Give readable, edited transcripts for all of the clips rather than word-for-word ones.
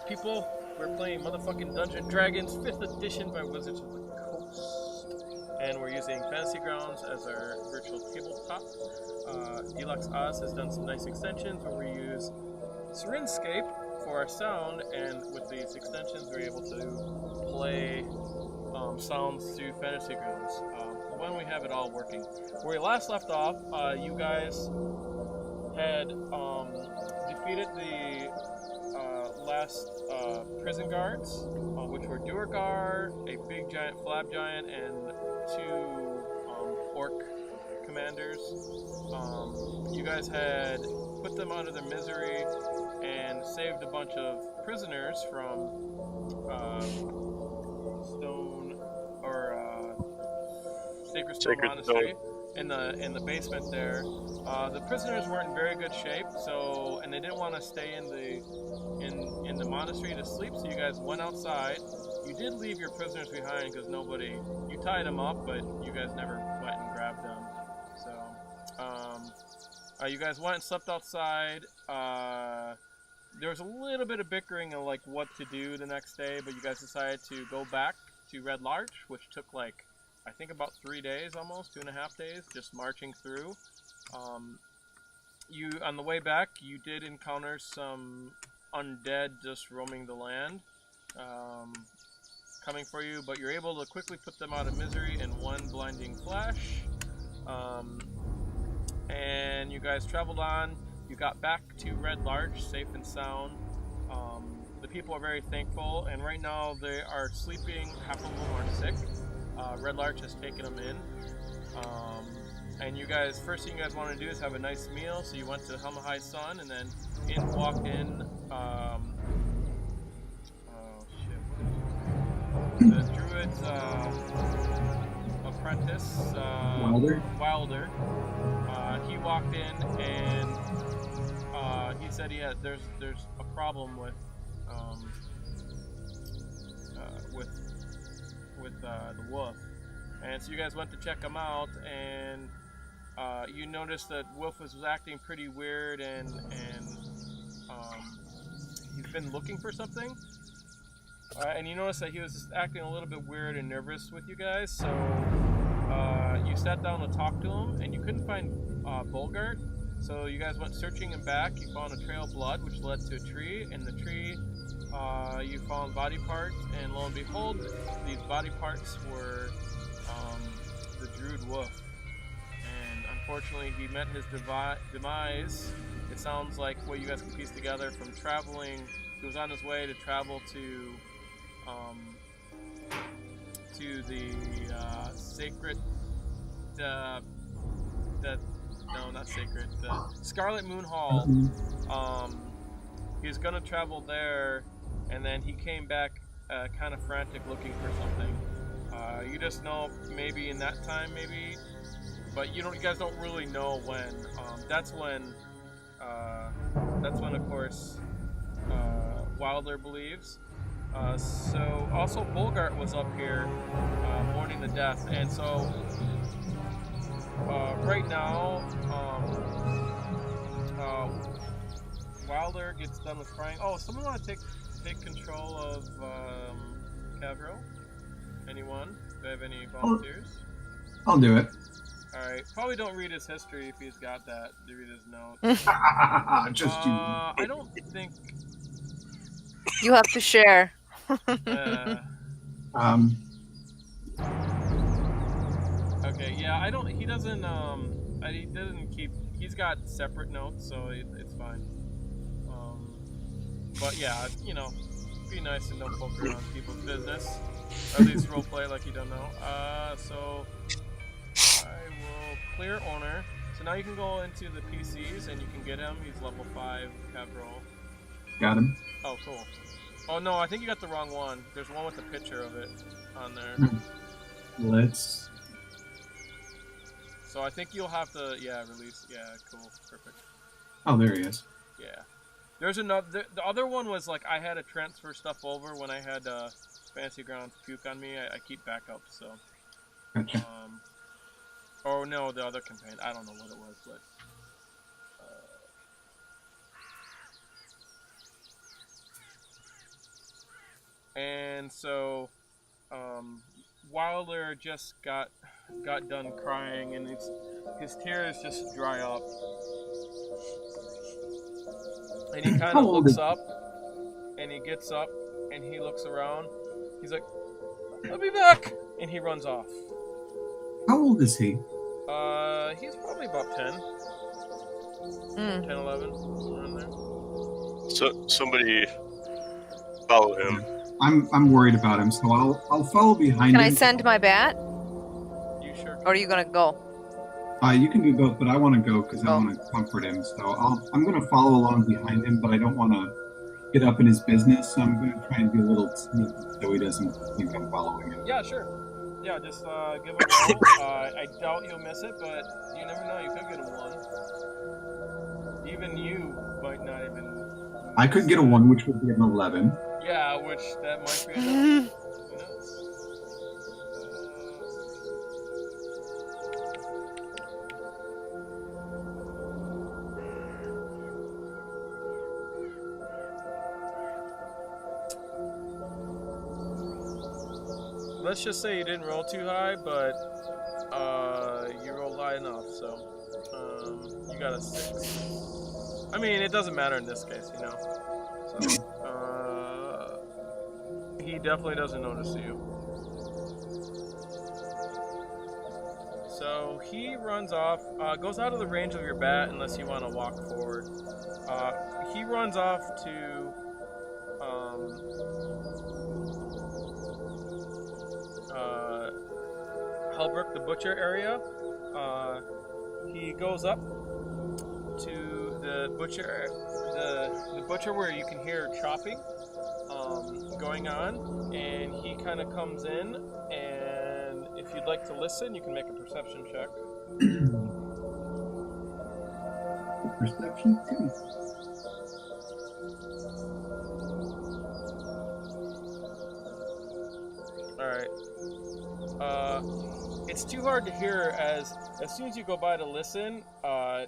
people? We're playing motherfucking Dungeons & Dragons 5th edition by Wizards of the Coast. And we're using Fantasy Grounds as our virtual tabletop. Dulux-oz has done some nice extensions where we use Syrinscape for our sound, and with these extensions we're able to play sounds through Fantasy Grounds when we have it all working. Where we last left off, you guys had defeated the last prison guards, which were Duergar, a big giant flab giant, and 2 orc commanders. You guys had put them out of their misery and saved a bunch of prisoners from Sacred Stone Monastery in the basement there. The prisoners weren't in very good shape, so and they didn't want to stay in the monastery to sleep, so you guys went outside. You did leave your prisoners behind because you tied them up, but you guys never went and grabbed them. So you guys went and slept outside. There was a little bit of bickering of like what to do the next day, but you guys decided to go back to Red Larch, which took like I think about 3 days, almost 2.5 days, just marching through. On the way back, you did encounter some undead just roaming the land, coming for you, but you're able to quickly put them out of misery in one blinding flash. And you guys traveled on. You got back to Red Larch safe and sound. The people are very thankful, and right now they are sleeping. Half of them are sick. Red Larch has taken them in. And you guys, first thing you guys want to do is have a nice meal, so you went to Helma High Sun, and then walked in, the druid's apprentice, Wilder. He walked in, and he said there's a problem with the wolf, and so you guys went to check him out, and you noticed that Wolf was acting pretty weird, and he's been looking for something, and you noticed that he was just acting a little bit weird and nervous with you guys, so you sat down to talk to him, and you couldn't find Bolgart, so you guys went searching him back. You found a trail of blood which led to a tree. In the tree you found body parts, and lo and behold, these body parts were the druid wolf. And unfortunately, he met his demise. It sounds like what you guys can piece together from traveling. He was on his way to travel to the sacred, no, not sacred, the Scarlet Moon Hall. He was gonna travel there, and then he came back kind of frantic looking for something. You just know maybe in that time, maybe, but you guys don't really know when. That's when of course Wilder believes. So also Bolgart was up here mourning the death, and so right now Wilder gets done with crying. Oh, someone want to take control of Kevril? Anyone? Do I have any volunteers? I'll do it. Alright, probably don't read his history if he's got that. Read his notes. Just you. I don't think... You have to share. Okay, yeah, he doesn't keep... He's got separate notes, so it's fine. But yeah, be nice and don't poke around people's business. Or at least roleplay like you don't know. So I will clear owner. So now you can go into the PCs and you can get him. He's level 5 Kevril. Got him. Oh, cool. Oh no, I think you got the wrong one. There's one with a picture of it on there. Let's. So I think you'll have to, release. Yeah, cool, perfect. Oh, there he is. Yeah. There's another. The other one was like I had to transfer stuff over when I had Fantasy Grounds puke on me. I keep backup, so. Gotcha. Oh no, the other companion. I don't know what it was, but. And so, Wilder just got done crying, and his tears just dry up. And he kind of looks up, and he gets up, and he looks around. He's like, "I'll be back," and he runs off. How old is he? He's probably about 10. 10, 11, around there. So somebody follow him. I'm worried about him, so I'll follow behind him. Can I send my bat? You sure? Or are you gonna go? You can do both, but I want to go because I want to comfort him. So I'm going to follow along behind him, but I don't want to get up in his business. So I'm going to try and be a little sneaky so he doesn't think I'm following him. Yeah, sure. Yeah, just give him a roll. I doubt you'll miss it, but you never know. You could get a 1. Even you might not even. I could get a 1, which would be an 11. Yeah, which that might be enough. Who knows? Let's just say you didn't roll too high, but you rolled high enough, so you got a 6. I mean, it doesn't matter in this case, you know. So he definitely doesn't notice you. So he runs off, goes out of the range of your bat unless you want to walk forward. He runs off to Halbrook the Butcher area. He goes up to the butcher, the butcher where you can hear chopping going on, and he kind of comes in, and if you'd like to listen, you can make a perception check. Perception? Alright. It's too hard to hear as soon as you go by to listen,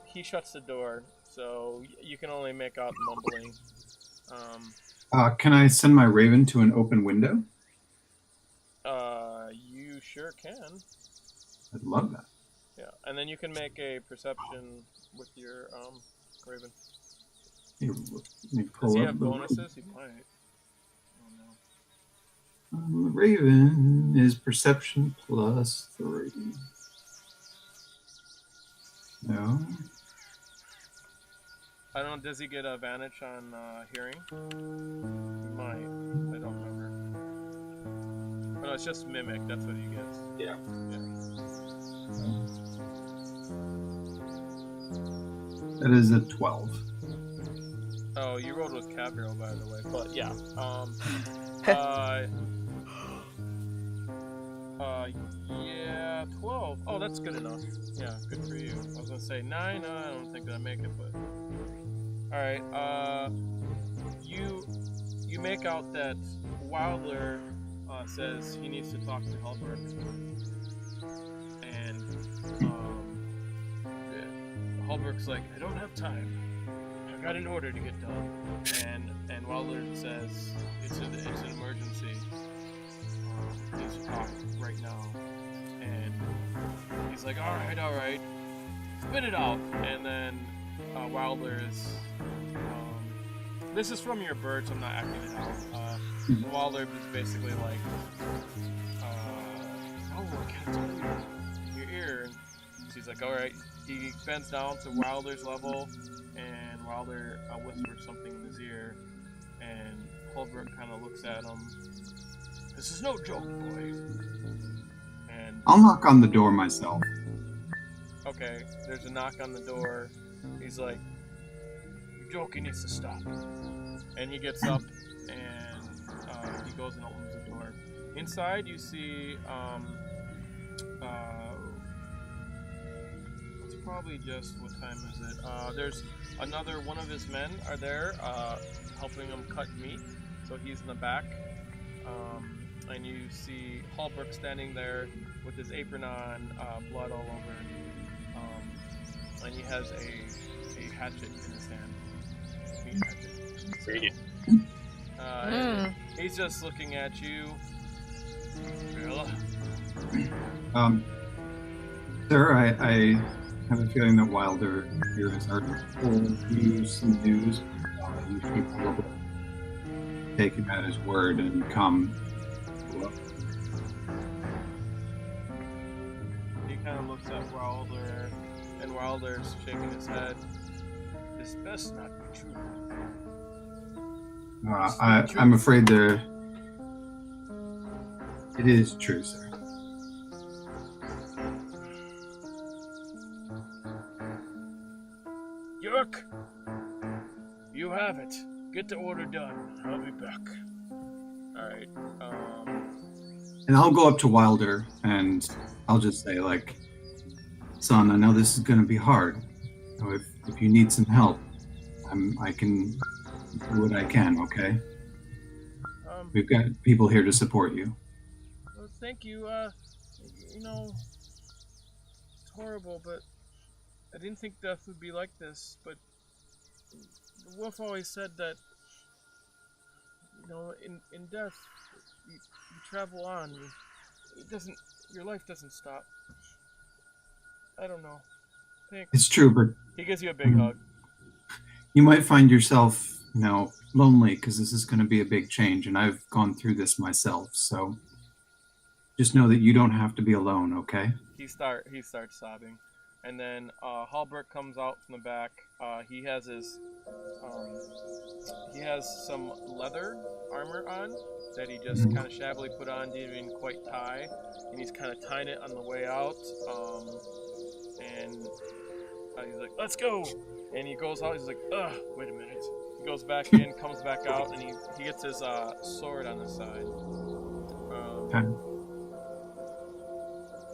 he shuts the door, so you can only make out mumbling. Can I send my raven to an open window? You sure can. I'd love that. Yeah, and then you can make a perception with your raven. Here, let me pull Does he up have the- bonuses? He might. Oh no. The raven is perception plus 3. No. I don't know, does he get an advantage on hearing? He might. I don't remember. Oh, no, it's just mimic, that's what he gets. Yeah. That is a 12. Oh, you rolled with Kevril, by the way. But yeah. Yeah, 12. Oh, that's good enough. Yeah, good for you. I was gonna say 9. I don't think that'll make it, but. Alright, you make out that Wilder says he needs to talk to Halbrook. And, Halbrook's like, I don't have time. I've got an order to get done. And Wilder says, it's an emergency. He needs to talk right now. And he's like, alright. Spit it out. And then Wilder is... this is from your bird, so I'm not acting it out. Wilder is basically like... I can't tell you. Your ear. And she's like, alright. He bends down to Wilder's level, and Wilder whispers something in his ear, and Halbrook kind of looks at him. This is no joke, boy. And I'll knock on the door myself. okay, there's a knock on the door. He's like, your joking needs to stop. And he gets up, and he goes and opens the door. Inside, you see, it's probably just, what time is it? There's another one of his men are there, helping him cut meat. So he's in the back. And you see Halbrook standing there with his apron on, blood all over him. And he has a hatchet in his hand. Meat hatchet. Great. He's just looking at you. Criella. Sir, I have a feeling that Wilder here has already told you some news. You should probably take him at his word and come. He kind of looks at Wilder, and Wilder's shaking his head. This best not be true. I'm afraid it is true, sir. York, you have it. Get the order done. I'll be back. Alright, And I'll go up to Wilder and I'll just say, like, son, I know this is going to be hard. So if you need some help, I can do what I can, okay? We've got people here to support you. Well, thank you. You know, it's horrible, but I didn't think death would be like this, but the wolf always said that, you know, in death, you travel on. Your life doesn't stop. I don't know. It's true, but he gives you a big hug. You might find yourself, lonely because this is going to be a big change, and I've gone through this myself. So just know that you don't have to be alone, okay? He starts sobbing, and then Hallbrook comes out from the back. He has some leather armor on that he just kind of shabbily put on, didn't even quite tie, and he's kind of tying it on the way out. And he's like, "Let's go!" And he goes out. He's like, "Ugh, wait a minute." He goes back in, comes back out, and he gets his sword on the side. Okay.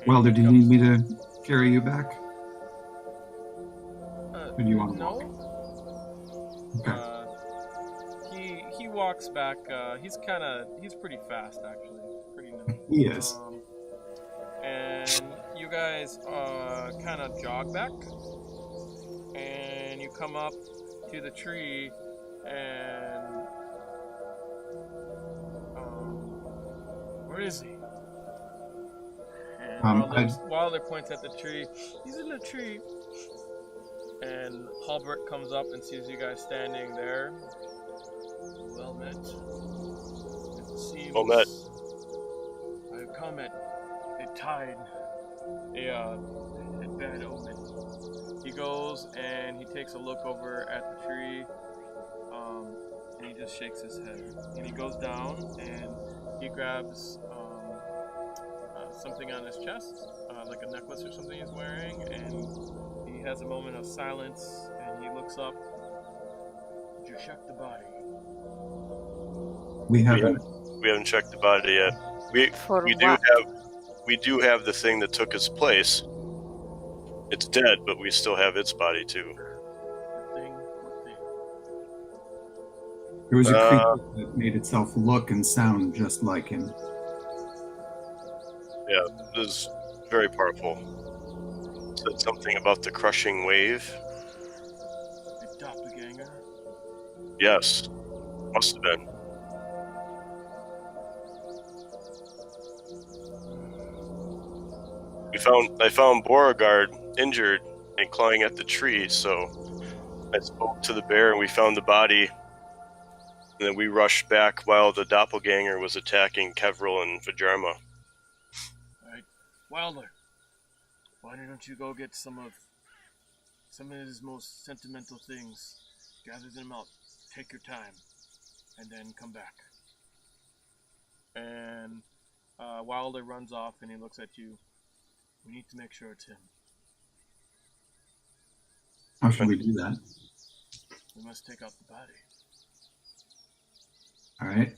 Wilder, do you need me to carry you back? Or do you want to no. walk? Okay. He walks back. He's pretty fast actually. Pretty nimble. He is. And you guys kind of jog back, and you come up to the tree, and where is he? And Wilder points at the tree. He's in the tree. And Hallbrook comes up and sees you guys standing there. Well met. It seems well met. I come at a tide, a bad omen. He goes and he takes a look over at the tree, and he just shakes his head. And he goes down and he grabs something on his chest, like a necklace or something he's wearing, and he has a moment of silence, and he looks up. Did you check the body? We haven't. We haven't checked the body yet. We do have the thing that took its place. It's dead, but we still have its body too. There was a creature that made itself look and sound just like him. Yeah, it was very powerful. Said something about the crushing wave. A doppelganger? Yes, must have been. I found Beauregard injured and clawing at the tree, so I spoke to the bear and we found the body. And then we rushed back while the doppelganger was attacking Kevril and Vhajjharma. Right. Wilder, why don't you go get some of his most sentimental things, gather them out, take your time, and then come back. And Wilder runs off and he looks at you. We need to make sure it's him. How should we do that? We must take out the body. All right.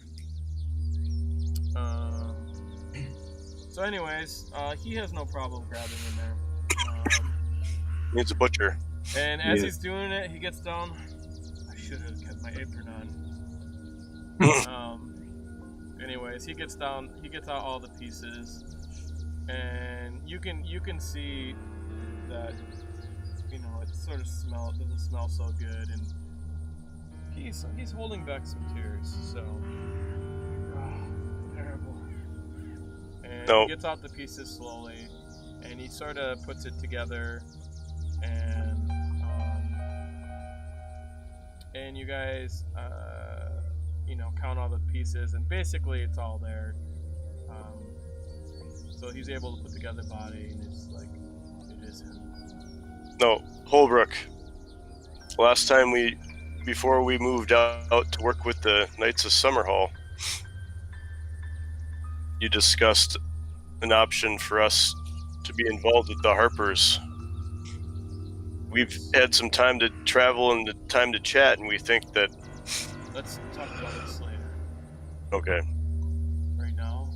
So anyways, he has no problem grabbing in there. Needs a butcher. And as he's doing it, he gets down. I should have kept my apron on. Anyways, he gets down. He gets out all the pieces, and you can see that it sort of doesn't smell so good, and he's holding back some tears. So No. he gets out the pieces slowly, and he sort of puts it together, and you guys, count all the pieces, and basically it's all there. So he's able to put together the body, and it's like, it is him. No, Holbrook. Last time before we moved out to work with the Knights of Summerhall, you discussed an option for us to be involved with the Harpers. We've had some time to travel and the time to chat, and we think that... Let's talk about this later. Okay. Right now,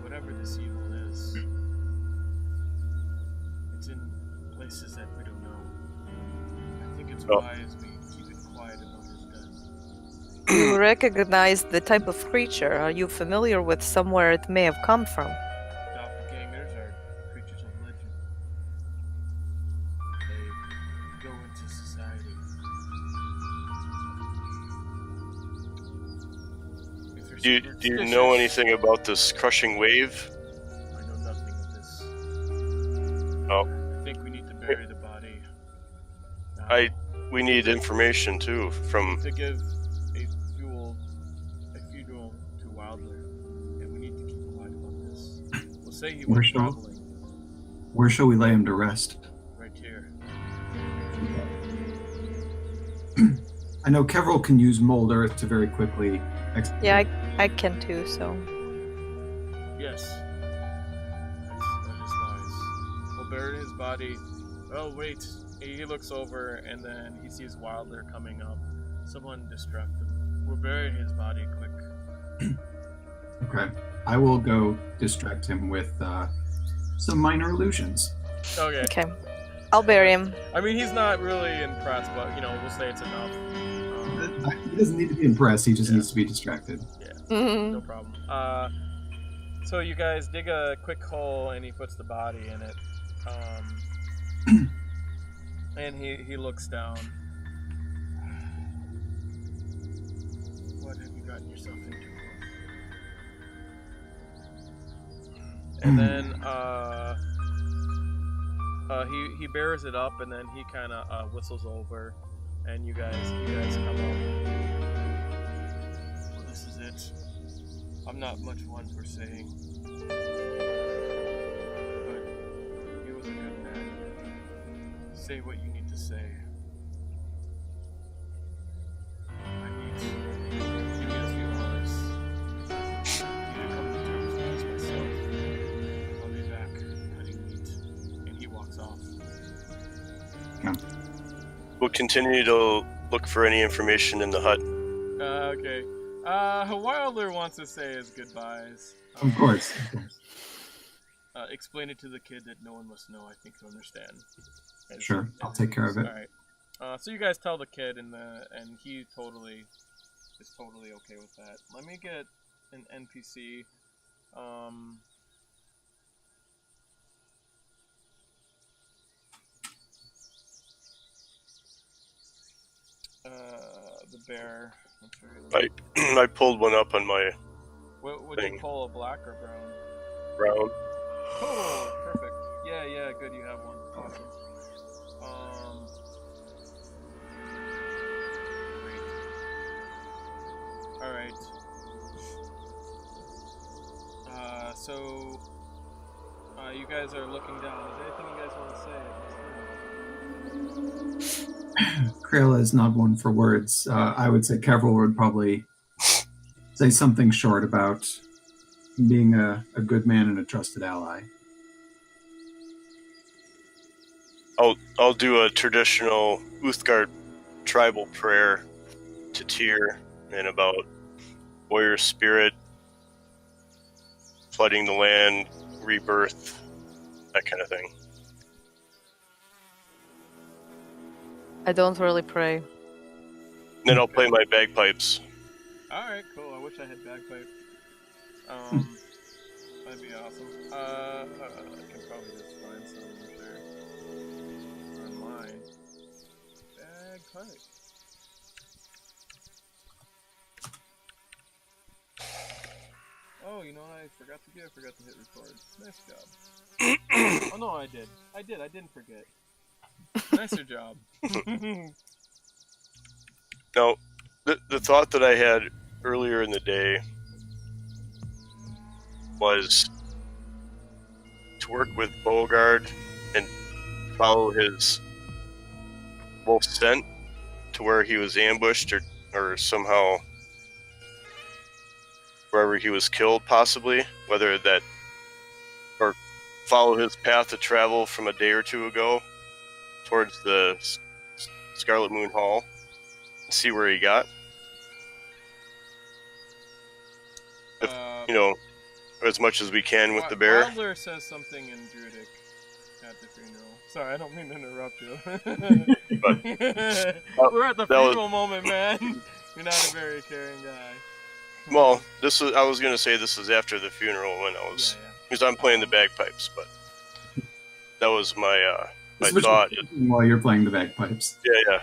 whatever this evil is, it's in places that we don't know. I think it's wise we keep it quiet about his death. You recognize the type of creature. Are you familiar with somewhere it may have come from? Doppelgangers are creatures of legend. They go into society. Do you know anything about this crushing wave? I know nothing of this. Oh. I think we need to bury the body. Now, We need information too from... to give a funeral to Wilder, and we need to keep quiet about this. We'll say he went traveling. Where shall we lay him to rest? Right here. I know Kevril can use mold earth to very quickly... Yeah, I can too, so... Yes. That is wise. We'll bury his body. Oh, wait. He looks over, and then he sees Wilder coming up. Someone distract him. We'll bury his body quick. Okay. I will go distract him with some minor illusions. Okay. Okay. I'll bury him. I mean, he's not really impressed, but, we'll say it's enough. He doesn't need to be impressed, he just needs to be distracted. Yeah, Mhm. no problem. So you guys dig a quick hole, and he puts the body in it. And he looks down. What have you gotten yourself into? And then he bears it up, and then he kind of whistles over, and you guys come up. Well, this is it. I'm not much one for saying, but he was a good man. Say what you need to say. I need to give me a few hours. I need to come to terms with this myself. I'll be back cutting meat. And he walks off. Yeah. We'll continue to look for any information in the hut. Okay. Wilder wants to say his goodbyes. Of course. Explain it to the kid that no one must know. I think he'll understand. Sure, I'll take care of it. All right. So you guys tell the kid, and he is totally okay with that. Let me get an NPC. The bear. I pulled one up on my What did you pull, a black or brown? brown. Oh, perfect. Yeah, good, you have one. Awesome. Great. Alright. So, you guys are looking down. Is there anything you guys want to say? Criella is not one for words. I would say Kevril would probably say something short about being a good man and a trusted ally. I'll do a traditional Uthgard tribal prayer to Tyr and about warrior spirit, flooding the land, rebirth, that kind of thing. I don't really pray. Then I'll play my bagpipes. Alright, cool. I wish I had bagpipe. That'd be awesome. I can probably just find some, I'm sure. Online. Bagpipe. you know what I forgot to do? I forgot to hit record. Nice job. Oh no, I did. I didn't forget. Nicer job. Now, the thought that I had earlier in the day was to work with Beauregard and follow his wolf scent to where he was ambushed or somehow wherever he was killed, possibly, whether that or follow his path of travel from a day or two ago towards the Scarlet Moon Hall and see where he got. If, as much as we can with the bear. Wilder says something in Druidic at the funeral. Sorry, I don't mean to interrupt you. But, we're at the funeral moment, man. You're not a very caring guy. Well, I was gonna say this was after the funeral when I was, because I'm playing the bagpipes, but that was my thought. While you're playing the bagpipes. Yeah.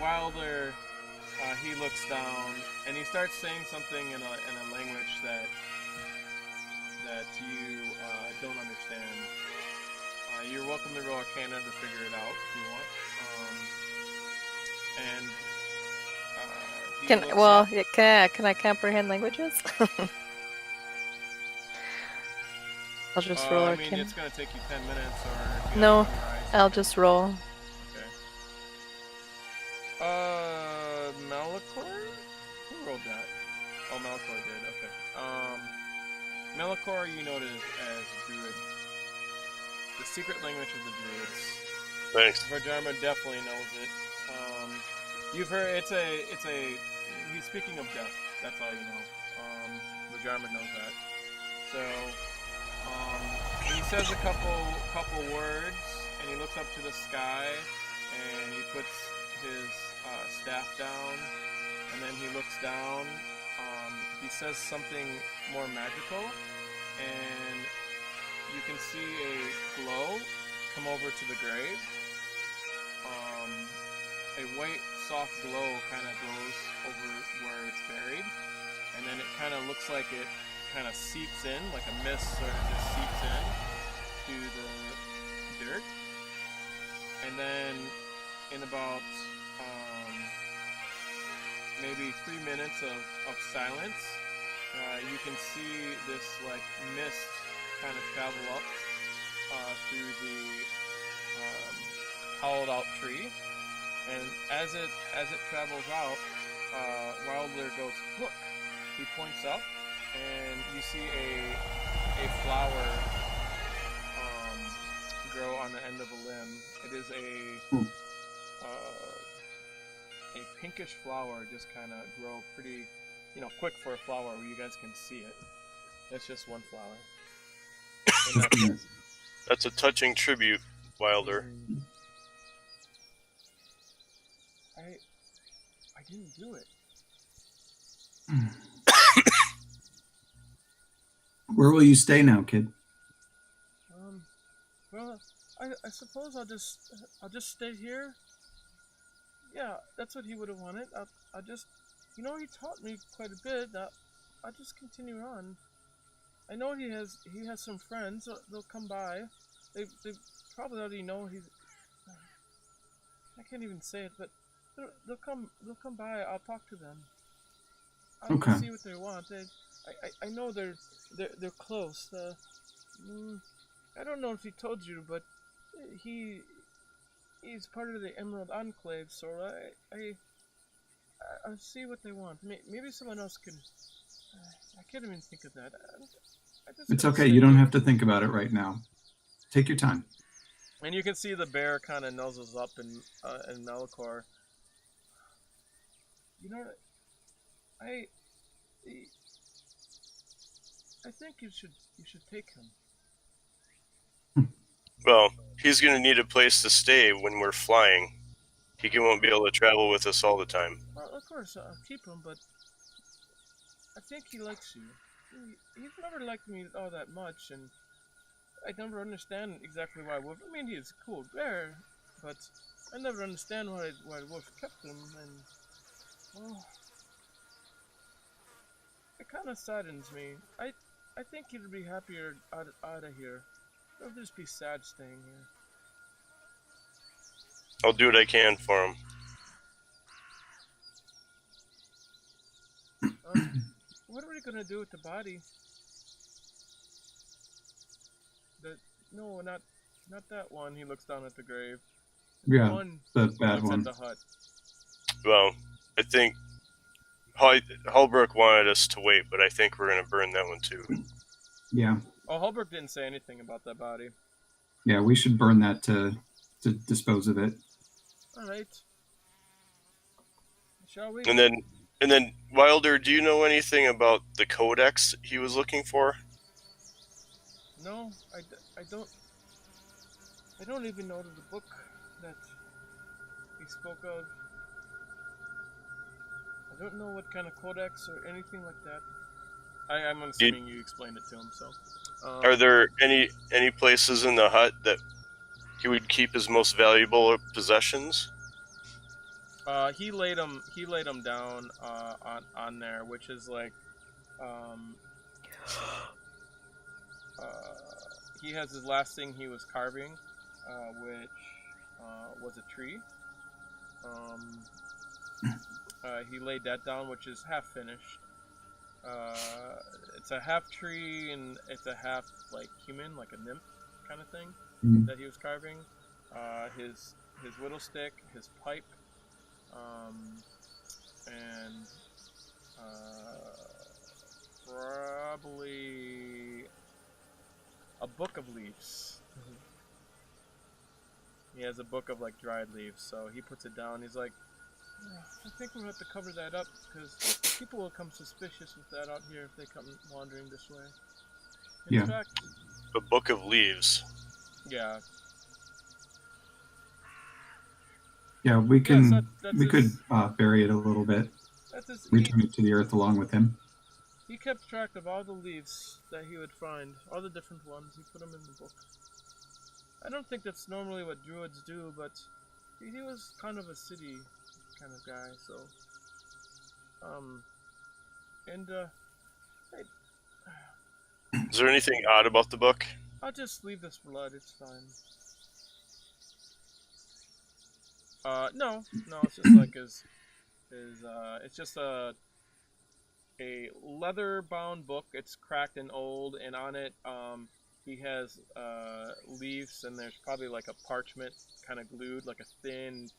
Wilder, he looks down and he starts saying something in a language that you don't understand. You're welcome to roll Arcana to figure it out if you want. Can I comprehend languages? I'll just roll Arcana. I mean, it's gonna take you 10 minutes, or if you no, have to memorize. I'll just roll. Okay. Malichor? Who rolled that? Oh, Malichor did. Okay. Malichor, you noted as Druid. The secret language of the Druids. Thanks. Vhajjharma definitely knows it. You've heard he's speaking of death. That's all you know. Vhajjharma knows that. So, he says a couple words, and he looks up to the sky, and he puts his staff down, and then he looks down. He says something more magical, and you can see a glow come over to the grave. A white, soft glow kind of goes over where it's buried, and then it kind of looks like it kind of seeps in, like a mist sort of just seeps in to the dirt. And then in about maybe 3 minutes of silence, you can see this like mist kind of travel up through the hollowed out tree. And as it travels out, Wilder goes, look! He points up, and you see a flower grow on the end of a limb. It is a pinkish flower, just kind of grow pretty, quick for a flower where you guys can see it. It's just one flower. That's a touching tribute, Wilder. I didn't do it. Where will you stay now, kid? Well, I suppose I'll just stay here. Yeah, that's what he would have wanted. I'll just, he taught me quite a bit. I'll just continue on. I know he has some friends. They'll come by. They probably already know he's. I can't even say it, but they'll come by. I'll talk to them. I'll see what they want. I know they're close. I don't know if he told you, but he's part of the Emerald Enclave, so I'll see what they want. Maybe someone else can. I can't even think of that. It's okay. You don't have to think about it right now. Take your time. And you can see the bear kind of nuzzles up in Malichor. I think you should take him. Well, he's going to need a place to stay when we're flying. He won't be able to travel with us all the time. Well, of course, I'll keep him, but I think he likes you. He's never liked me all that much, and I never understand exactly why Wolf. I mean, he's a cool bear, but I never understand why Wolf kept him. And It kind of saddens me. I think he'd be happier out of here. He'll just be sad staying here. I'll do what I can for him. What are we gonna do with the body? No, not that one. He looks down at the grave. Yeah, One the bad looks one. at the hut. Well, I think Holbrook wanted us to wait, but I think we're gonna burn that one too. Yeah. Oh, Holbrook didn't say anything about that body. Yeah, we should burn that to dispose of it. All right. Shall we? And then Wilder, do you know anything about the codex he was looking for? No, I don't. I don't even know the book that he spoke of. I don't know what kind of codex or anything like that. I'm assuming you explained it to him. So, Are there any places in the hut that he would keep his most valuable possessions? He laid them down on there, which is like, he has his last thing he was carving, which was a tree. He laid that down, which is half finished. It's a half tree and it's a half like human, like a nymph kind of thing that he was carving. His whittle stick, his pipe, and probably a book of leaves. He has a book of like dried leaves, so he puts it down. He's like, I think we'll have to cover that up because people will come suspicious with that out here if they come wandering this way. In fact, A book of leaves. Yeah. Yeah, we can. That's we could bury it a little bit. Return it to the earth along with him. He kept track of all the leaves that he would find, all the different ones. He put them in the book. I don't think that's normally what druids do, but he was kind of a city kind of guy, so. Hey, Is there anything odd about the book? I'll just leave this blood. It's fine. No, it's just like it's just a leather-bound book. It's cracked and old, and on it, he has leaves, and there's probably like a parchment kind of glued, like a thin,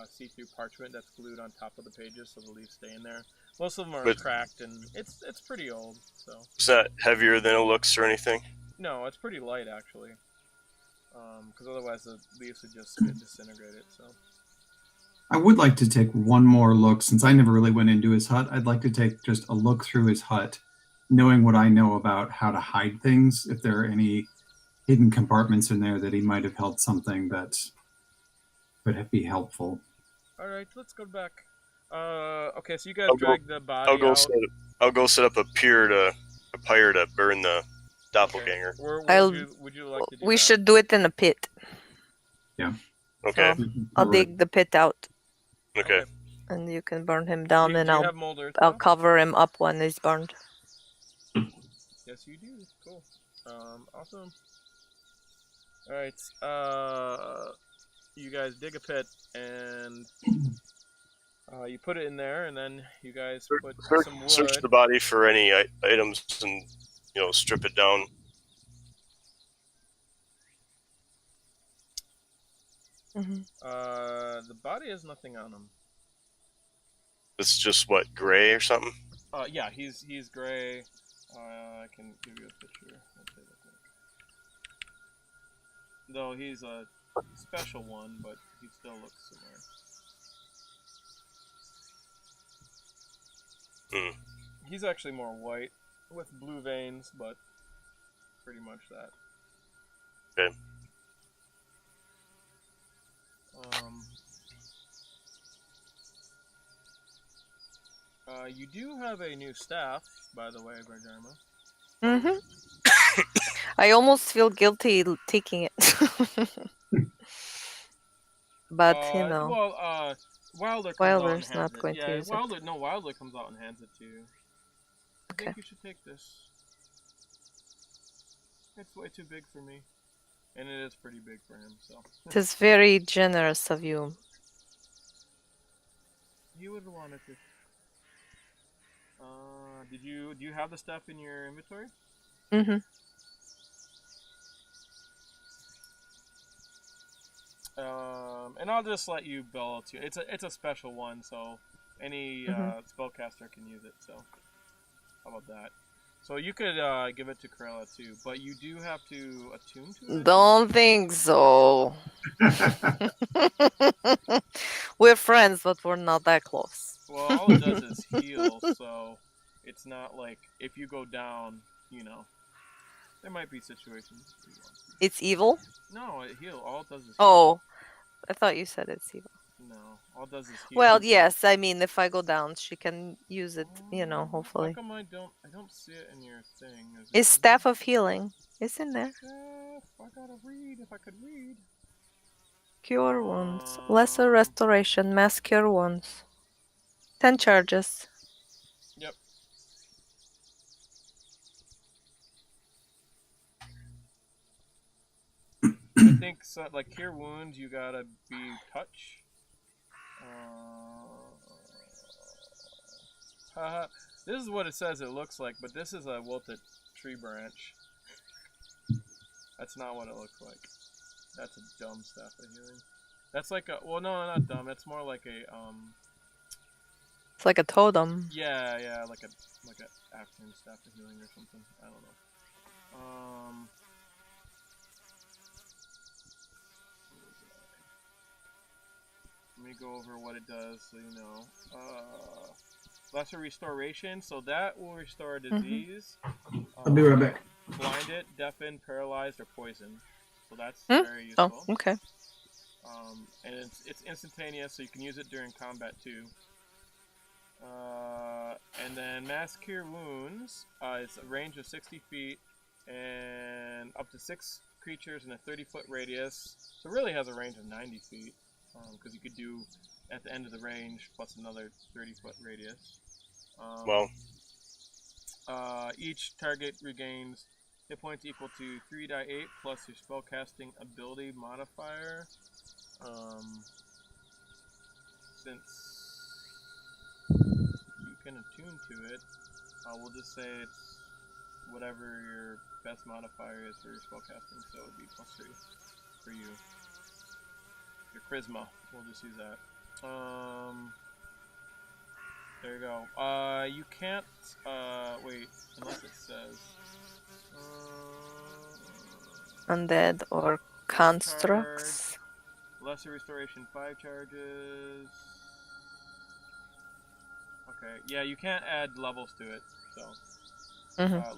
see-through parchment that's glued on top of the pages, so the leaves stay in there. Most of them are cracked, and it's pretty old. So. Is that heavier than it looks or anything? No, it's pretty light actually. Because otherwise the leaves would just get disintegrated. So. I would like to take one more look, since I never really went into his hut. I'd like to take just a look through his hut, knowing what I know about how to hide things, if there are any hidden compartments in there that he might have held something that would be helpful. Alright, let's go back. Okay, so you guys drag the body out. I'll go set up a pyre to burn the doppelganger. Okay. Would you like to do We that? should do it in a pit. Yeah. Okay. So I'll dig the pit out. Okay. And you can burn him down, and I'll cover him up when he's burned. Yes, you do. Cool. Awesome. Alright, you guys dig a pit, and you put it in there, and then you guys put some wood. Search the body for any items and, strip it down. The body has nothing on him. It's just, gray or something? Yeah, he's gray. I can give you a picture. Though he's a special one, but he still looks similar. He's actually more white, with blue veins, but pretty much that. Okay. You do have a new staff, by the way, Vhajjharma. I almost feel guilty taking it. But, Well, Wilder's not going to. Wilder comes out and hands it to you. I think you should take this. It's way too big for me. And it is pretty big for him, so. It is very generous of you. You would have wanted to. Do you have the stuff in your inventory? Mm-hmm. And I'll just let you build it. It's a special one, so any spellcaster can use it. So how about that? So you could give it to Criella too, but you do have to attune to it. Don't think so. We're friends, but we're not that close. Well, all it does is heal, so it's not like if you go down, there might be situations where you want to. It's evil? No, it heals. All it does is heal. Oh, I thought you said it's evil. No, all it does is heal. Well, yes, I mean, if I go down, she can use it, hopefully. How come I don't see it in your thing? Is Staff of Healing. It's in there. I gotta read if I could read. Cure Wounds. Lesser Restoration. Mass Cure Wounds. 10 charges. Yep. I think so, like Cure Wounds, you gotta be touch. This is what it says it looks like, but this is a wilted tree branch. That's not what it looks like. That's a dumb Staff of Healing. That's like a, well, no, not dumb. It's more like a It's like a totem. Yeah, like a African Staff of Healing or something. I don't know. Let me go over what it does so you know. Lesser Restoration, so that will restore a disease. I'll be right back. Blinded, deafened, paralyzed, or poisoned. So that's very useful. Oh, okay. And it's instantaneous, so you can use it during combat too. And then Mass Cure Wounds, it's a range of 60 feet and up to 6 creatures in a 30-foot radius. So it really has a range of 90 feet, because you could do at the end of the range plus another 30-foot radius. Each target regains hit points equal to 3d8 plus your spellcasting ability modifier. Since you can attune to it, we'll just say it's whatever your best modifier is for your spellcasting, so it would be +3 for you. Your charisma, we'll just use that. There you go. You can't, wait, unless it says. Undead or constructs. Lesser Restoration 5 charges. Okay, yeah, you can't add levels to it, so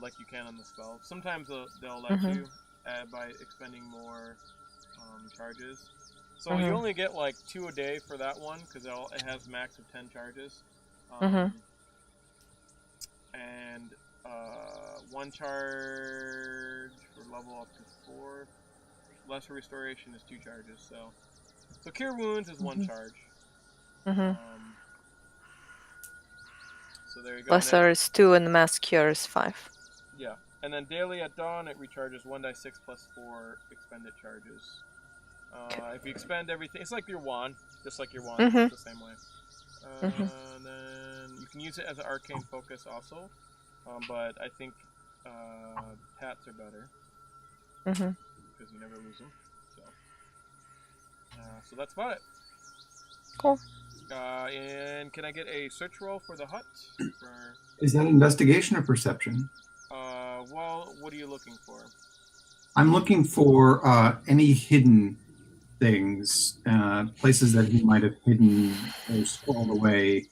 like you can on the spell. Sometimes they'll let you add by expending more charges. So you only get like 2 a day for that one because it has max of 10 charges. And 1 charge for level up to 4. Lesser Restoration is 2 charges, so Cure Wounds is 1 charge. So there you go. Lesser is 2 and Mass Cure is 5. Yeah, and then daily at dawn it recharges 1d6 plus 4 expended charges. If you expend everything, it's like your wand, just like your wand, it's the same way. And then you can use it as an arcane focus also, but I think hats are better because you never lose them. So that's about it. Cool. And can I get a search roll for the hut? Is that investigation or perception? Well, what are you looking for? I'm looking for any hidden things, places that he might have hidden or scrolled away,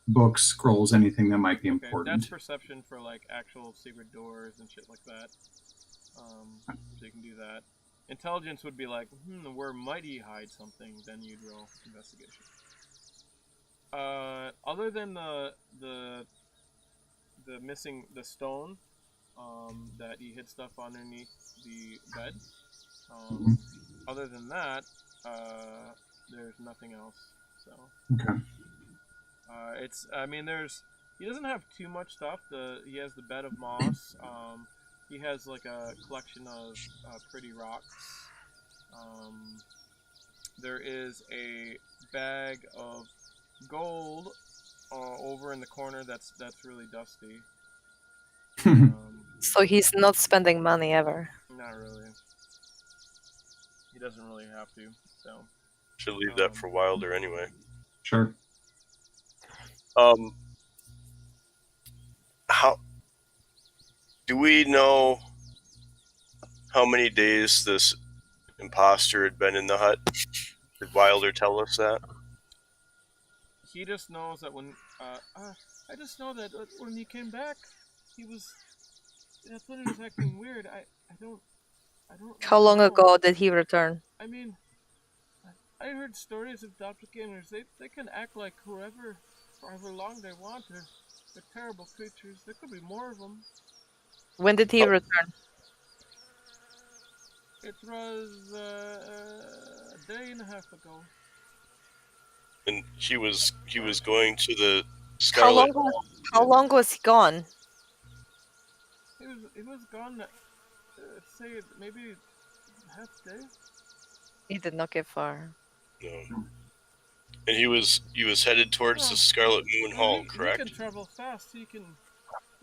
books, scrolls, anything that might be important. That's perception for like actual secret doors and shit like that. So you can do that. Intelligence would be like, where might he hide something? Then you'd roll investigation. Other than the missing the stone, that he hid stuff underneath the bed. Other than that, there's nothing else. So okay. it's, I mean, He doesn't have too much stuff. He has the bed of moss. He has like a collection of pretty rocks. There is a bag of gold over in the corner that's really dusty. So he's not spending money ever. Not really. He doesn't really have to. So Should leave that for Wilder anyway. Sure. How do we know how many days this imposter had been in the hut? Did Wilder tell us that? He just knows that when I just know that when he came back, he was. That's when he was acting weird. I don't. How long know. ago did he return? I mean, I heard stories of doppelgangers. They can act like whoever, for however long they want. They're terrible creatures. There could be more of them. When did he return? It was a day and a half ago. And he was going to the Scarlet. How long was he gone? He was gone. Say maybe half day. He did not get far. No. And he was headed towards the Scarlet Moon Hall, correct? He can travel fast. He can,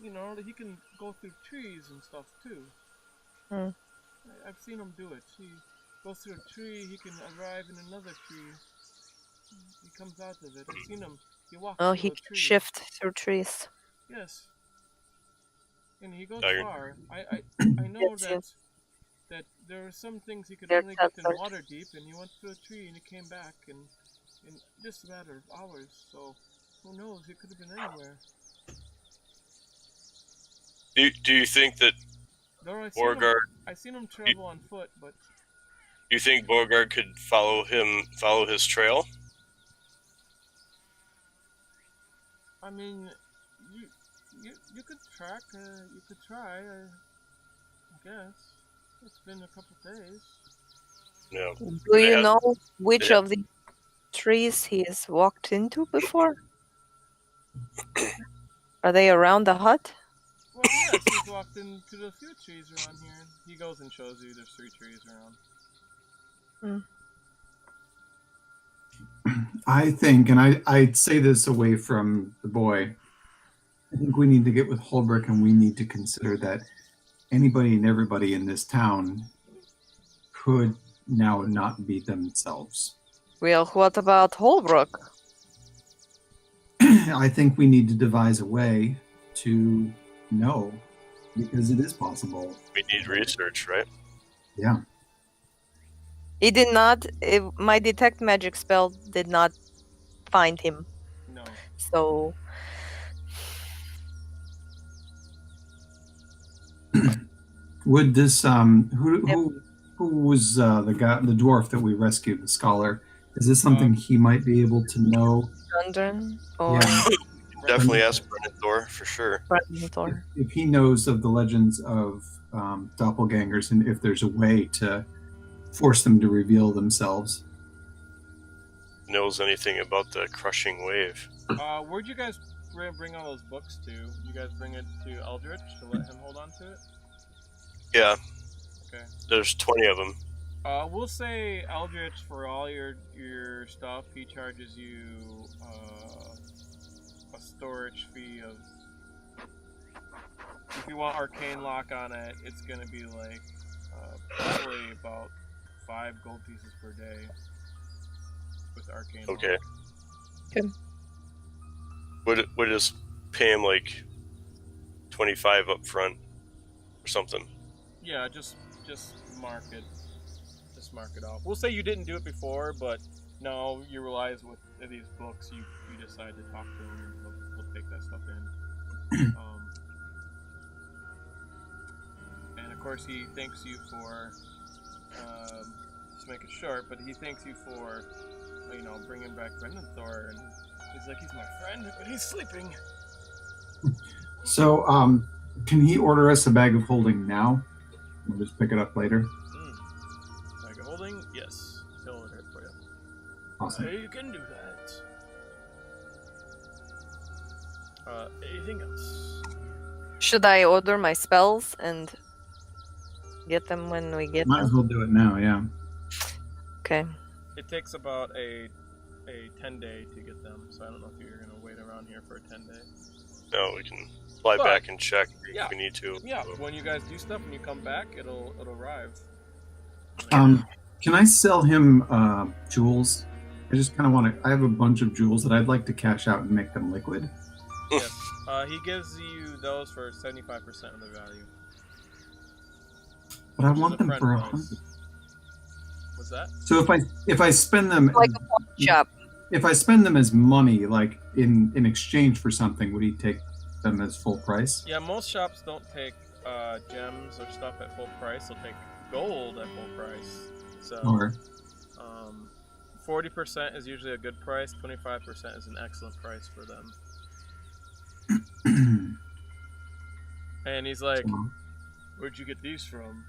he can go through trees and stuff too. I've seen him do it. He goes through a tree. He can arrive in another tree. He comes out of it. I've seen him. He walks. Oh, through he a can tree. shift through trees. Yes. And he goes Iron. far. I know that there are some things he could only get in water deep, and he went through a tree and he came back in just a matter of hours. So who knows? He could have been anywhere. Do you think that Borgard? I seen him travel on foot, but Do you think Borgard could follow his trail? I mean, you could track. You could try. I guess it's been a couple days. No. Do you know which of the trees he has walked into before? Are they around the hut? Well, yes, he's walked into a few trees around here. He goes and shows you there's 3 trees around. I think, and I'd say this away from the boy, I think we need to get with Holbrook and we need to consider that anybody and everybody in this town could now not be themselves. Well, what about Holbrook? I think we need to devise a way to know, because it is possible. We need research, right? Yeah. He did not. My detect magic spell did not find him. No. So Would this who was the dwarf that we rescued, the scholar? Is this something he might be able to know? Gundren or Definitely ask Brennan for sure. Thor. If he knows of the legends of doppelgangers and if there's a way to force them to reveal themselves. Knows anything about the crushing wave? Where'd you guys bring all those books to? You guys bring it to Eldritch to let him hold on to it? Yeah. Okay. There's 20 of them. We'll say Eldritch for all your stuff. He charges you a storage fee of. If you want Arcane Lock on it, it's gonna be like probably about 5 gold pieces per day with Arcane Lock. Okay. Good. Would just pay him like 25 up front or something? Yeah, just mark it. Just mark it off. We'll say you didn't do it before, but no, you realize with these books, you decide to talk to him, and we'll take that stuff in. And of course, he thanks you for. Just make it short, but he thanks you for, bringing back Brendan Thor, and he's like, he's my friend, but he's sleeping. So, can he order us a bag of holding now? We'll just pick it up later. Bag of holding? Yes. He'll order it for you. Awesome. You can do that. Anything else? Should I order my spells and get them when we get Might as them? well do it now. Yeah. Okay. It takes about a 10-day to get them, so I don't know if you're gonna wait around here for a 10-day. No, we can fly But- back and check yeah. if we need to. Yeah, when you guys do stuff and you come back, it'll arrive. Can I sell him jewels? I just kind of want to. I have a bunch of jewels that I'd like to cash out and make them liquid. Yes. He gives you those for 75% of the value. But I Which is want a them friend for price. 100. What's that? So if I spend them Like a pawn shop. if I spend them as money, like in exchange for something, would he take them as full price? Yeah, most shops don't take gems or stuff at full price. They'll take gold at full price. So Or 40% is usually a good price. 25% is an excellent price for them. And he's like, "Where'd you get these from?"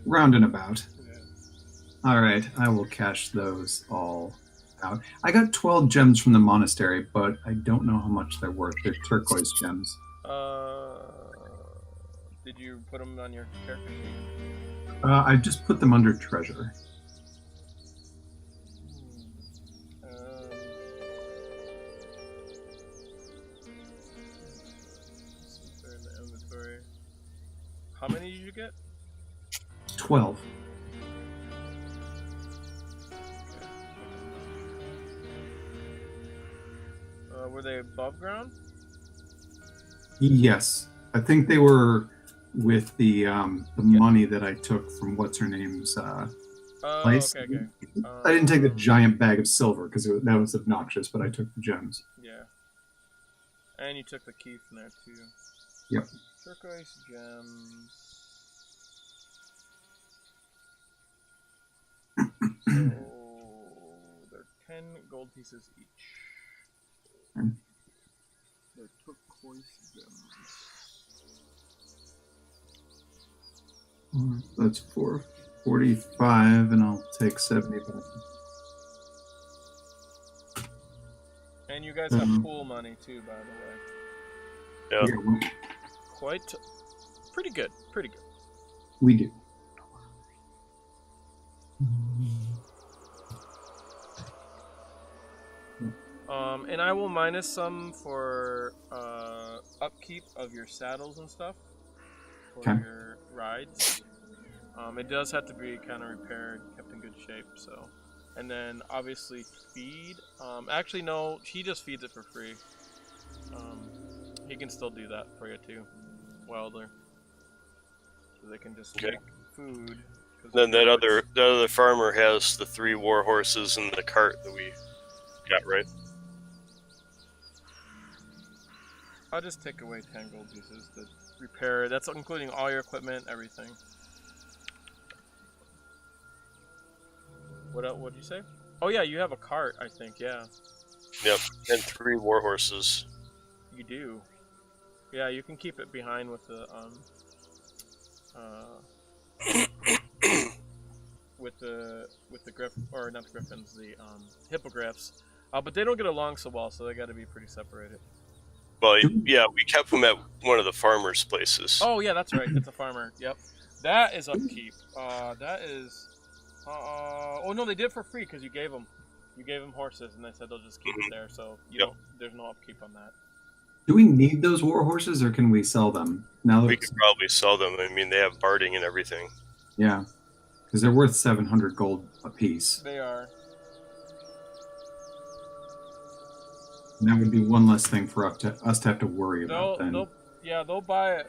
round and about. Yeah. All right, I will cash those all out. I got 12 gems from the monastery, but I don't know how much they're worth. They're turquoise gems. Did you put them on your character sheet? I just put them under treasure. They're in the inventory. How many did you get? 12. Were they above ground? Yes, I think they were with the money that I took from what's her name's place. Okay. I didn't take the giant bag of silver because that was obnoxious, but I took the gems. Yeah. And you took the key from there too. Yep. Turquoise gems. So they're 10 gold pieces each. They're turquoise gems. That's 445, and I'll take 75. And you guys have pool money too, by the way. Yeah. Yeah, Quite, pretty good. Pretty good. we do. And I will minus some for upkeep of your saddles and stuff for Okay. your rides. It does have to be kind of repaired, kept in good shape. So, and then obviously feed. Actually, no, he just feeds it for free. He can still do that for you too, Wilder. So they can just take food. 'cause Then that it's- other farmer has the 3 war horses and the cart that we got, right? I'll just take away 10 gold pieces to repair. That's including all your equipment, everything. What else? What'd you say? Oh yeah, you have a cart, I think. Yeah, Yep. And 3 war horses. you do. Yeah, you can keep it behind with the with the griffin, or not the griffins, the hippogriffs. But they don't get along so well, so they got to be pretty separated. Well, yeah, we kept them at one of the farmers' places. Oh yeah, that's right. It's a farmer. Yep, that is upkeep. That is. Oh no, they did it for free because you gave them horses, and they said they'll just keep it there. So you don't. There's no upkeep on that. Do we need those war horses, or can we sell them now? We could probably sell them. I mean, they have barding and everything. Yeah, because they're worth 700 gold apiece. They are. And that would be one less thing for us to have to worry about then. They'll buy it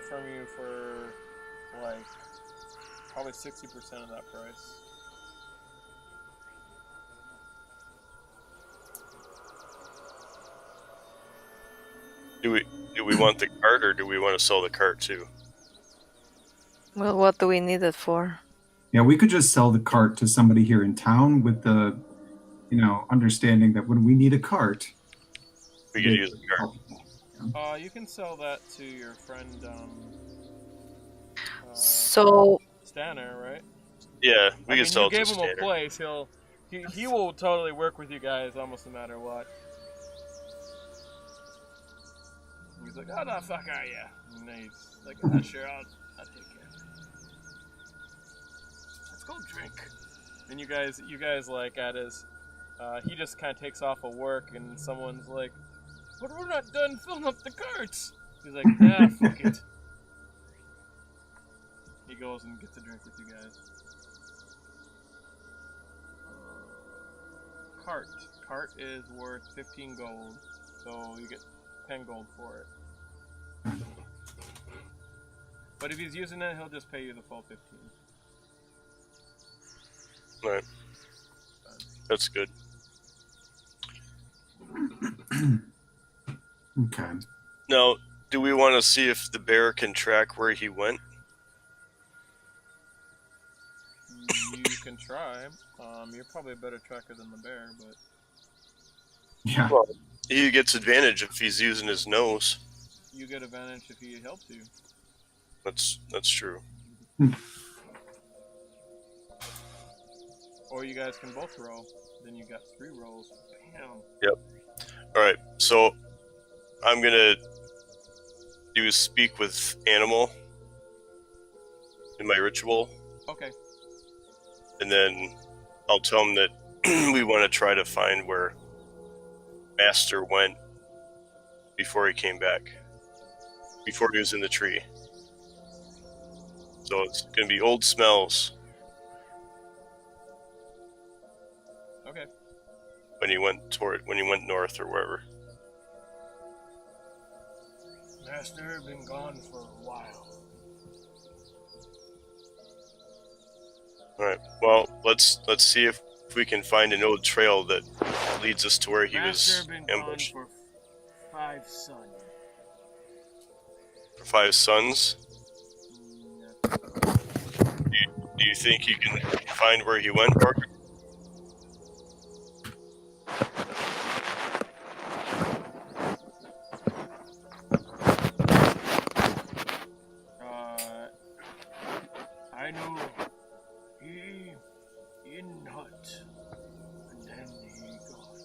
from you for like probably 60% of that price. Do we want the cart, or do we want to sell the cart too? Well, what do we need it for? Yeah, we could just sell the cart to somebody here in town with the, understanding that when we need a cart, We could use the cart. You can sell that to your friend So Stanner, right? Yeah, we I mean, can sell you it to gave him a Standard. place. He will totally work with you guys almost no matter what. He's like, "Oh, the fuck are you?" And then he's like, "Ah, sure, I'll take care. Let's go drink." And you guys like at his, he just kind of takes off of work, and someone's like, "But we're not done filling up the carts." He's like, "Ah, fuck it." He goes and gets a drink with you guys. Cart is worth 15 gold, so you get 10 gold for it. But if he's using it, he'll just pay you the full 15. Right. That's good. Okay. Now, do we want to see if the bear can track where he went? You can try. You're probably a better tracker than the bear, but... Yeah. Well, he gets advantage if he's using his nose. You get advantage if he helps you. That's true. Or you guys can both roll. Then you got 3 rolls. Bam. Yep. Alright, so I'm gonna do speak with animal in my ritual. Okay. And then I'll tell him that we want to try to find where Master went before he came back. Before he was in the tree. So it's going to be old smells. Okay. When he went north or wherever. Master been gone for a while. Alright, well, let's see if we can find an old trail that leads us to where he was ambushed. For 5 suns. For 5 suns? Do you think you can find where he went, Marc? I know he in hut, and then he gone.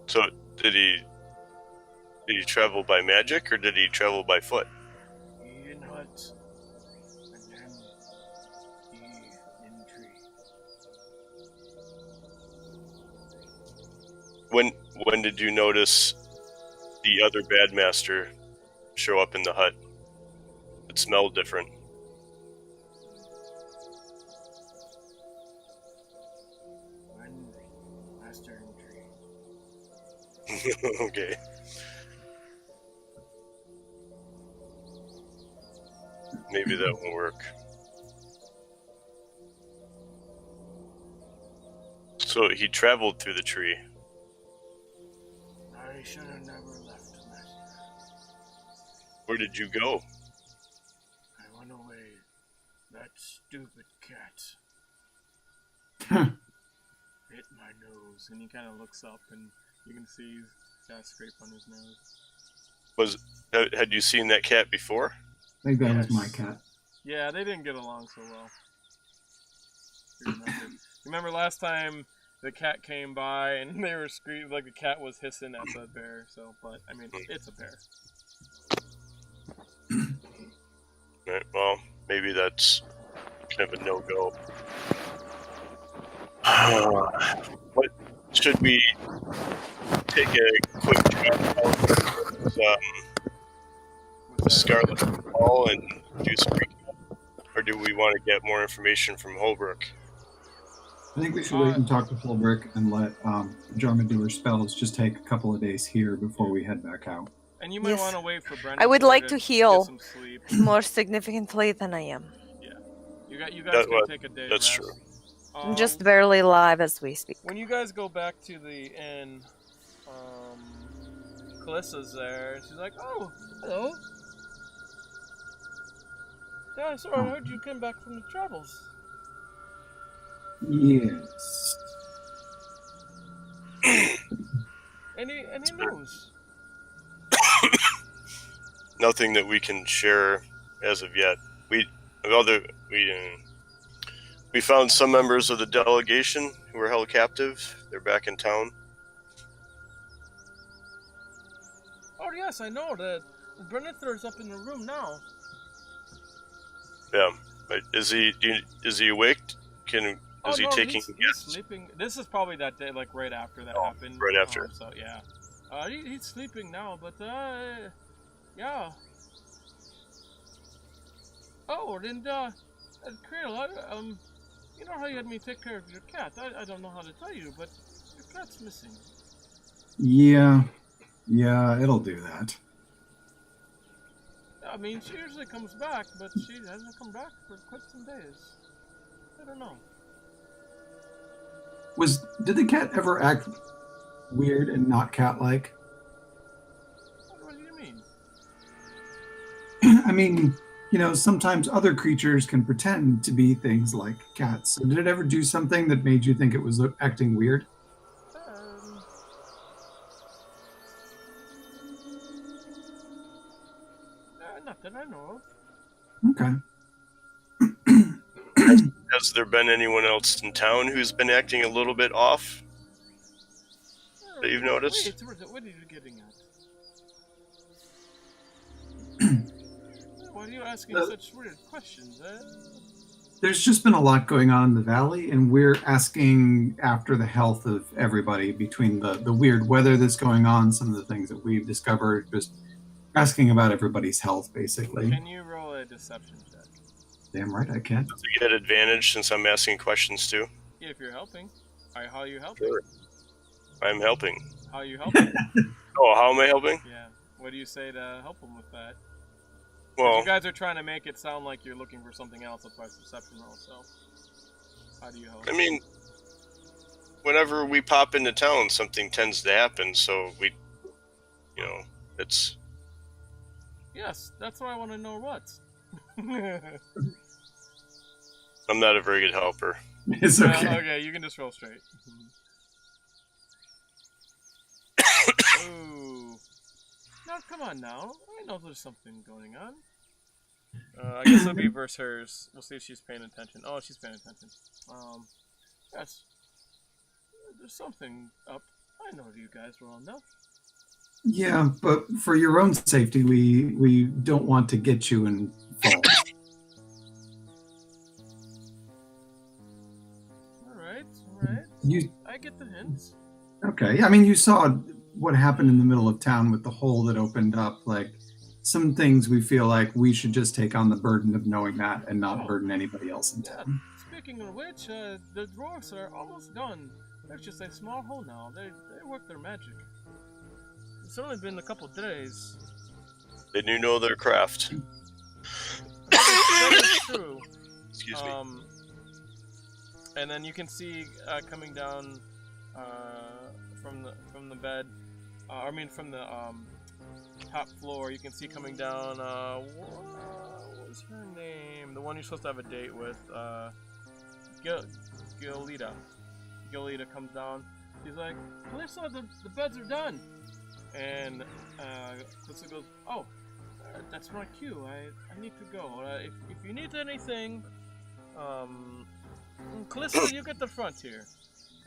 So, did he travel by magic, or did he travel by foot? He in hut, and then he in tree. When did you notice the other bad master show up in the hut? It smelled different. When master in tree. Okay. Maybe that won't work. So he traveled through the tree. I should have never left, master. Where did you go? I went away. That stupid cat bit my nose, and he kind of looks up, and you can see he's got a scrape on his nose. Had you seen that cat before? I think that was my cat. Yeah, they didn't get along so well. You remember last time the cat came by and they were screaming like the cat was hissing at the bear. So, but I mean, it's a bear. Right, well, maybe that's kind of a no-go. What should we take a quick trip out Scarlet Hall and do some recap, or do we want to get more information from Holbrook? I think we should wait and talk to Holbrook and let Vhajjharma do her spells. Just take a couple of days here before we head back out. And you might Yes. want to wait for Brendan. I would like to get heal some sleep. more significantly than I am. Yeah, you guys can take a day. That's rest. true. I'm just barely alive as we speak. When you guys go back to the inn, Calissa's there, and she's like, "Oh, hello. Yeah, sorry, I heard you came back from the travels." Yes. Any news? Nothing that we can share as of yet. We found some members of the delegation who who were held captive. They're back in town. Oh yes, I know that. Brenithor's up in the room now. Yeah. But is he awake? Is he taking he's sleeping. This is probably that day, like right after that happened. Right after. So yeah, he's sleeping now. But yeah. Oh, and Criella, you know how you had me take care of your cat? I don't know how to tell you, but your cat's missing. Yeah, it'll do that. I mean, she usually comes back, but she hasn't come back for quite some days. I don't know. Did the cat ever act weird and not cat-like? What do you mean? I mean, sometimes other creatures can pretend to be things like cats. So did it ever do something that made you think it was acting weird? Not that I know of. Okay. Has there been anyone else in town who's been acting a little bit off that you've noticed? Wait, what are you getting at? Why are you asking such weird questions, There's just been a lot going on in the valley, and we're asking after the health of everybody between the weird weather that's going on, some of the things that we've discovered, just asking about everybody's health, basically. Can you roll a deception check? Damn right I can. Does he get advantage since I'm asking questions too? Yeah, if you're helping. How are you helping? Sure. I'm helping. How are you helping? Oh, how am I helping? Yeah. What do you say to help him with that? Well, You guys are trying to make it sound like you're looking for something else. That's why it's deception roll. So, how do you help? I mean, whenever we pop into town, something tends to happen. So it's. Yes, that's why I want to know what. I'm not a very good helper. It's okay. Okay, you can just roll straight. Ooh. Now, come on now. I know there's something going on. I guess it'll be versus hers. We'll see if she's paying attention. Oh, she's paying attention. Yes. There's something up. I know you guys well enough. Yeah, but for your own safety, we don't want to get you in fault. Alright. I get the hints. Okay, I mean, you saw what happened in the middle of town with the hole that opened up. Like, some things we feel like we should just take on the burden of knowing that and not burden anybody else in town. Speaking of which, the dwarves are almost done. There's just a small hole now. They work their magic. It's only been a couple days. They do know their craft. That is true. Excuse me. And then you can see coming down from the bed, from the top floor. You can see coming down. What was her name? The one you're supposed to have a date with. Gilita. Gilita comes down. She's like, Calissa, the beds are done. And Calissa goes, oh, that's my cue. I need to go. If you need anything, Calissa, you get the front here.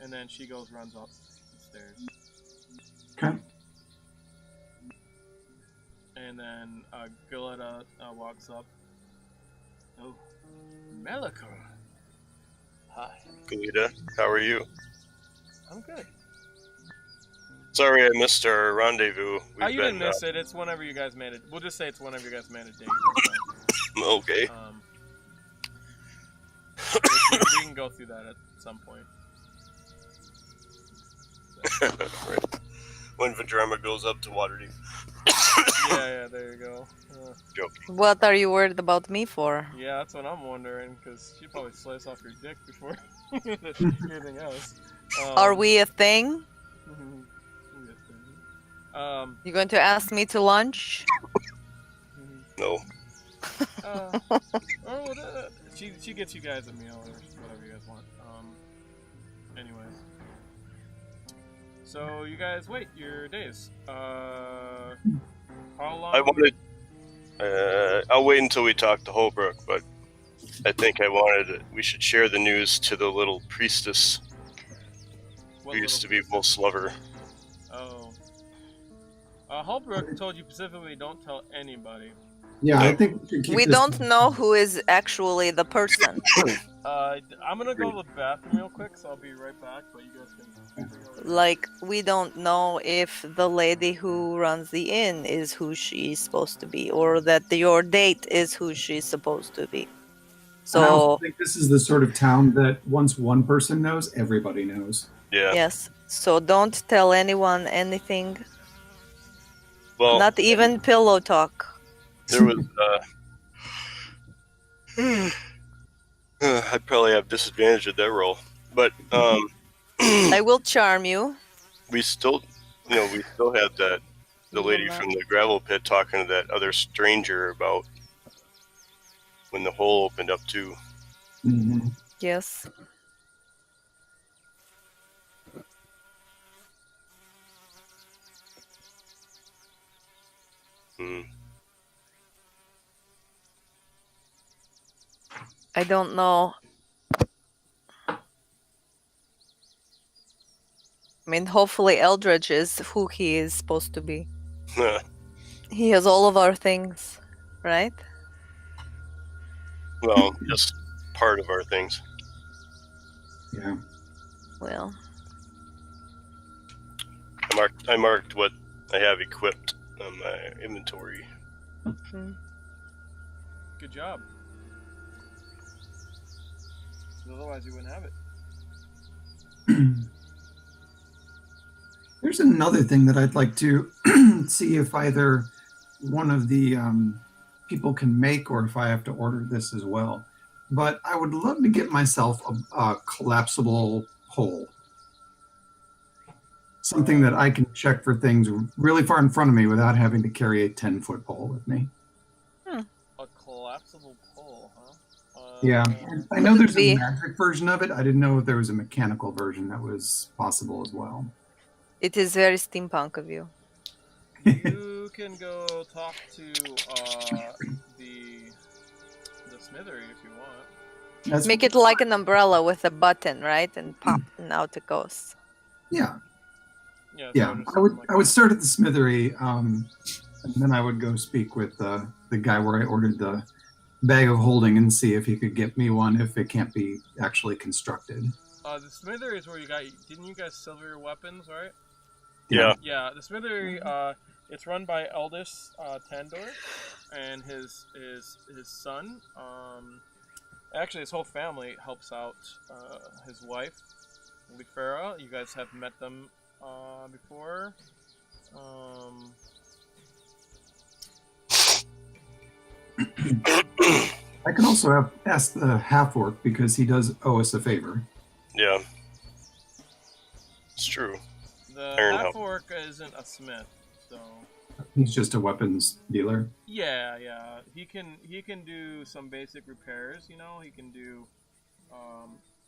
And then she runs up the stairs. Okay. And then Gilita walks up. Oh, Malichor. Hi. Galita, how are you? I'm good. Sorry I missed our rendezvous. You didn't miss it. It's whenever you guys made it. We'll just say it's whenever you guys made a date. Okay. We can go through that at some point. Right. When Vhajjharma goes up to Waterdeep. Yeah, there you go. Joking. What are you worried about me for? Yeah, that's what I'm wondering, because she'd probably slice off your dick before anything else. Are we a thing? You going to ask me to lunch? No. She gets you guys a meal or whatever you guys want. Anyways. So you guys wait your days. How long? I'll wait until we talk to Holbrook, but I think we should share the news to the little priestess. What He used to little be Wolf's lover. Oh. Holbrook told you specifically don't tell anybody. Yeah, I think we should keep We this. don't know who is actually the person. I'm gonna go to the bathroom real quick, so I'll be right back. But you guys can. Like, we don't know if the lady who runs the inn is who she's supposed to be, or that your date is who she's supposed to be. And I also So, think this is the sort of town that once one person knows, everybody knows. Yeah. yes. So don't tell anyone anything. Well, Not even pillow talk. there was. I'd probably have disadvantage at that roll, but I will charm you. we still had the lady from the gravel pit talking to that other stranger about when the hole opened up too. Mm-hmm. Yes. Mm. I don't know. I mean, hopefully Eldridge is who he is supposed to be. He has all of our things, right? Well, just part of our things. Yeah. Well, I marked what I have equipped on my inventory. Good job. Otherwise, you wouldn't have it. There's another thing that I'd like to see if either one of the people can make or if I have to order this as well. But I would love to get myself a collapsible pole. Something that I can check for things really far in front of me without having to carry a 10-foot pole with me. A collapsible pole, huh? Yeah. I know there's be- a magic version of it. I didn't know if there was a mechanical version that was possible as well. it is very steampunk of you. You can go talk to the smithery if you want. That's Make it like an umbrella with a button, right? And pop, and out it goes. Yeah. Yeah. I would start at the smithery, and then I would go speak with the guy where I ordered the bag of holding and see if he could get me one if it can't be actually constructed. The smithery is where you got. Didn't you guys silver your weapons, right? Yeah. Yeah. The smithery. It's run by eldest Tandor and his son. Actually, his whole family helps out. His wife, Farah. You guys have met them before. I can also ask the half-orc because he does owe us a favor. Yeah. It's true. The Iron half-orc isn't a smith, so He's just a weapons dealer. yeah. He can do some basic repairs. You know, he can do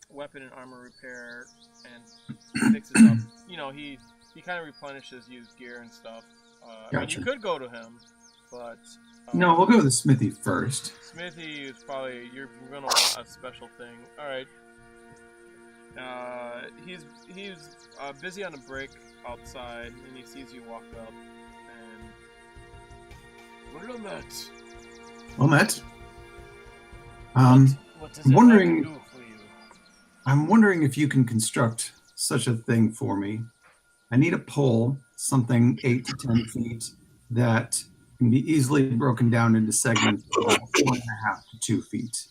weapon and armor repair and fixes up. You know, he kind of replenishes used gear and stuff. I mean, Gotcha. you could go to him, but No, we'll go to the smithy first. Smithy is probably you're gonna want a special thing. All right. He's busy on a break outside, and he sees you walk up. And well met. Well met. What does I'm it wondering- do for you? I'm wondering if you can construct such a thing for me. I need a pole, something 8 to 10 feet, that can be easily broken down into segments of about 1.5 to 2 feet.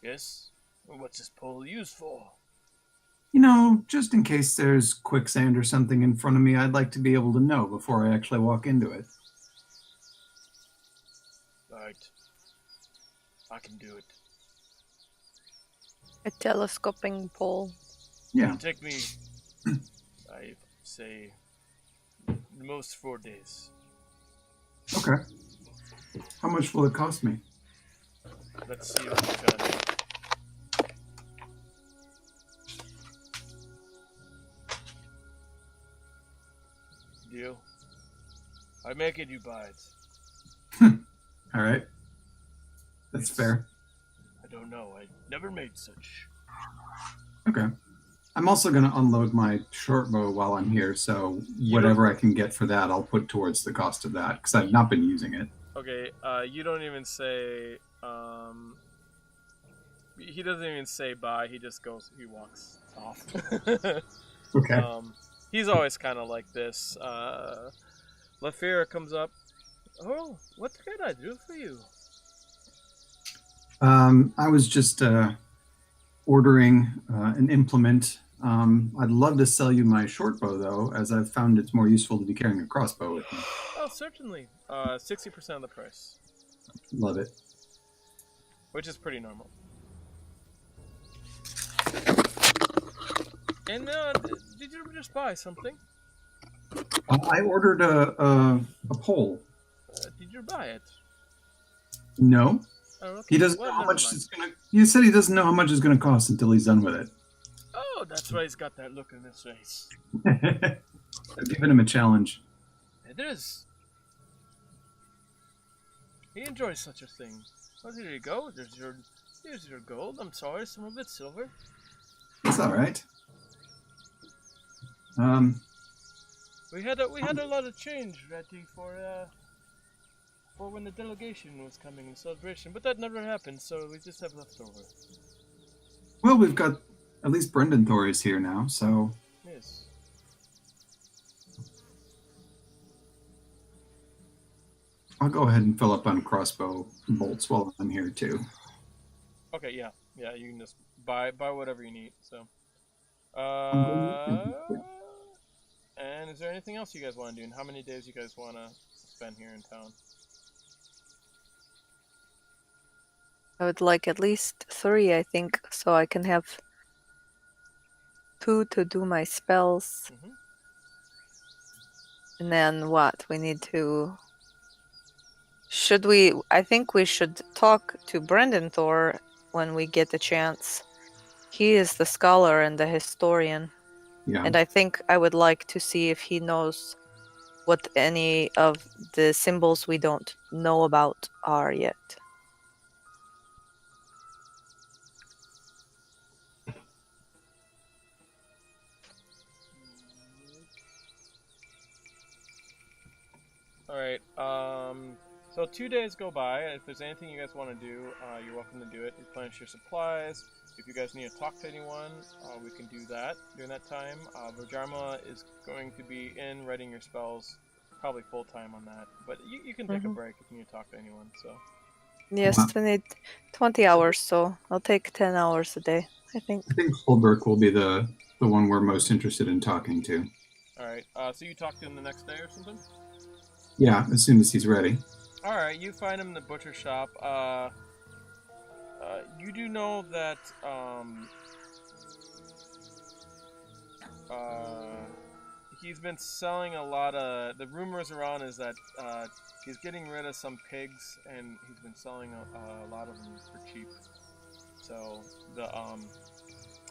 Yes. Well, what's this pole used for? You know, just in case there's quicksand or something in front of me, I'd like to be able to know before I actually walk into it. Right. I can do it. A telescoping pole. Yeah. It'll take me, I say, the most 4 days. Okay. How much will it cost me? Let's see what we can. Deal. I make it, you buy it. All right. That's fair. I don't know. I never made such Okay. I'm also going to unload my short bow while I'm here, so whatever I can get for that, I'll put towards the cost of that, because I've not been using it. Okay, you don't even say, he doesn't even say bye, he just goes, he walks off. Okay. He's always kind of like this. Lafira comes up. Oh, what can I do for you? I was just ordering an implement. I'd love to sell you my short bow, though, as I've found it's more useful to be carrying a crossbow with me. Oh, certainly. 60% of the price. Love it. Which is pretty normal. And did you just buy something? I ordered a pole. Did you buy it? No. Oh, okay. He doesn't know how much it's gonna. You said he doesn't know how much it's gonna cost until he's done with it. Oh, that's why he's got that look in his face. I've given him a challenge. It is. He enjoys such a thing. Well, here you go. Here's your gold. I'm sorry, some of it's silver. It's all right. We had a lot of change ready for when the delegation was coming in celebration, but that never happened. So we just have leftover. Well, we've got at least Brendan Thor is here now, so Yes. I'll go ahead and fill up on crossbow bolts while I'm here too. Okay. Yeah. You can just buy whatever you need. So. And is there anything else you guys want to do? And how many days you guys want to spend here in town? I would like at least 3, I think, so I can have 2 to do my spells. Mm-hmm. And then what? We need to... I think we should talk to Brendan Thor when we get the chance. He is the scholar and the historian. Yeah. And I think I would like to see if he knows what any of the symbols we don't know about are yet. Alright, so 2 days go by. If there's anything you guys want to do, you're welcome to do it. Replenish your supplies. If you guys need to talk to anyone, we can do that during that time. Vhajjharma is going to be in writing your spells, probably full time on that. But you can take a break if you need to talk to anyone, so. Yes, we need 20 hours, so I'll take 10 hours a day, I think. I think Holbrook will be the one we're most interested in talking to. Alright, so you talk to him the next day or something? Yeah, as soon as he's ready. Alright, you find him in the butcher shop. You do know that, he's been selling a lot of... The rumors around is that, he's getting rid of some pigs, and he's been selling a lot of them for cheap. So, the,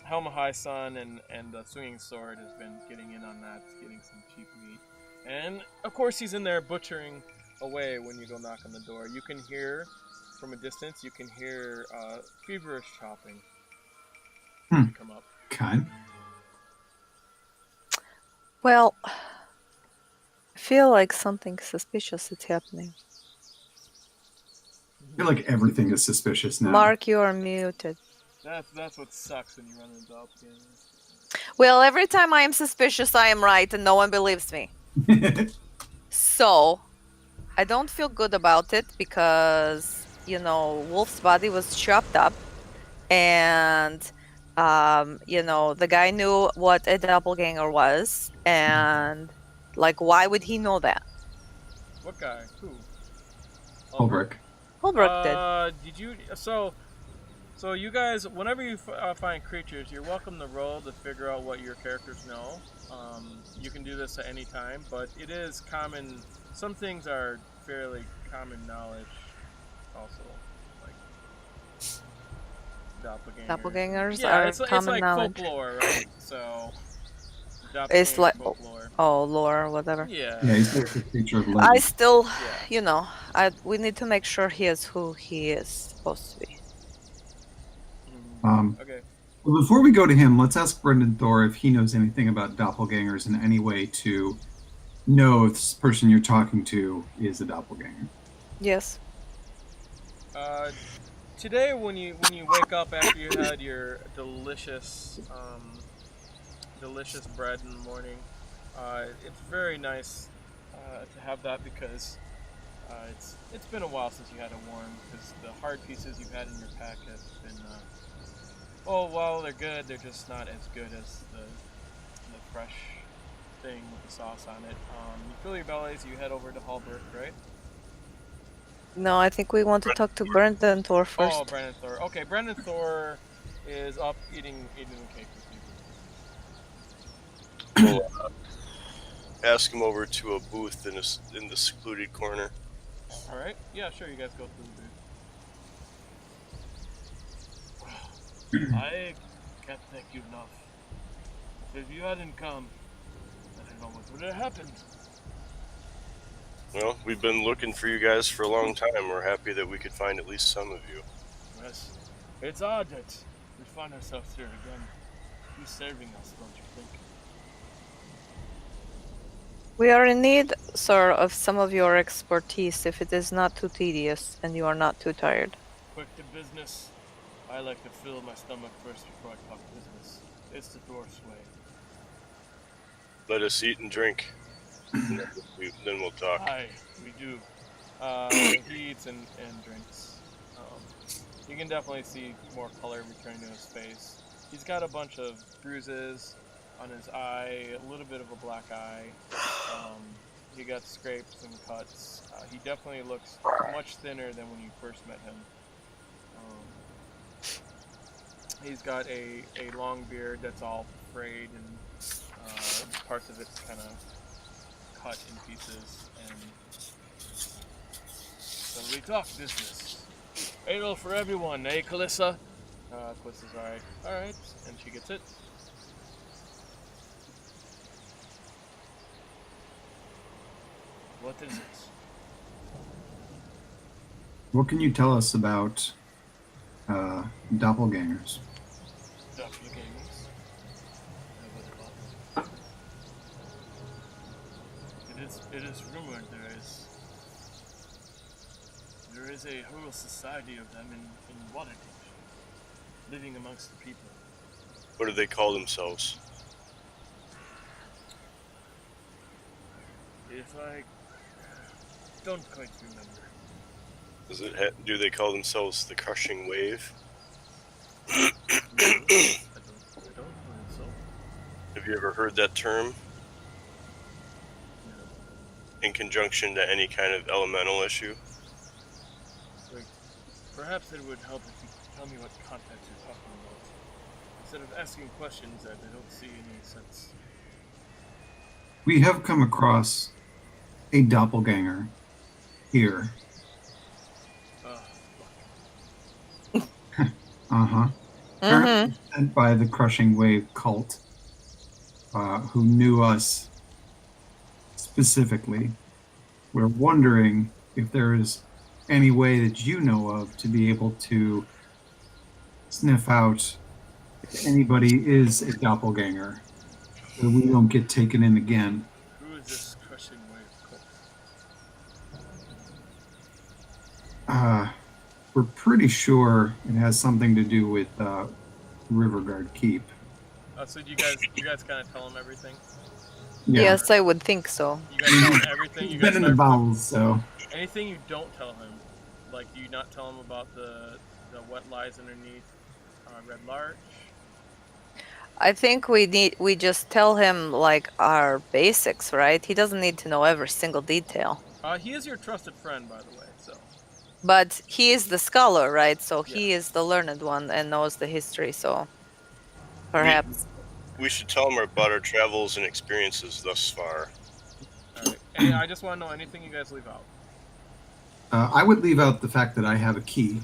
Helm of High Sun and the Swinging Sword has been getting in on that, getting some cheap meat. And, of course, he's in there butchering away when you go knock on the door. You can hear, from a distance, you can hear feverish chopping come up. Okay. Well, I feel like something suspicious is happening. I feel like everything is suspicious now. Marc, you are muted. That's what sucks when you run into doppelgangers. Well, every time I am suspicious, I am right, and no one believes me. So, I don't feel good about it because, Wolf's body was chopped up, and, the guy knew what a doppelganger was, and, why would he know that? What guy? Who? Holbrook. Holbrook did. Did you... So you guys, whenever you find creatures, you're welcome to roll to figure out what your characters know. You can do this at any time, but it is common. Some things are fairly common knowledge, also, like Doppelgangers yeah, are it's common like knowledge. folklore, right? So It's like folklore. lore or whatever. Yeah. Yeah, he's like a creature of legend. I still, Yeah. we need to make sure he is who he is supposed to be. Okay. Well, before we go to him, let's ask Brendan Thor if he knows anything about doppelgangers in any way to know if this person you're talking to is a doppelganger. Yes. Today, when you wake up after you had your delicious delicious bread in the morning, it's very nice to have that because it's been a while since you had a warm, because the hard pieces you've had in your pack have been while they're good, they're just not as good as the fresh thing with the sauce on it. You fill your bellies, you head over to Hallberg, right? No, I think we want to talk to Brendan Thor first. Oh, Brendan Thor. Okay, Brendan Thor is up eating the cake with you. We'll ask him over to a booth in the secluded corner. All right. Yeah, sure. You guys go through the booth. I can't thank you enough. If you hadn't come, I don't know what would have happened. Well, we've been looking for you guys for a long time. We're happy that we could find at least some of you. Yes. It's odd that we find ourselves here again. Who's serving us, don't you think? We are in need, sir, of some of your expertise if it is not too tedious and you are not too tired. Quick to business. I like to fill my stomach first before I talk business. It's the dwarf's way. Let us eat and drink. And then we'll talk. Aye, we do. He eats and drinks. You can definitely see more color returning to his face. He's got a bunch of bruises on his eye, a little bit of a black eye. He got scrapes and cuts. He definitely looks much thinner than when you first met him. He's got a long beard that's all frayed and parts of it's kind of cut in pieces, and so we talk business. Ale for everyone, eh, Calissa? Calissa's alright, and she gets it. What is it? What can you tell us about doppelgangers? Doppelgangers? It is rumored there is a whole society of them in Waterdeep, living amongst the people. What do they call themselves? If I don't quite remember. Do they call themselves the Crushing Wave? I don't believe so. Have you ever heard that term? In conjunction to any kind of elemental issue? Wait, perhaps it would help if you tell me what context you're talking about. Instead of asking questions that I don't see any sense. We have come across a doppelganger here. Apparently sent by the Crushing Wave cult, who knew us specifically. We're wondering if there is any way that you know of to be able to sniff out if anybody is a doppelganger, so we don't get taken in again. Who is this Crushing Wave cult? We're pretty sure it has something to do with Riverguard Keep. So you guys kind of tell him everything? Yeah. Yes, I would think so. You guys tell him everything? He's been in the bowels, so... Anything you don't tell him? Like, do you not tell him about the what lies underneath Red Larch? I think we just tell him like our basics, right? He doesn't need to know every single detail. He is your trusted friend, by the way, so. But he is the scholar, right? So he is the learned one and knows the history, so perhaps. We should tell him about our travels and experiences thus far. Alright. And I just want to know anything you guys leave out. I would leave out the fact that I have a key.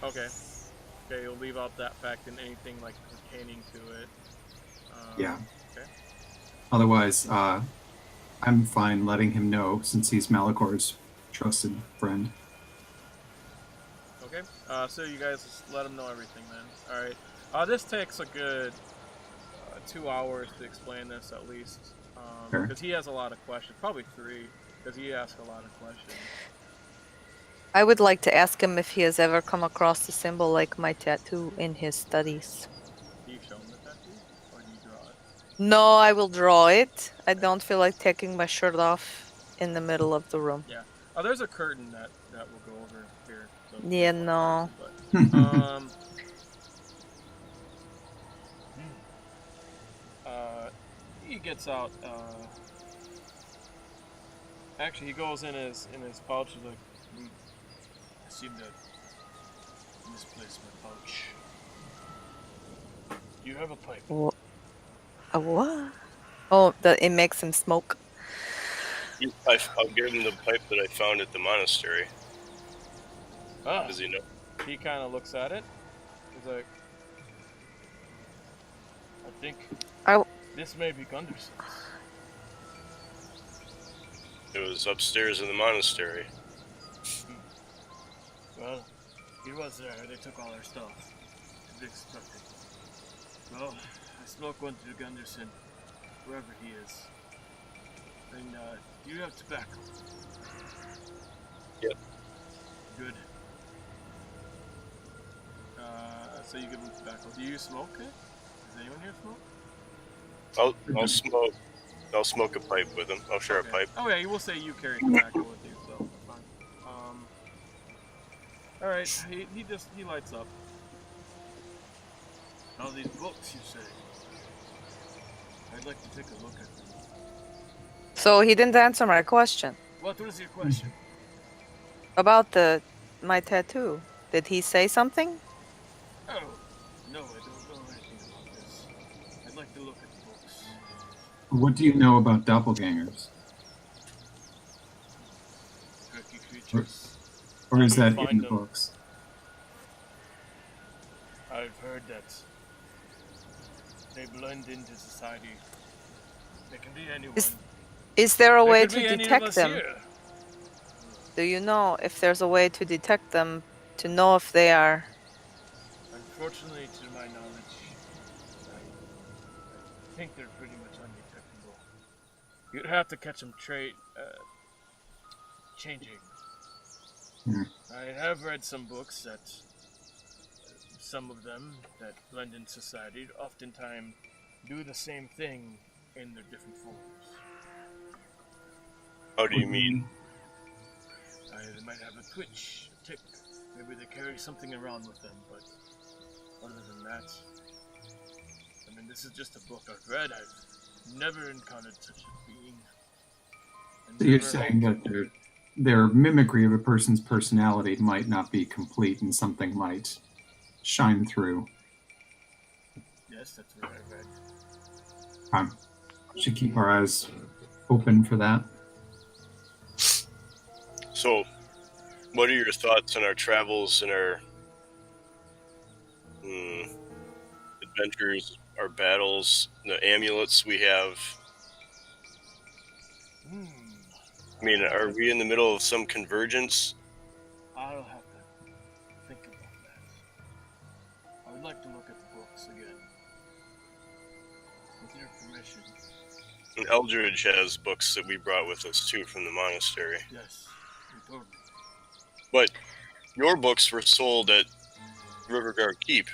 Okay. Okay, you'll leave out that fact and anything like pertaining to it. Yeah. Okay. Otherwise, I'm fine letting him know since he's Malichor's trusted friend. Okay. So you guys just let him know everything then. Alright. This takes a good 2 hours to explain this at least, Sure. because he has a lot of questions. Probably 3, because he asks a lot of questions. I would like to ask him if he has ever come across a symbol like my tattoo in his studies. Do you show him the tattoo, or do you draw it? No, I will draw it. I don't feel like taking my shirt off in the middle of the room. Yeah. Oh, there's a curtain that will go over here. So Yeah, no. He gets out. Actually, he goes in his pouch. He's like, I seem to misplace my pouch. Do you have a pipe? A what? Oh, it makes him smoke. I'll give him the pipe that I found at the monastery. Ah. Does he know? He kind of looks at it. He's like, I think this may be Gunderson's. It was upstairs in the monastery. Well, he was there. They took all our stuff. As expected. Well, I smoke one to Gunderson, wherever he is. And, do you have tobacco? Yep. Good. So you give him tobacco. Do you smoke it? Does anyone here smoke? I'll smoke a pipe with him. I'll share a pipe. Oh yeah, you will say you carry tobacco with you, so fine. Alright, he lights up. All these books, you say? I'd like to take a look at them. So he didn't answer my question. What was your question? About my tattoo. Did he say something? Oh, no, I don't know anything about this. I'd like to look at the books. What do you know about doppelgangers? Tricky creatures. Or is that Find in the them. books? I've heard that they blend into society. They can be anyone. Is there a way could to be any of detect us them? here. Do you know if there's a way to detect them, to know if they are... Unfortunately, to my knowledge, I think they're pretty much undetectable. You'd have to catch them changing. I have read some books that some of them that blend in society oftentimes do the same thing in their different forms. How do you mean? They might have a twitch, a tick. Maybe they carry something around with them, but other than that, I mean, this is just a book I've read. I've never encountered such a being. So you're saying that their mimicry of a person's personality might not be complete and something might shine through. Yes, that's what I read. Should keep our eyes open for that. So, what are your thoughts on our travels and our adventures, our battles, the amulets we have? I mean, are we in the middle of some convergence? I'll have to think about that. I would like to look at the books again. With your permission. And Eldridge has books that we brought with us too from the monastery. Yes, you told me. But your books were sold at Riverguard Keep.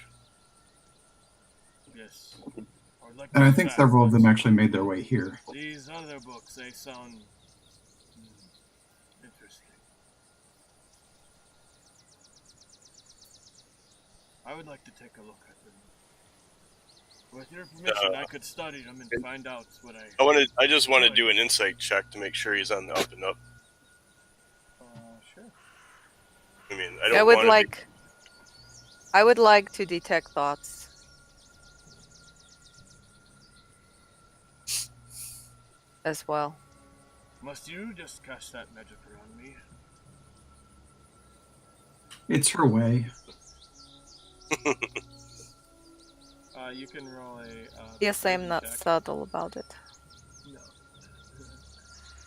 Yes. I would like And to I think fast several of them books. actually made their way here. These other books, they sound interesting. I would like to take a look at them. With your permission, I could study them and find out what I just want to do an insight check to make sure he's on the up and up. Sure. I mean, I would like to detect thoughts. As well. Must you just cast that magic around me? It's her way. You can roll a... Yes, I am not check. subtle about it. No.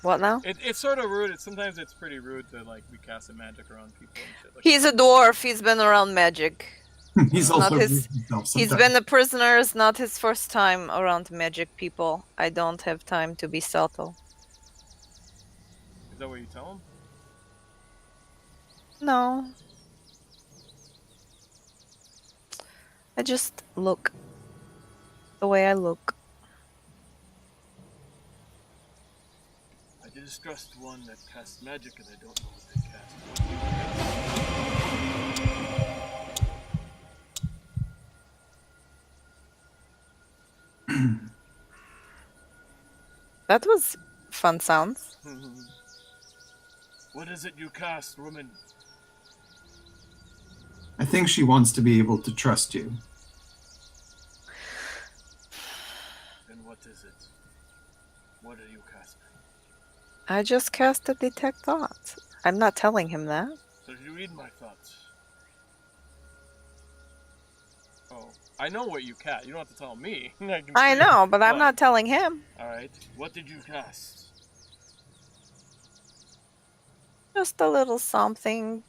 What now? It's sort of rude. Sometimes it's pretty rude to, like, be casting magic around people and shit like He's a dwarf. He's been around magic. He's Not also his- himself He's sometimes. been a prisoner. It's not his first time around magic people. I don't have time to be subtle. Is that what you tell him? No. I just look the way I look. I distrust one that casts magic and I don't know what they cast. What do you That was fun sounds. cast? What is it you cast, woman? I think she wants to be able to trust you. And what is it? What are you casting? I just cast a detect thoughts. I'm not telling him that. So you read my thoughts. Oh, I know what you cast. You don't have to tell me. I know, but I'm not telling him. Alright, what did you cast? Just a little something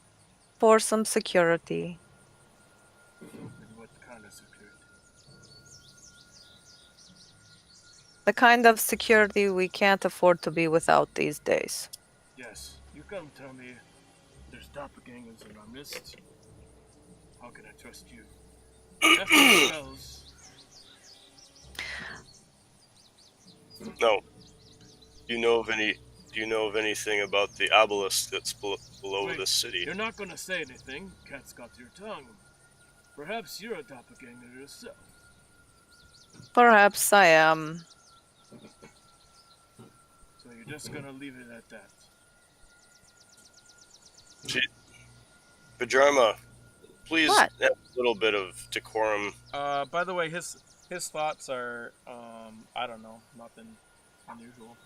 for some security. And what kind of security? The kind of security we can't afford to be without these days. Yes, you come tell me there's doppelgangers in our midst. How can I trust you? Casting spells. No. Do you know of anything about the obelisk that's below Wait, the city? You're not gonna say anything. Cat's got your tongue. Perhaps you're a doppelganger yourself. Perhaps I am. So you're just gonna leave it at that. Vhajjharma, please What? have a little bit of decorum. By the way, his thoughts are, I don't know, nothing unusual.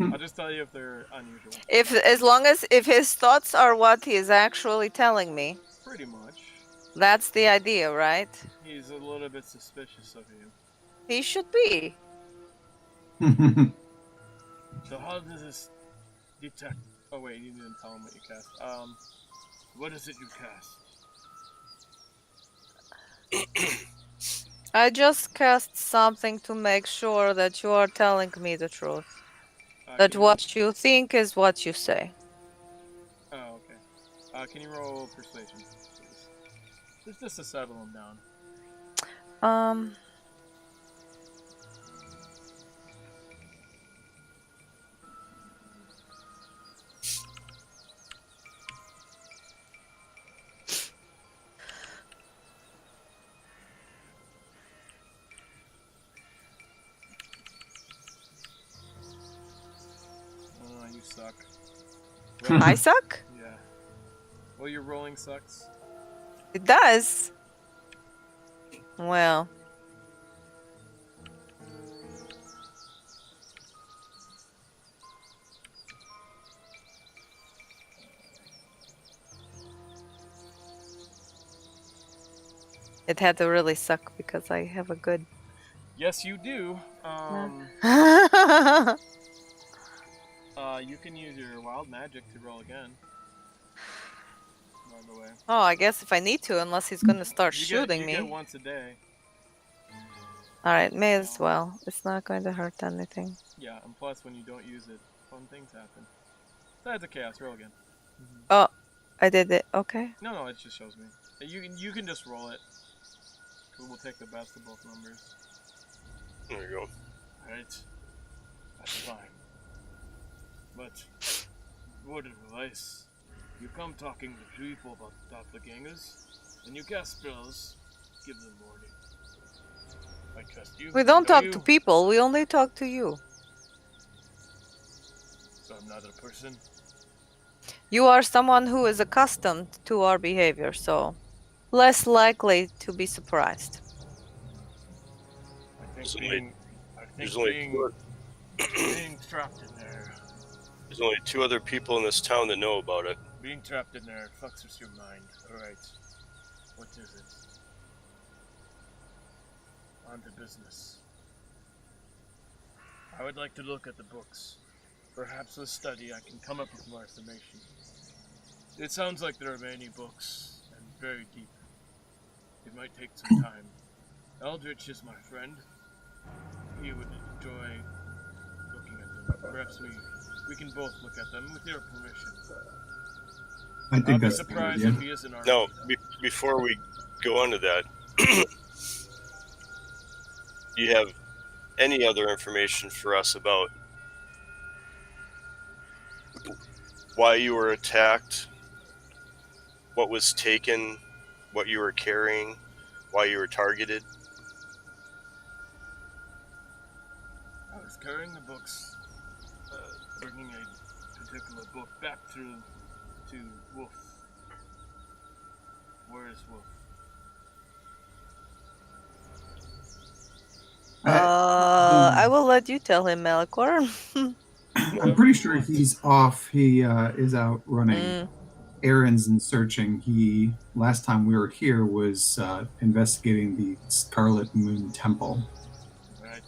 I'll just tell you if they're unusual. If his thoughts are what he is actually telling me, Pretty much. that's the idea, right? He's a little bit suspicious of you. He should be. So how does this detect? Oh wait, you didn't tell him what you cast. What is it you cast? I just cast something to make sure that you are telling me the truth. That Can what you think is what you say. Oh, okay. Can you roll persuasion, please? Just to settle him down. Oh, you suck. I suck? Yeah. Well, your rolling sucks. It does. Well. It had to really suck because I have a good... Yes, you do. You can use your wild magic to roll again. By the way. Oh, I guess if I need to, unless he's gonna start You shooting me. get once a day. Alright, may as well. It's not going to hurt anything. Yeah, and plus when you don't use it, fun things happen. That's a chaos. Roll again. Oh, I did it. Okay. No, it just shows me. You can just roll it. We'll take the best of both numbers. There you go. Alright. That's fine. But, word of advice. You come talking to people about doppelgangers, and you cast spells, give them warning. I trust you. We don't I know talk to people, we only talk to you. So I'm not a person? You are someone who is accustomed to our behavior, so less likely to be surprised. I think being trapped in there. There's only 2 other people in this town that know about it. Being trapped in there fucks with your mind. Alright. What is it? On to business. I would like to look at the books. Perhaps with study I can come up with more information. It sounds like there are many books, and very deep. it might take some time. Eldritch is my friend. He would enjoy looking at them. Perhaps we can both look at them with your permission. I think I'll be that's a good surprised idea. if he isn't our No, before we go on to that, do you have any other information for us about why you were attacked, what was taken, what you were carrying, why you were targeted? I was carrying the books, bringing a particular book back to Wolf. Where is Wolf? I will let you tell him, Malichor. I'm pretty sure he's off. He is out running errands and searching. He last time we were here was investigating the Scarlet Moon Temple. Right.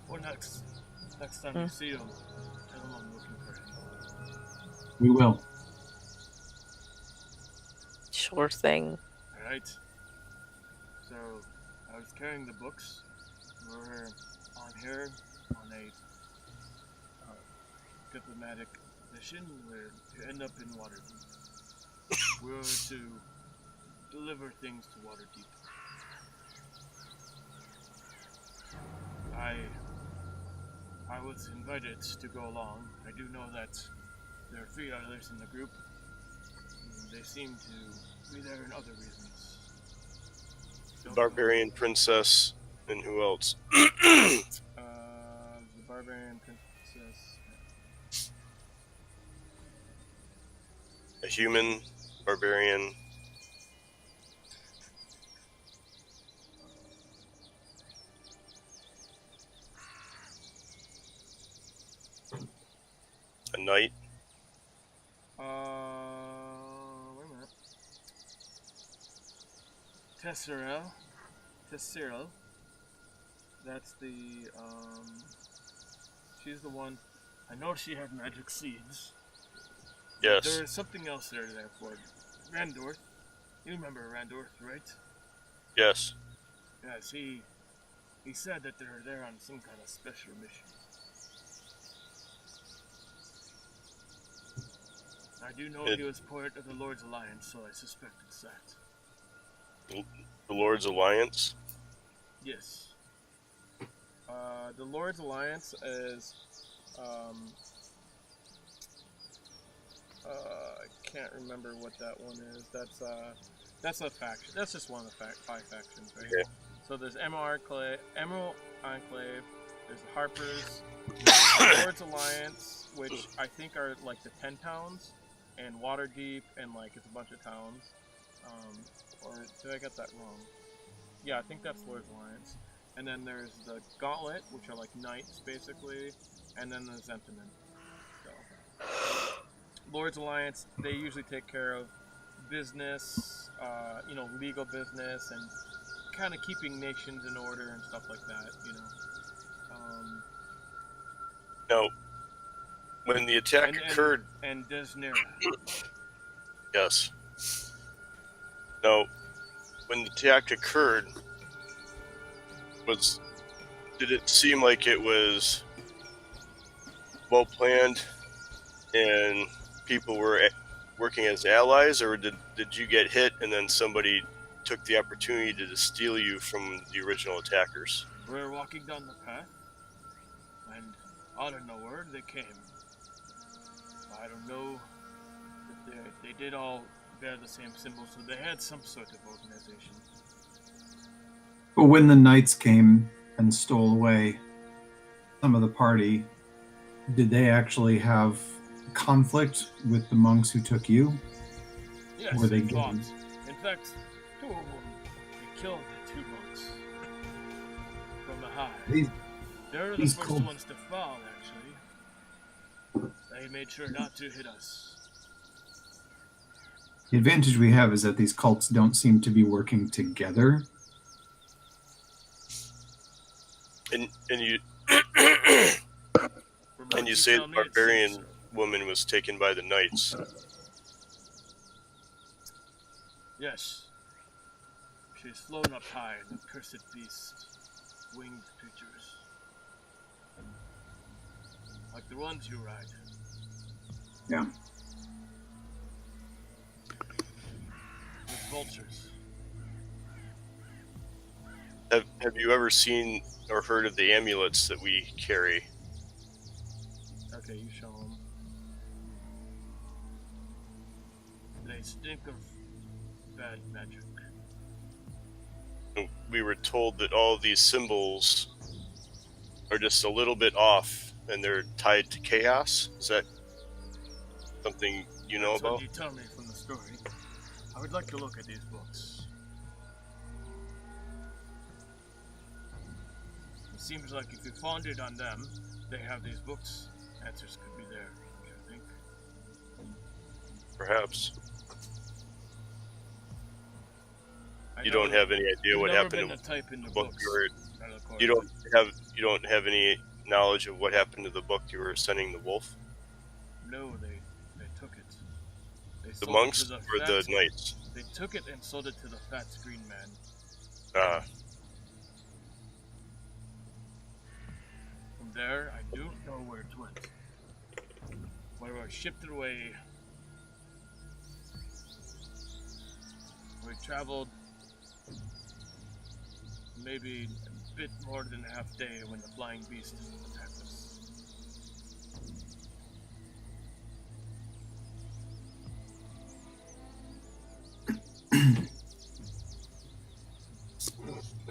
Well, next time you see him, tell him I'm looking for him. We will. Sure thing. Alright. So, I was carrying the books. We're on here on a diplomatic mission where you end up in Waterdeep. We're to deliver things to Waterdeep. I was invited to go along. I do know that there are 3 others in the group. They seem to be there in other reasons. Barbarian princess, and who else? The Barbarian princess. A human, barbarian. A knight. Wait a minute. Tessera. That's the, she's the one. I know she had magic seeds. Yes. There is something else there for Randorth. You remember Randorth, right? Yes. Yes, he said that they're there on some kind of special mission. I do know he was part of the Lord's Alliance, so I suspect it's that. The Lord's Alliance? Yes. The Lord's Alliance is, I can't remember what that one is. That's a faction. That's just one of the 5 factions, right? Okay. So there's Emerald Enclave, there's the Harpers, there's the Lord's Alliance, which I think are like the 10 towns, and Waterdeep, and like it's a bunch of towns. Or did I get that wrong? Yeah, I think that's Lord's Alliance. And then there's the Gauntlet, which are like knights basically, and then the Zentiment. So, Lord's Alliance, they usually take care of business, legal business, and kind of keeping nations in order and stuff like that, No. When the attack occurred... And Desnera. Yes. No. When the attack occurred, did it seem like it was well planned and people were working as allies, or did you get hit and then somebody took the opportunity to steal you from the original attackers? We were walking down the path, and out of nowhere they came. I don't know if they did all bear the same symbol, so they had some sort of organization. But when the knights came and stole away some of the party, did they actually have conflict with the monks who took you? Yes, Were they fought. given... In fact, 2 of them, they killed the 2 monks from the high. They're the first ones to fall, actually. They made sure not to hit us. The advantage we have is that these cults don't seem to be working together. And you and you say the barbarian woman was taken by the knights. Yes. She's flown up high in the cursed beast, winged creatures. Like the ones you ride. Yeah. With vultures. Have you ever seen or heard of the amulets that we carry? Okay, you show them. They stink of bad magic. We were told that all of these symbols are just a little bit off and they're tied to chaos. Is that something you know That's about? what you tell me from the story. I would like to look at these books. It seems like if you founded on them, they have these books. Answers could be there, don't you think? Perhaps. I You know don't have any idea you've what never happened been to to type in the the book books. you were. Malichor. You don't have any knowledge of what happened to the book you were sending the wolf. No, they took it. They The sold monks it to or the knights? They took it and sold it to the fat screen man. From there, I don't know where it went. Where I shipped it away. We traveled maybe a bit more than a half day when the flying beast attacked us.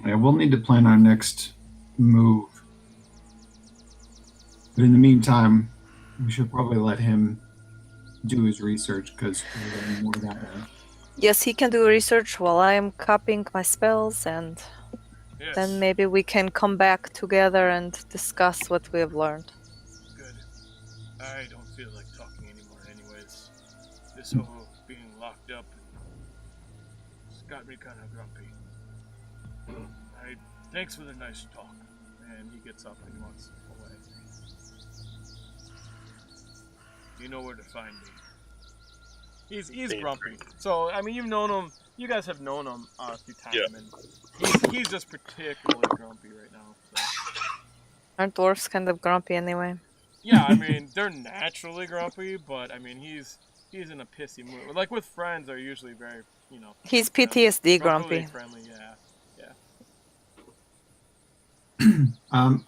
Yeah, we'll need to plan our next move. But in the meantime, we should probably let him do his research because we're learning more that way. Yes, he can do research while I am copying my spells, and Yes. then maybe we can come back together and discuss what we have learned. Good. I don't feel like talking anymore anyways. This whole being locked up has got me kind of grumpy. Thanks for the nice talk. And he gets up and he walks away. You know where to find me. He's grumpy. So, I mean, you've known him. You guys have known him through time. Yeah. And he's just particularly grumpy right now. So. Aren't dwarves kind of grumpy anyway? Yeah, I mean, they're naturally grumpy, but, I mean, he's in a pissy mood. Like, with friends, they're usually very, you know... He's PTSD brotherly, grumpy. friendly, yeah.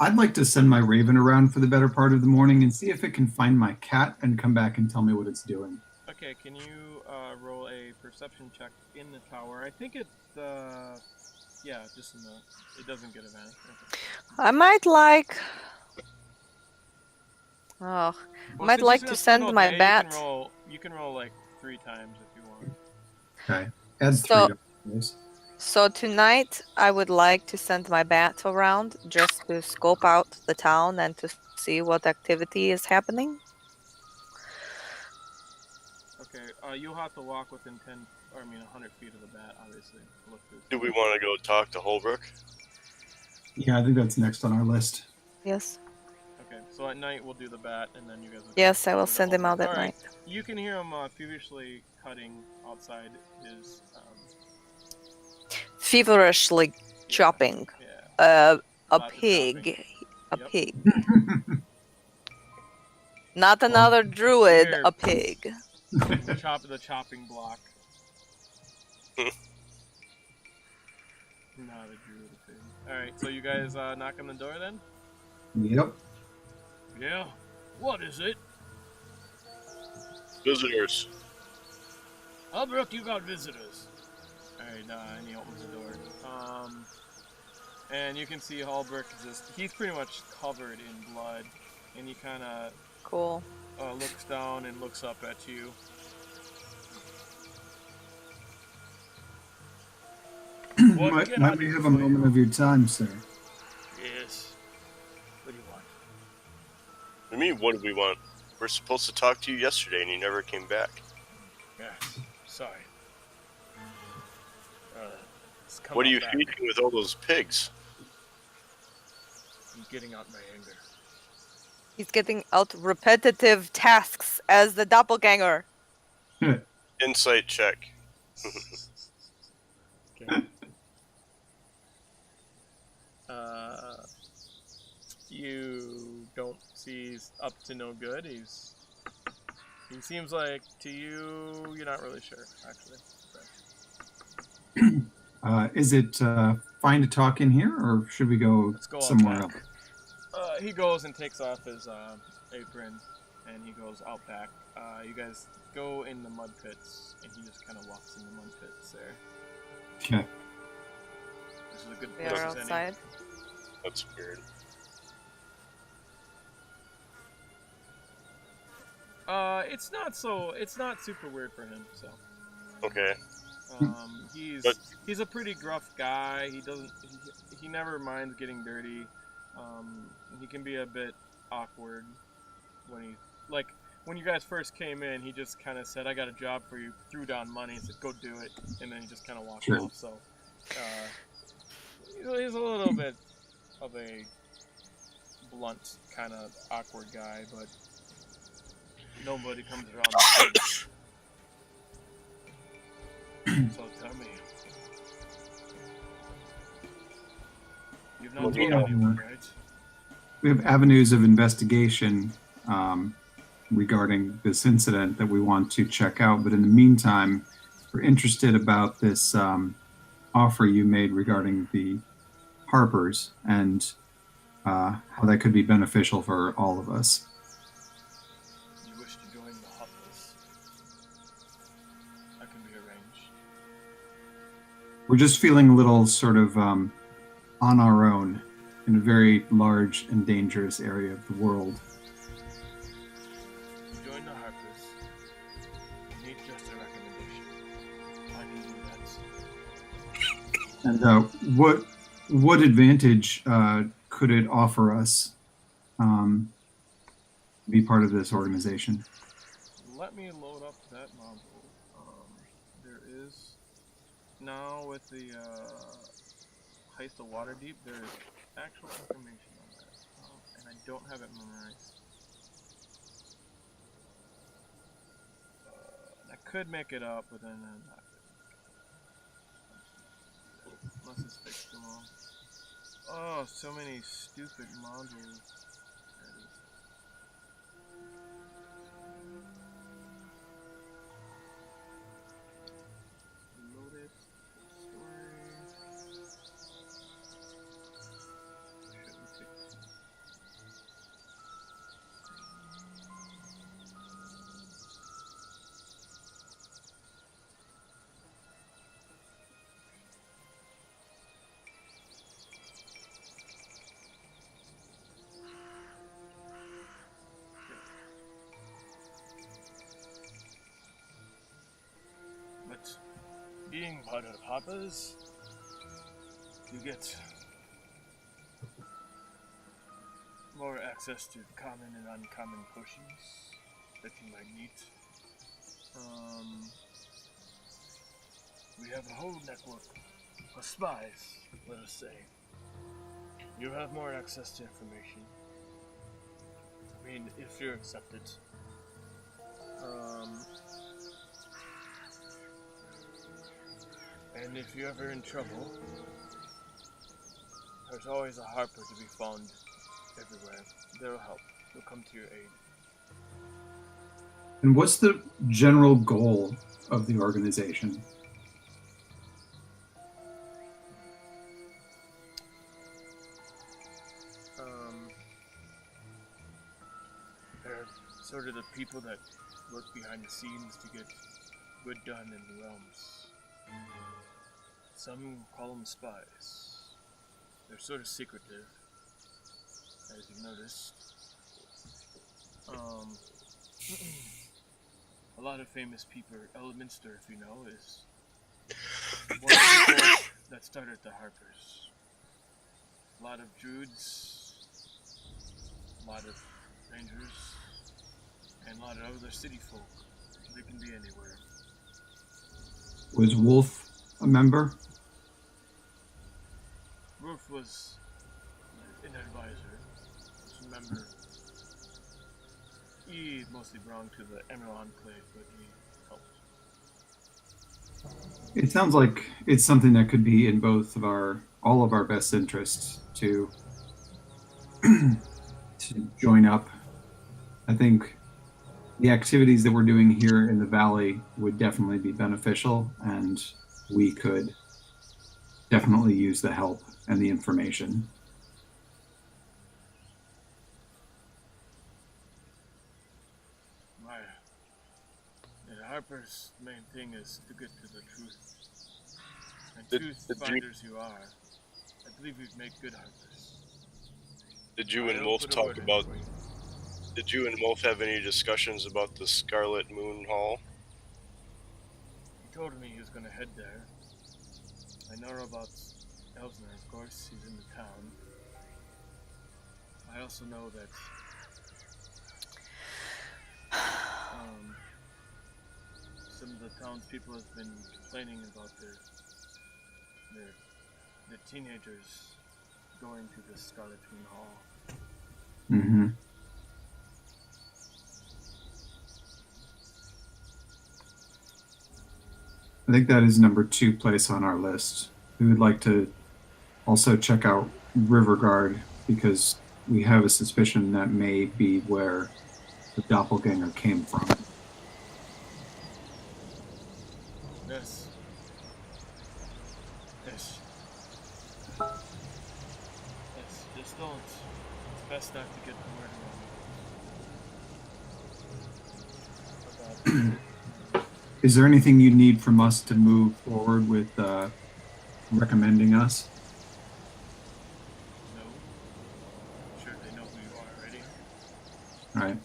I'd like to send my raven around for the better part of the morning and see if it can find my cat and come back and tell me what it's doing. Okay, can you roll a perception check in the tower? I think it's, yeah, just in the... It doesn't get advantage. Okay. I might like... Oh, Well, might since like it's to a send single my day, bat. You can roll like 3 times if you want. Okay. Add So- 3 to this. So tonight, I would like to send my bat around just to scope out the town and to see what activity is happening. Okay, you'll have to walk within 100 feet of the bat, obviously. To look through. Do we want to go talk to Holbrook? Yeah, I think that's next on our list. Yes. Okay, so at night we'll do the bat, and then you guys will... Yes, I will go to send him out Holbrook. at Alright, night. you can hear him feverishly cutting outside his... Feverishly chopping Yeah. a Lots of pig. A Yep. pig. Not another druid, Here. a pig. The chopping block. Not a druid thing. Alright, so you guys knock on the door then? Yep. Yeah. What is it? Visitors. Albrecht, you got visitors. Alright, and he opens the door. And you can see Hallbrook he's pretty much covered in blood. And he kind of Cool. looks down and looks up at you. What Might can I we do have for a you? moment of your time, sir? Yes. What do you want? What do you mean, what do we want? We're supposed to talk to you yesterday and you never came back. Yes. Sorry. What are you feeding with all those pigs? I'm getting out my anger. He's getting out repetitive tasks as the doppelganger. Insight check. Okay. You don't see he's up to no good. He seems like to you, you're not really sure, actually. So. Is it fine to talk in here, or should we go somewhere else? He goes and takes off his apron, and he goes out back. You guys go in the mud pits, and he just kind of walks in the mud pits there. Okay. This is a good We place are as any. outside. That's weird. It's not super weird for him. So. Okay. He's a pretty gruff guy. He never minds getting dirty. He can be a bit awkward when you guys first came in. He just kind of said, "I got a job for you." Threw down money and said, "Go do it," and then he just kind of walked off. So he's a little bit of a blunt, kind of awkward guy, but nobody comes around the So tell me, you've not told anyone, right? We have avenues of investigation regarding this incident that we want to check out, but in the meantime, we're interested about this offer you made regarding the Harpers and how that could be beneficial for all of us. You wish to join the Harpers? That can be arranged. We're just feeling a little sort of on our own in a very large and dangerous area of the world. To join the Harpers, you need just a recommendation. I can do that. And what advantage could it offer us to be part of this organization? Let me load up that module. There is now with the Heist of Waterdeep, there's actual information on that, and I don't have it memorized. I could make it up, but then I'm not. Unless it's fixed them all. Oh, so many stupid modules. There it is. Load it. Story. Shouldn't take But being part of Hoppers, you get more access to common and uncommon potions that you might need. We have a whole network of spies, let us say. You have more access to information. I mean, if you're accepted. And if you're ever in trouble, there's always a Harper to be found everywhere. They'll help. They'll come to your aid. And what's the general goal of the organization? They're sort of the people that work behind the scenes to get good done in the realms. Some call them spies. They're sort of secretive, as you've noticed. A lot of famous people, Elminster, if you know, is one of the people that started the Harpers. A lot of druids, a lot of rangers, and a lot of other city folk. They can be anywhere. Was Wolf a member? Wolf was an advisor, was a member. He mostly belonged to the Emerald Enclave, but he helped. It sounds like it's something that could be in all of our best interests to to join up. I think the activities that we're doing here in the valley would definitely be beneficial, and we could definitely use the help and the information. Harper's main thing is to get to the truth. And Did- truth did you- finders you are. I believe we've made good Harpers. Did you and I'll Wolf put a talk word in about? for you. Did you and Wolf have any discussions about the Scarlet Moon Hall? He told me he was going to head there. I know about Elsner, of course. He's in the town. I also know that some of the townspeople have been complaining about the teenagers going to the Scarlet Moon Hall. Mm-hmm. I think that is number 2 place on our list. We would like to also check out Riverguard because we have a suspicion that may be where the doppelganger came from. Yes. Yes. Yes, just don't. It's best not to get the word wrong. Is there anything you need from us to move forward with recommending us? No. I'm sure they know who you are already. All right.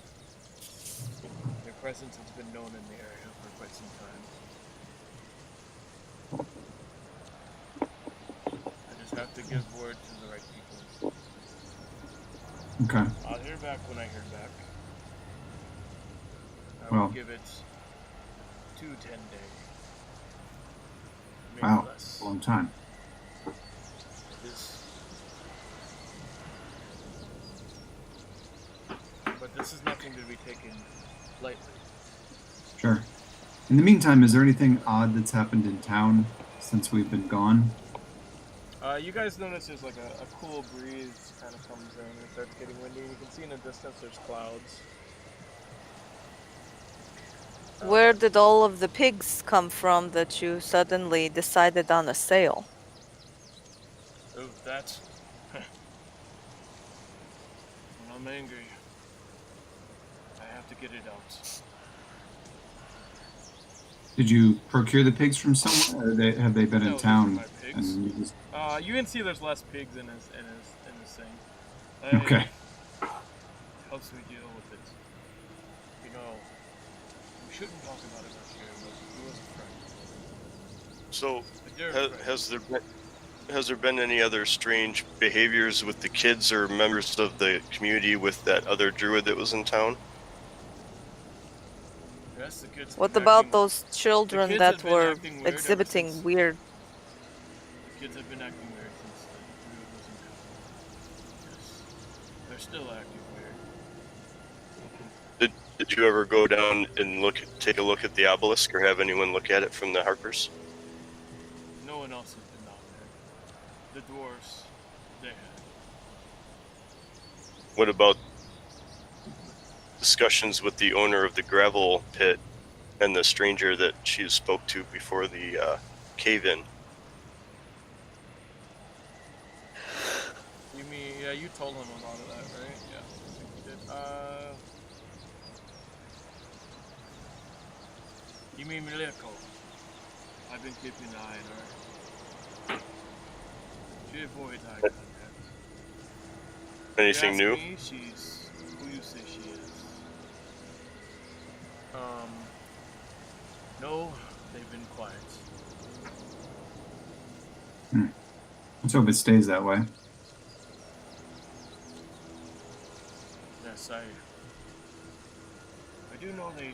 Your presence has been known in the area for quite some time. I just have to give word to the right people. Okay. I'll hear back when I hear back. I will Well. give it 2 10-day. Maybe Wow. less. A long time. But this is nothing to be taken lightly. Sure. In the meantime, is there anything odd that's happened in town since we've been gone? You guys notice there's like a cool breeze kind of comes in and it starts getting windy. You can see in the distance there's clouds. Where did all of the pigs come from that you suddenly decided on a sale? Oh, that's... when I'm angry, I have to get it out. Did you procure the pigs from somewhere, or have they been No, in those town? are my pigs. And you just... You can see there's less pigs in his thing. Okay. Helps me deal with it. You know, we shouldn't talk about it up here, but he was a friend. So, A dear friend. has there been any other strange behaviors with the kids or members of the community with that other druid that was in town? Yes, the kids What been about acting- those children kids that have been were acting weird ever exhibiting since- weird? The kids have been acting weird since the druid was in town. Yes. They're still acting weird. Did you ever go down and take a look at the obelisk, or have anyone look at it from the Harpers? No one else has been down there. The dwarves, they have. What about discussions with the owner of the gravel pit and the stranger that she spoke to before the cave-in? You mean, yeah, you told him about that, right? Yeah, I think you did. You mean Malichor? I've been keeping an eye on her. She avoids eye contact. Anything If you new? ask me, she's who you say she is. No, they've been quiet. Let's hope it stays that way. Yes, I do know they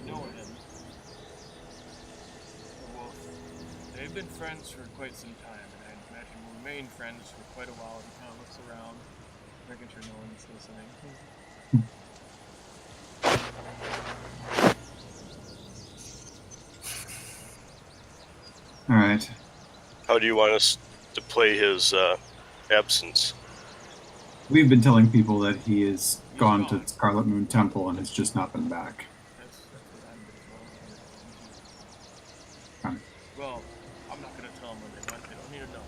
know him. Well, they've been friends for quite some time, and I imagine will remain friends for quite a while. He kind of looks around, making sure no one's listening. All right. How do you want us to play his absence? We've been telling people that he is He's gone gone. to Scarlet Moon Temple and has just not been back. That's what I'm Um, told. Well, I'm not gonna tell them what they want. They don't need to know.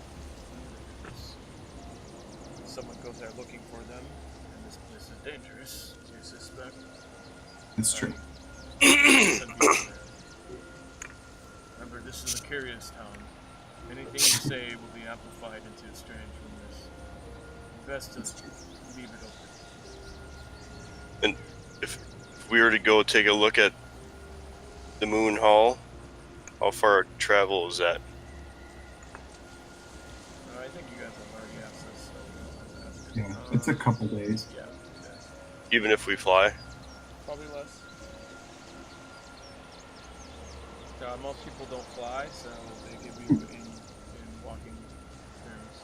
Someone goes there looking for them, and this place is dangerous. Do you suspect? It's true. Send people there. Remember, this is a curious town. Anything you say will be amplified into strange rumors. Best to leave it open. And if we were to go take a look at the Moon Hall, how far travel is that? I think you guys have already asked this, so we don't have to ask it. Yeah, it's a couple days. Yeah, Even if we fly? probably less. Most people don't fly, so they give you in walking terms.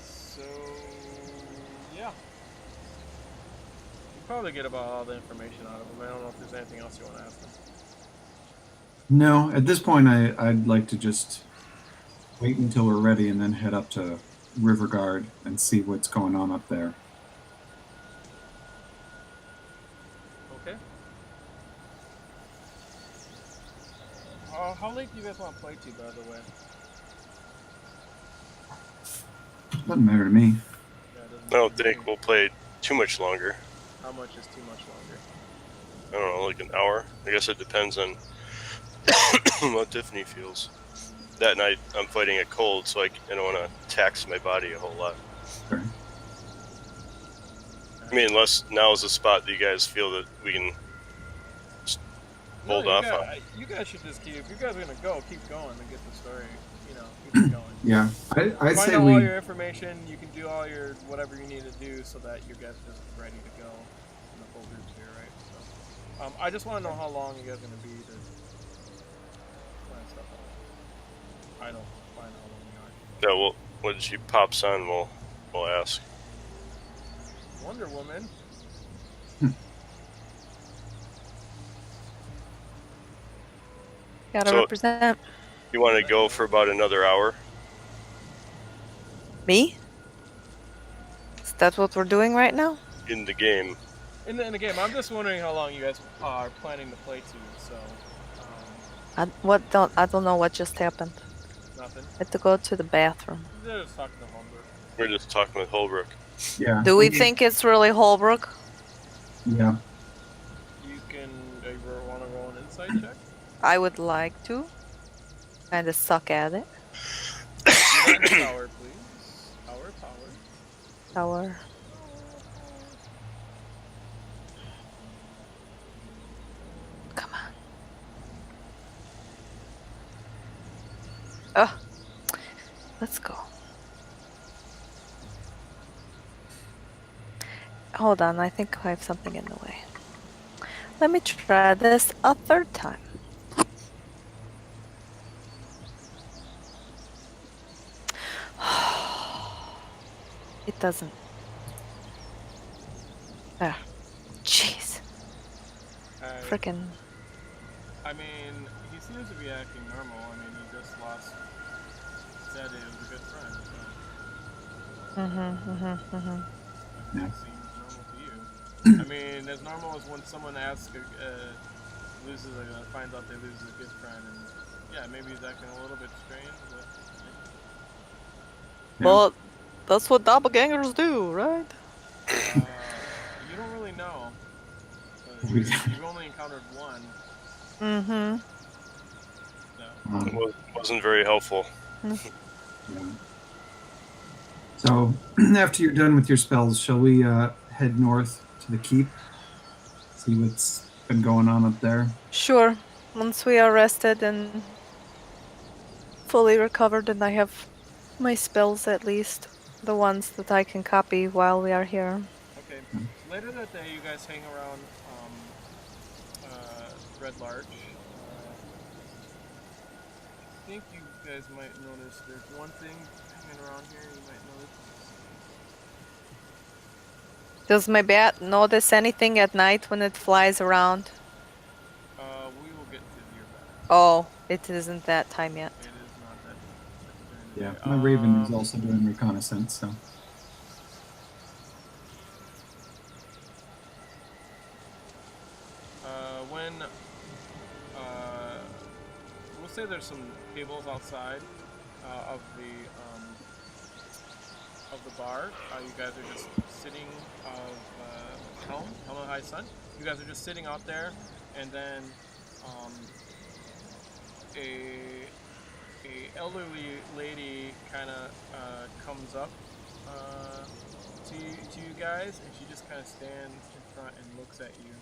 So yeah, you probably get about all the information out of them. I don't know if there's anything else you want to ask them. No, at this point, I'd like to just wait until we're ready and then head up to Riverguard and see what's going on up there. Okay. How late do you guys want to play to, by the way? Doesn't matter to me. Yeah, it doesn't I don't matter to think me. we'll play too much longer. How much is too much longer? I don't know, like an hour? I guess it depends on how Tiffany feels. That night, I'm fighting a cold, so I don't want to tax my body a whole lot. Sure. I mean, unless now is the spot that you guys feel that we can just hold off on. You guys should just keep. If you guys are gonna go, keep going and get the story. Keep it going. Yeah, I Find say out we. all your information. You can do all your whatever you need to do so that you guys are just ready to go. And the full group's here, right? So, I just want to know how long you guys are gonna be to plan stuff out. I don't find how long you are. Yeah, well, when she pops on, we'll ask. Wonder Woman. Gotta So- represent You want to go for about another hour? me. Is that what we're doing right now? In the game. In the game, I'm just wondering how long you guys are planning to play to. So, I don't know what just happened. nothing. I had to go to the bathroom. They're just talking to Holmberg. We're just talking with Holbrook. Yeah. Do we think it's really Holbrook? Yeah. You can. Want to roll an insight check? I would like to. Kinda suck at it. Tower, please. Tower. Tower. Come on. Oh. Let's go. Hold on, I think I have something in the way. Let me try this a third time. It doesn't. Ah, jeez. Frickin'. I mean, he seems to be acting normal. I mean, he just said he was a good friend. So Yeah. it seems normal to you. I mean, as normal as when someone finds out they lose a good friend, and yeah, maybe he's acting a little bit strange, but Yeah. Well, that's what doppelgangers do, right? you don't really know. You've only encountered one. Mm-hmm. So. It wasn't very helpful. Yeah. So, after you're done with your spells, shall we head north to the keep? See what's been going on up there? Sure. Once we are rested and fully recovered, and I have my spells at least, the ones that I can copy while we are here. Okay. Later that day, you guys hang around Red Larch. I think you guys might notice there's one thing hanging around here you might notice. Does my bat notice anything at night when it flies around? We will get to your back. Oh, It isn't that time yet. It is not that. Yeah, my raven is also doing reconnaissance, so. When we'll say there's some tables outside of the bar. You guys are just sitting helm of high sun. You guys are just sitting out there, and then a elderly lady kind of comes up to you guys, and she just kind of stands in front and looks at you.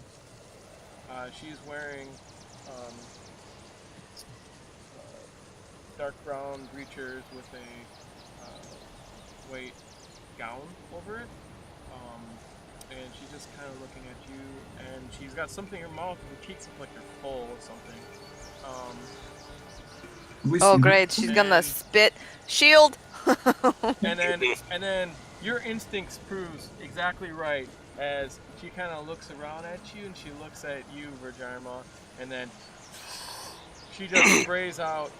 She's wearing dark brown breeches with a white gown over it, and she's just kind of looking at you, and she's got something in her mouth, and her cheeks look like they're full of something. Oh great, she's gonna spit. Shield! and then your instincts proves exactly right as she kind of looks around at you, and she looks at you, Vhajjharma, and then she just sprays out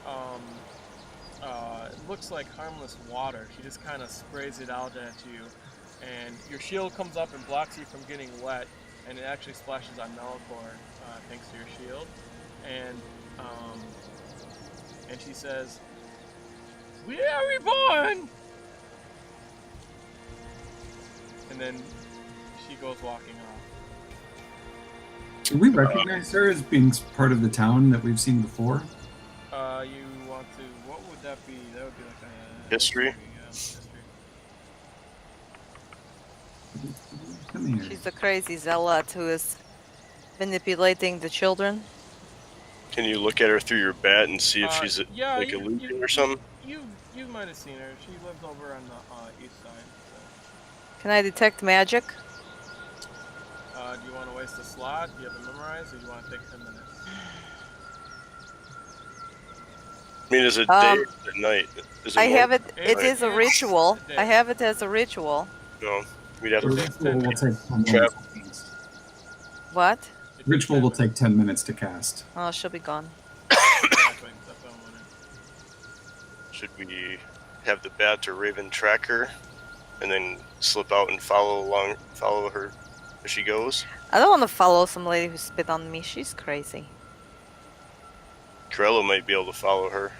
it looks like harmless water. She just kind of sprays it out at you, and your shield comes up and blocks you from getting wet, and it actually splashes on Malichor thanks to your shield. And she says, "We are reborn!" And then she goes walking off. Do we recognize her as being part of the town that we've seen before? You want to, what would that be? That would be like a... History? Yeah, history. Come here. She's a crazy zealot who is manipulating the children. Can you look at her through your bat and see if she's like illusion or something? You might have seen her. She lives over on the east side. So. Can I detect magic? Do you want to waste a slot? Do you have it memorized, or do you want to take 10 minutes? I mean, is it day or is it night? Is it I have it. morning? It is a ritual. Day. I have it as a ritual. No, we'd have to Ritual will take 10 Trap. minutes. What? Ritual will take 10 minutes to cast. Oh, she'll be gone. Exactly. That's what I'm wondering. Should we have the bat or raven track her, and then slip out and follow her as she goes? I don't want to follow some lady who spit on me. She's crazy. Criella might be able to follow her.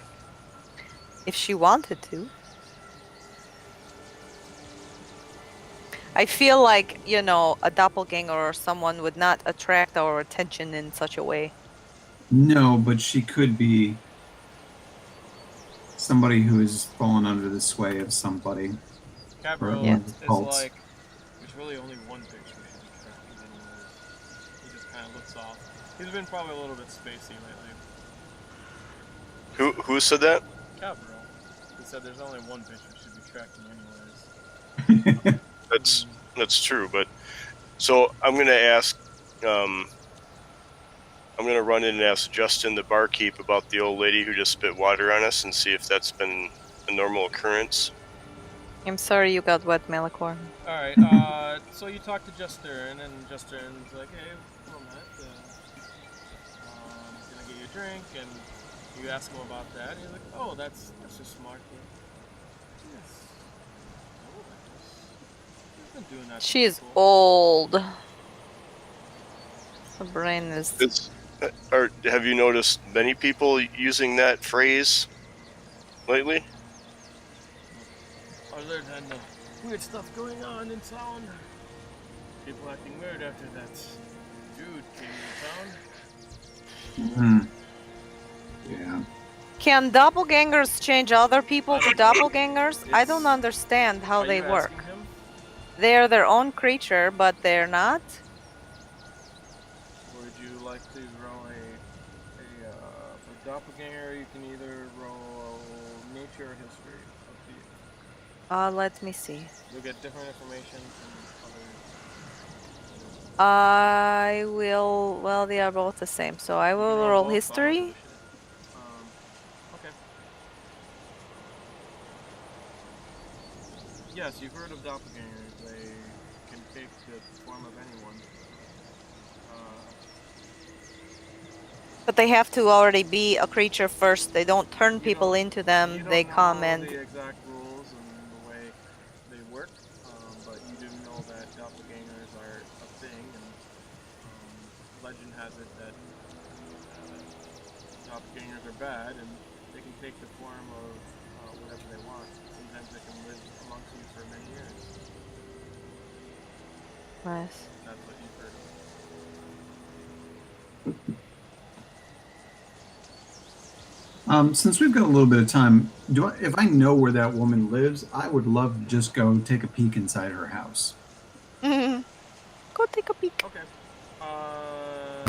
If she wanted to. I feel like, you know, a doppelganger or someone would not attract our attention in such a way. No, but she could be somebody who has fallen under the sway of somebody. Kevril Yeah. is like, there's really only one picture we should be tracking anyways. He just kind of looks off. He's been probably a little bit spacey lately. Who said that? Kevril. He said there's only one bitch we should be tracking anyways. That's true, but so I'm gonna ask. I'm gonna run in and ask Justin, the barkeep, about the old lady who just spit water on us, and see if that's been a normal occurrence. I'm sorry you got wet, Malichor. Alright, so you talk to Justin, and Justin's like, hey, come on, Matt, can I get you a drink? And you ask him about that, and he's like, oh, that's just smart. Yes. Oh, he's been doing that. She is before. old. Her brain is... Have you noticed many people using that phrase lately? Other than the weird stuff going on in town, people acting weird after that dude came into town. Yeah. Can doppelgangers change other people to doppelgangers? I don't understand how Are they you work. asking him? They're their own creature, but they're not? Would you like to roll for doppelganger? You can either roll nature or history. Up to you. Let me see. You'll get different information from I will... Well, they are both the same, so I will other. roll Both, so I'll do history. the shit. Okay. Yes, you've heard of doppelgangers. They can take the form of anyone. But they have to already be a creature first. They don't turn You people don't- into them. You They don't come know and the exact rules and the way they work, but you do know that doppelgangers are a thing, and legend has it that doppelgangers are bad, and they can take the form of whatever they want. Sometimes they can live amongst you for many years. nice. That's what you've heard of. Since we've got a little bit of time, if I know where that woman lives, I would love to just go take a peek inside her house. Go take a peek. Okay. I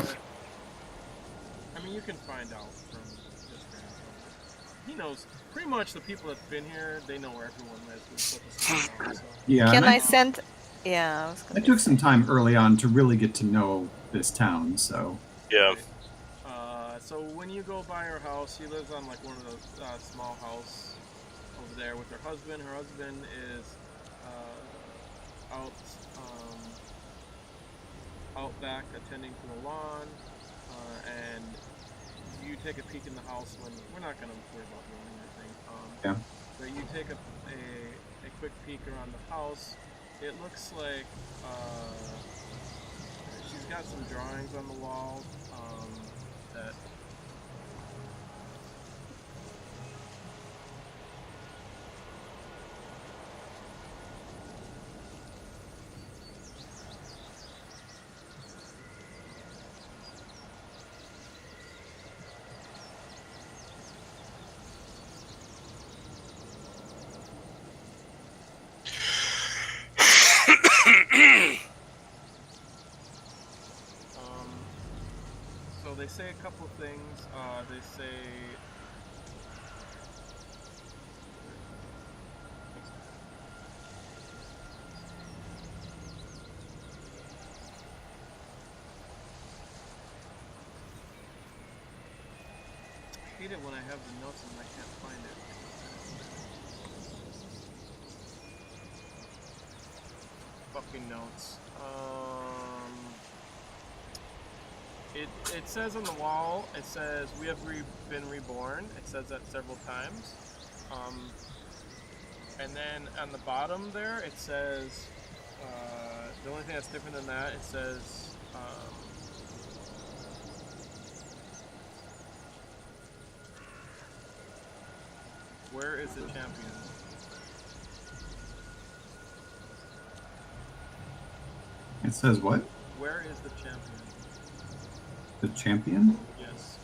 mean, you can find out from just he knows pretty much the people that's been here. They know where everyone lives. With such a small town, so. Yeah, Can and I send? Yeah, I was I gonna took say. some time early on to really get to know this town, so. Yeah. So when you go by her house, she lives on like one of those small house over there with her husband. Her husband is out back attending to the lawn, and you take a peek in the house when we're not gonna worry about doing anything. Yeah. But you take a quick peek around the house. It looks like she's got some drawings on the wall that. So they say a couple things. They say I hate it when I have the notes and I can't find it. Fucking notes. It says on the wall, it says, we have been reborn. It says that several times. And then on the bottom there, it says, the only thing that's different than that, it says, where is the champion? It says what? Where is the champion? The champion? Yes.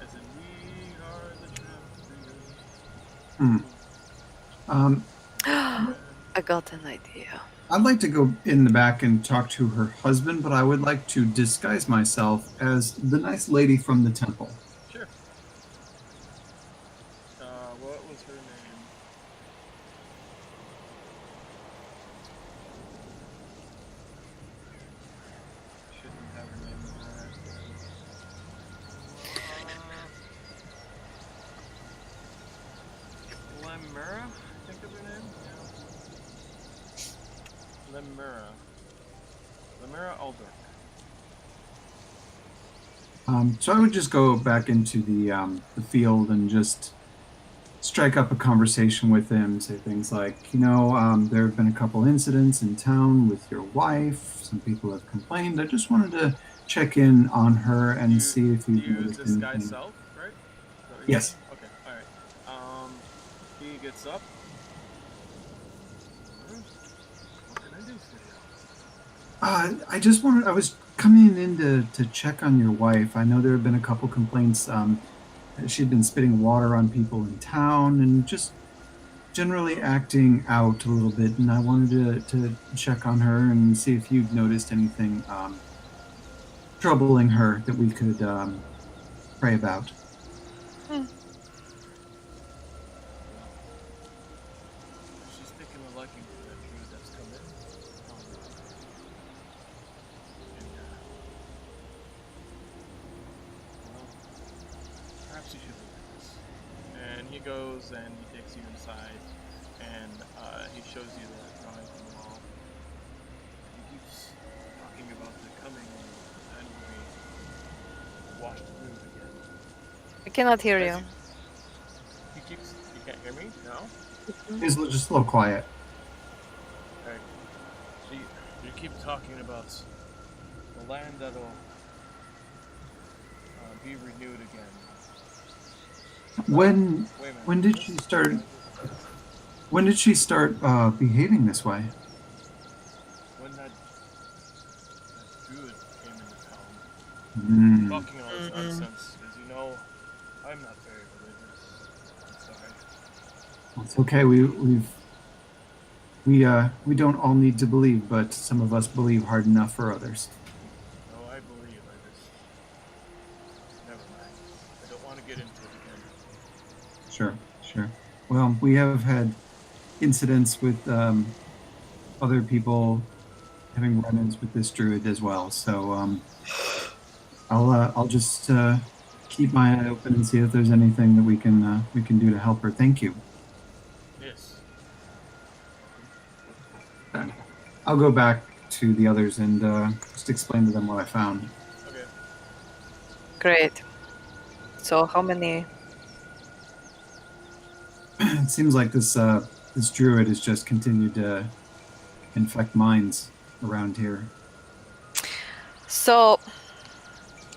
As in, we are the champions. I got an idea. I'd like to go in the back and talk to her husband, but I would like to disguise myself as the nice lady from the temple. Sure. What was her name? Shouldn't have her name in there. Lemura, I think is her name. Yeah. Lemura Aldrich. So I would just go back into the field and just strike up a conversation with him, say things like, there have been a couple incidents in town with your wife. Some people have complained. I just wanted to check in on her and see if you've noticed anything. Disguise self, right? Yes. Okay, alright. He gets up. What can I do for you? I was coming in to check on your wife. I know there have been a couple complaints. She'd been spitting water on people in town and just generally acting out a little bit. And I wanted to check on her and see if you'd noticed anything troubling her that we could pray about. She's taking a liking to that tree that's come in. Perhaps you should look at this. And he goes and he takes you inside, and he shows you the drawing on the wall. He keeps talking about the coming and will be washed through the I cannot hear you. You can't hear me now? He's just a little quiet. Alright. So you keep talking about the land that'll be renewed again. When Wait a minute. when did she start? When did she start behaving this way? When that druid came into town, Mm. talking all this nonsense. As you know, I'm not very religious. I'm sorry. Well, it's okay. We don't all need to believe, but some of us believe hard enough for others. No, I believe. I just never mind. I don't want to get into it again. Sure. Well, we have had incidents with other people having run-ins with this druid as well. So I'll just keep my eye open and see if there's anything that we can do to help her. Thank you. Yes. I'll go back to the others and just explain to them what I found. Okay. Great. So how many? It seems like this druid has just continued to infect minds around here. So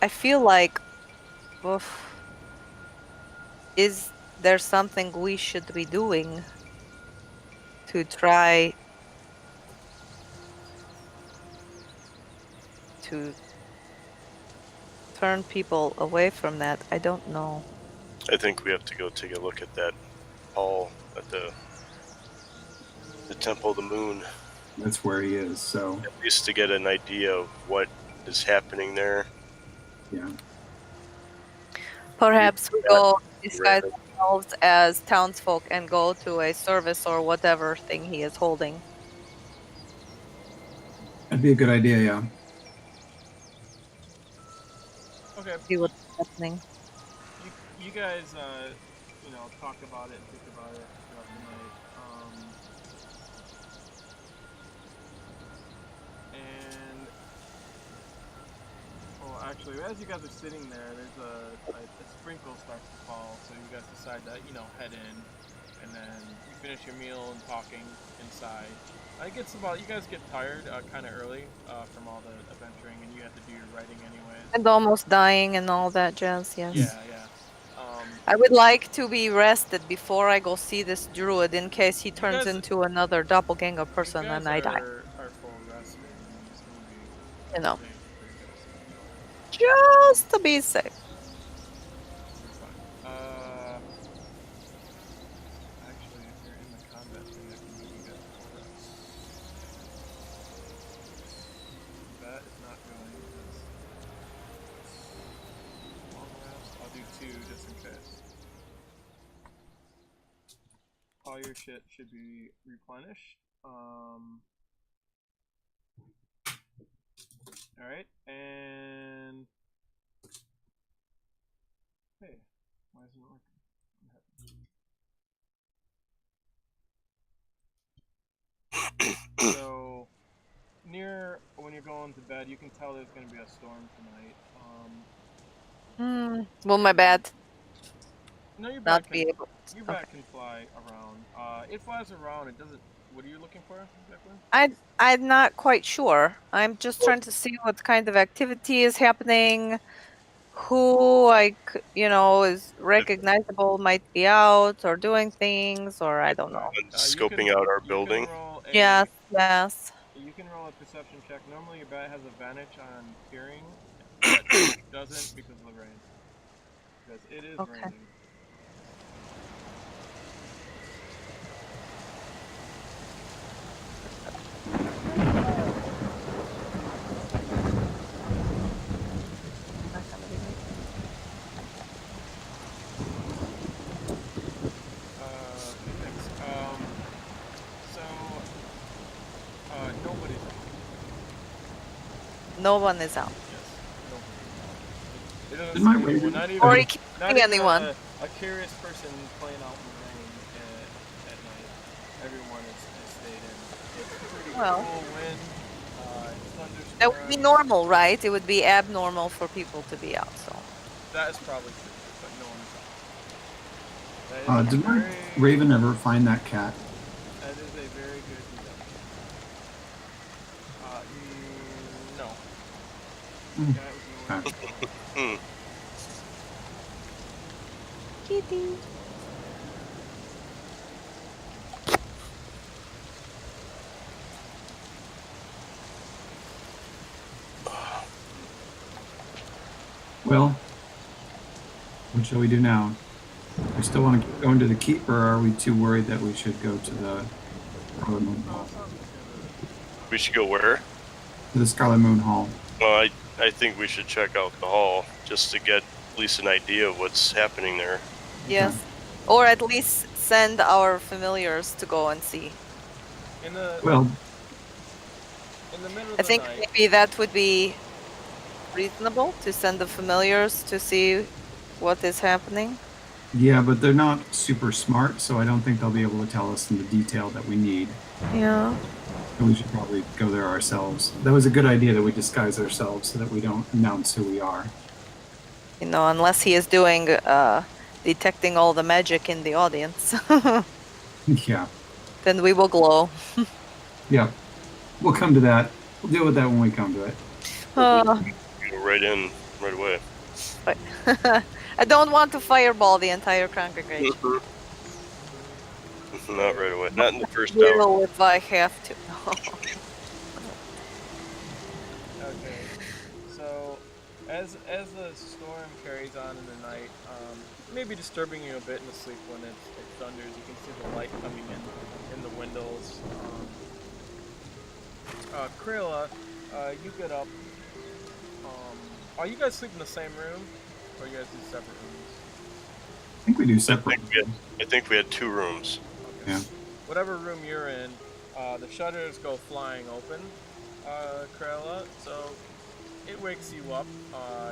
I feel like, is there something we should be doing to try to turn people away from that? I don't know. I think we have to go take a look at that hall at the Temple of the Moon. That's where he is, so... At least to get an idea of what is happening there. Yeah. Perhaps we go disguise ourselves as townsfolk and go to a service or whatever thing he is holding. That'd be a good idea, yeah. Okay. See what's happening. You guys, talk about it and think about it throughout the night. Actually, as you guys are sitting there, there's a sprinkle starts to fall, so you guys decide to, head in, and then you finish your meal and talking inside. You guys get tired kind of early from all the adventuring, and you have to do your writing anyways. And almost dying and all that jazz, yes. Yeah. I would like to be rested before I go see this druid in case he turns into another doppelganger person and I die. Are full rested. You know. Just to be safe. Actually, if you're in the combat thing, I can give you guys full rest. That is not going because long rest. I'll do 2 just in case. All your shit should be replenished. Alright, and... Hey, why isn't it working? So, when you're going to bed, you can tell there's going to be a storm tonight. Well, my bat. No, your Not bat be able. Your bat can fly around. It flies around. It doesn't. What are you looking for exactly? I'm not quite sure. I'm just trying to see what kind of activity is happening. Who is recognizable, might be out or doing things, or I don't know. Scoping out our building. Yes. You can roll a perception check. Normally, your bat has advantage on hearing, but it doesn't because of the rain. Because it is raining. Nobody's out. No one is out. Yes, nobody. Not even anyone. A curious person playing out in the rain at night. Everyone is stayed in. It's pretty cool wind. Thunderstorm. That would be normal, right? It would be abnormal for people to be out. So that is probably true, but no one's That is a Did my very, Raven ever find that cat? that is a very good deduction. No. Mm, That was nowhere okay. to be found. Hmm. Kitty. Well, what shall we do now? We still want to keep going to the keep, or are we too worried that we should go to the Scarlet Moon No, Hall? it's not gonna. We should go where? To the Scarlet Moon Hall. Well, I think we should check out the hall just to get at least an idea of what's happening there. Yes. Or at least send our familiars to go and see. In the Well, in the middle of I the think night. maybe that would be reasonable to send the familiars to see what is happening. yeah, but they're not super smart, so I don't think they'll be able to tell us in the detail that we need. Yeah. So we should probably go there ourselves. That was a good idea that we disguise ourselves so that we don't announce who we are. You know, unless he is doing detecting all the magic in the audience, Yeah. then we will glow. Yeah. We'll come to that. We'll deal with that when we come to it. Uh, Go right in right away. I don't want to fireball the entire congregation. Not right away. Not in the first hour. Will if I have to. Okay. So, as the storm carries on in the night, maybe disturbing you a bit in the sleep when it thunders. You can see the light coming in the windows. Criella, you get up. Are you guys sleep in the same room, or you guys do separate rooms? I think we do separate. I think we had 2 rooms. Okay. Yeah. Whatever room you're in, the shutters go flying open, Criella, so it wakes you up.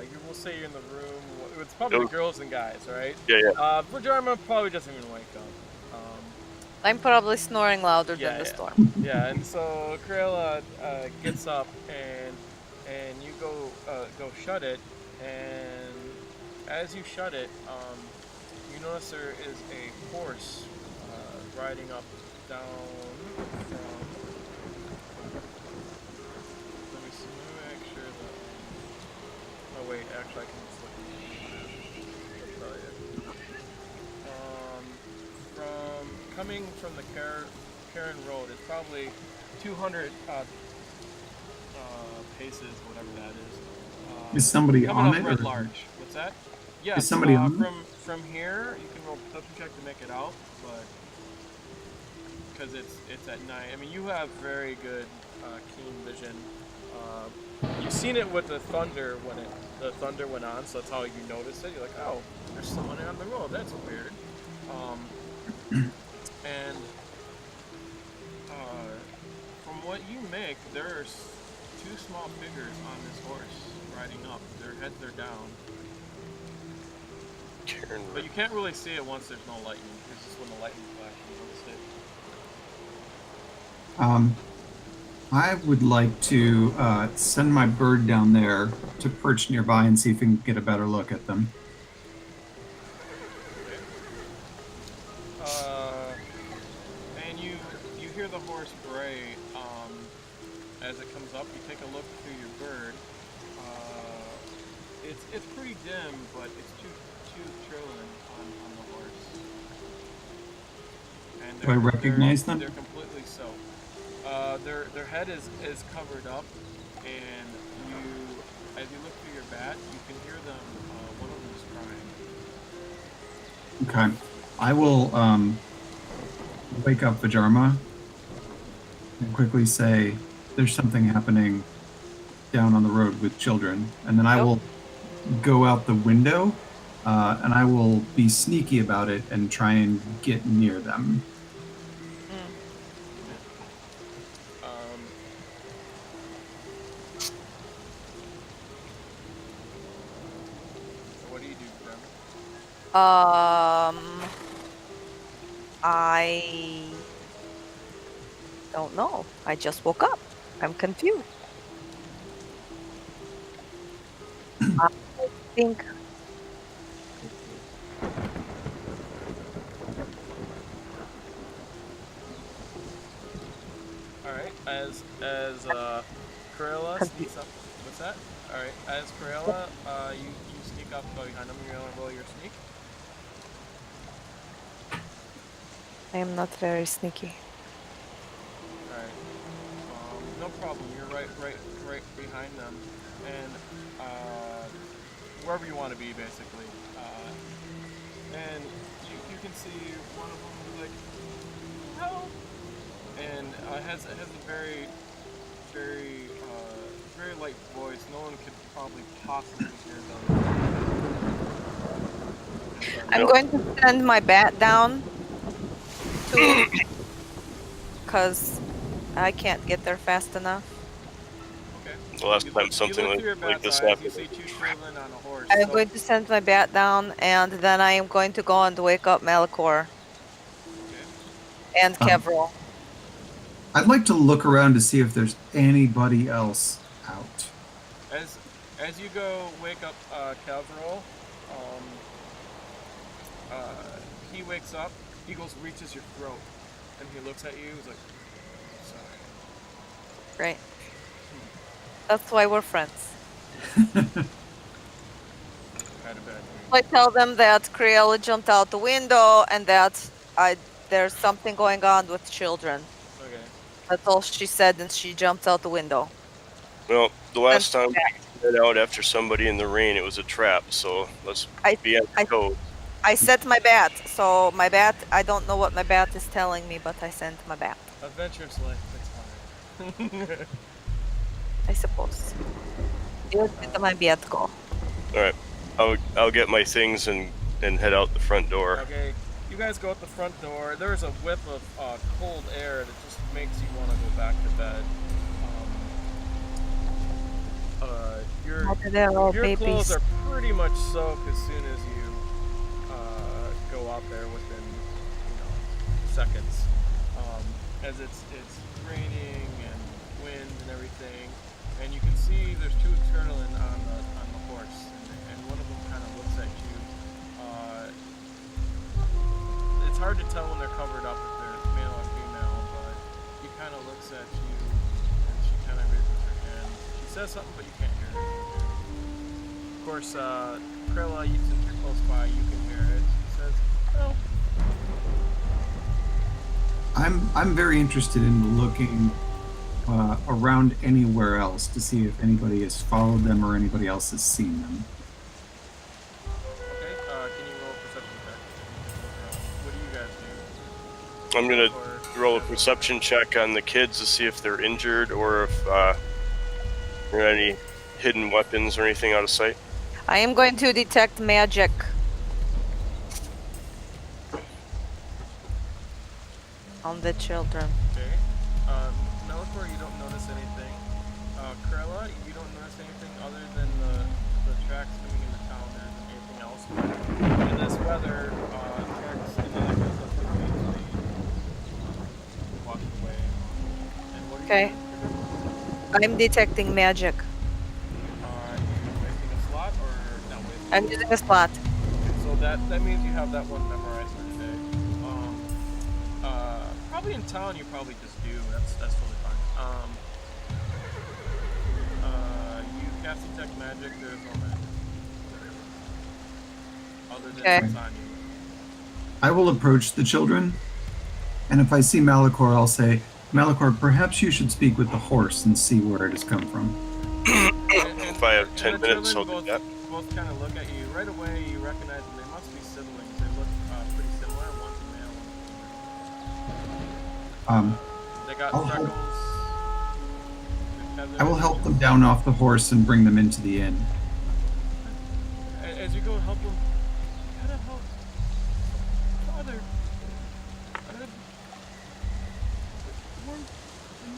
You will say you're in the room. It's probably the girls and guys, right? Yeah. Vhajjharma probably doesn't even wake up. I'm probably snoring louder than the storm. Yeah, and so Criella gets up and you go shut it, and as you shut it, you notice there is a horse riding up down from. Let me make sure that. Oh wait, actually I can just look at the map. That's probably it. From coming from the Karen Road, it's probably 200 paces, whatever that is. Is somebody coming on up it? Red Or Large. What's that? Yeah. Is somebody on it? From here, you can roll perception check to make it out, but because it's at night. I mean, you have very good keen vision. You've seen it with the thunder when the thunder went on, so that's how you noticed it. You're like, oh, there's someone on the road. That's weird. And from what you make, there's 2 small figures on this horse riding up. Their heads are down. Karen. But you can't really see it once there's no lightning. It's just when the lightning flashes you notice it. I would like to send my bird down there to perch nearby and see if we can get a better look at them. And you hear the horse bray as it comes up. You take a look through your bird. It's pretty dim, but it's too trailing on the horse. And Do I recognize them? They're completely soaked. Their head is covered up, and as you look through your bat, you can hear them. One of them is crying. Okay. I will wake up Vhajjharma and quickly say, there's something happening down on the road with children. And then I will go out the window and I will be sneaky about it and try and get near them. What do you do, Grim? I don't know. I just woke up. I'm confused. I think as Criella sneaks up. What's that? All right. As Criella, you sneak up behind him. You're gonna roll your sneak. I am not very sneaky. All right. No problem. You're right behind them, and wherever you want to be, basically. And you can see one of them is like, help, and has a very very light voice. No one could probably possibly hear them. I'm going to send my bat down to, because I can't get there fast enough. Okay. The last time something like this happened. You see 2 children on a horse. I'm going to send my bat down, and then I am going to go and wake up Malichor and Kevril. I'd like to look around to see if there's anybody else out. As you go wake up Kevril, he wakes up, he reaches your throat, and he looks at you, he's like, sorry. Great. That's why we're friends. I tell them that Criella jumped out the window and that there's something going on with children. Okay. That's all she said, and she jumped out the window. Well, the last time we got out after somebody in the rain, it was a trap, so let's be on the code. I set my bat, so my bat, I don't know what my bat is telling me, but I sent my bat. Adventurous life, it's fine. I suppose. You're my bat go. Alright, I'll get my things and head out the front door. Okay, you guys go out the front door. There's a whiff of cold air that just makes you want to go back to bed. Your clothes are pretty much soaked as soon as you go out there within seconds. As it's raining and wind and everything, and you can see there's 2 children on the horse, and one of them kind of looks at you. It's hard to tell when they're covered up if they're male or female, but he kind of looks at you, and she kind of raises her hand. She says something, but you can't hear it. Of course, Criella, since you're close by, you can hear it. She says, "Oh." I'm very interested in looking around anywhere else to see if anybody has followed them or anybody else has seen them. Okay, can you roll a perception check? What do you guys do? I'm gonna roll a perception check on the kids to see if they're injured or if there are any hidden weapons or anything out of sight. I am going to detect magic. On the children. Okay. Malichor, you don't notice anything. Criella, you don't notice anything other than the tracks coming into town. There isn't anything else. But in this weather, tracks in the areas of the easily washed away. And what are you doing? I'm detecting magic. Are you wasting a slot or not wasting? I'm using a slot. Okay, so that means you have that one memorized for today. Probably in town you probably just do. That's totally fine. You cast detect magic. There's no magic. Other than what's on you. I will approach the children, and if I see Malichor, I'll say, Malichor, perhaps you should speak with the horse and see where it has come from. If I have 10 minutes, I'll do that. Both kind of look at you. Right away, you recognize them. They must be siblings. They look pretty similar. One's a male, one's a female. They got freckles. I will help them down off the horse and bring them into the inn. As you go and help them, kind of help Father.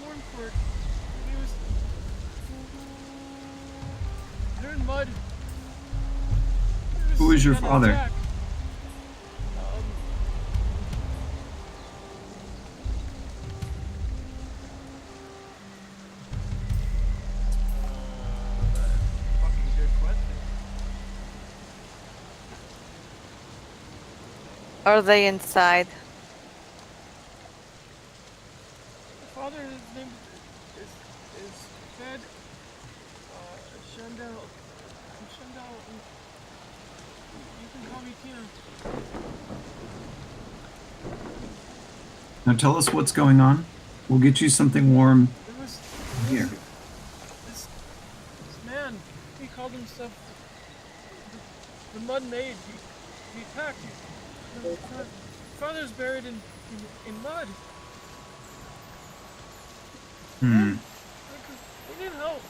Warnford. They're in mud. Who is your father? Attack. Fucking good question. Are they inside? Father, his name is Shandell. I'm Shandell. You can call me Tina. Now tell us what's going on. We'll get you something warm here. This man, he called himself the Mud Maid. He attacked. My father's buried in mud. Hmm. We need help.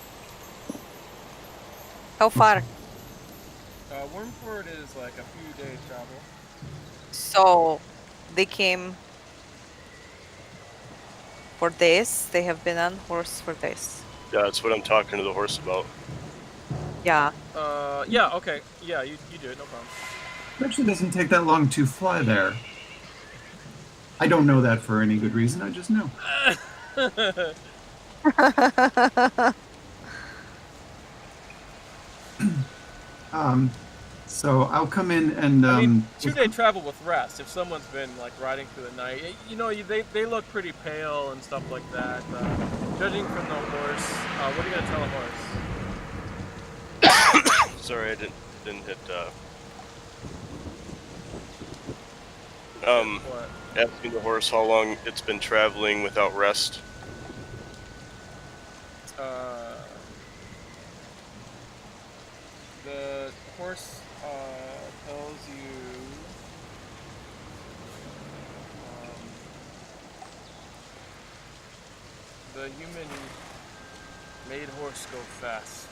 How far? Wormford is like a few days travel. So they came for this. They have been on horse for this. Yeah, that's what I'm talking to the horse about. Yeah. Yeah, okay. Yeah, you do it, no problem. It actually doesn't take that long to fly there. I don't know that for any good reason. I just know. So I'll come in and I mean, 2-day travel with rest. If someone's been like riding through the night, you know, they look pretty pale and stuff like that. Judging from the horse, what are you gonna tell a horse? Sorry, I didn't hit. What? Asking the horse how long it's been traveling without rest. The horse tells you the human-made horse go fast.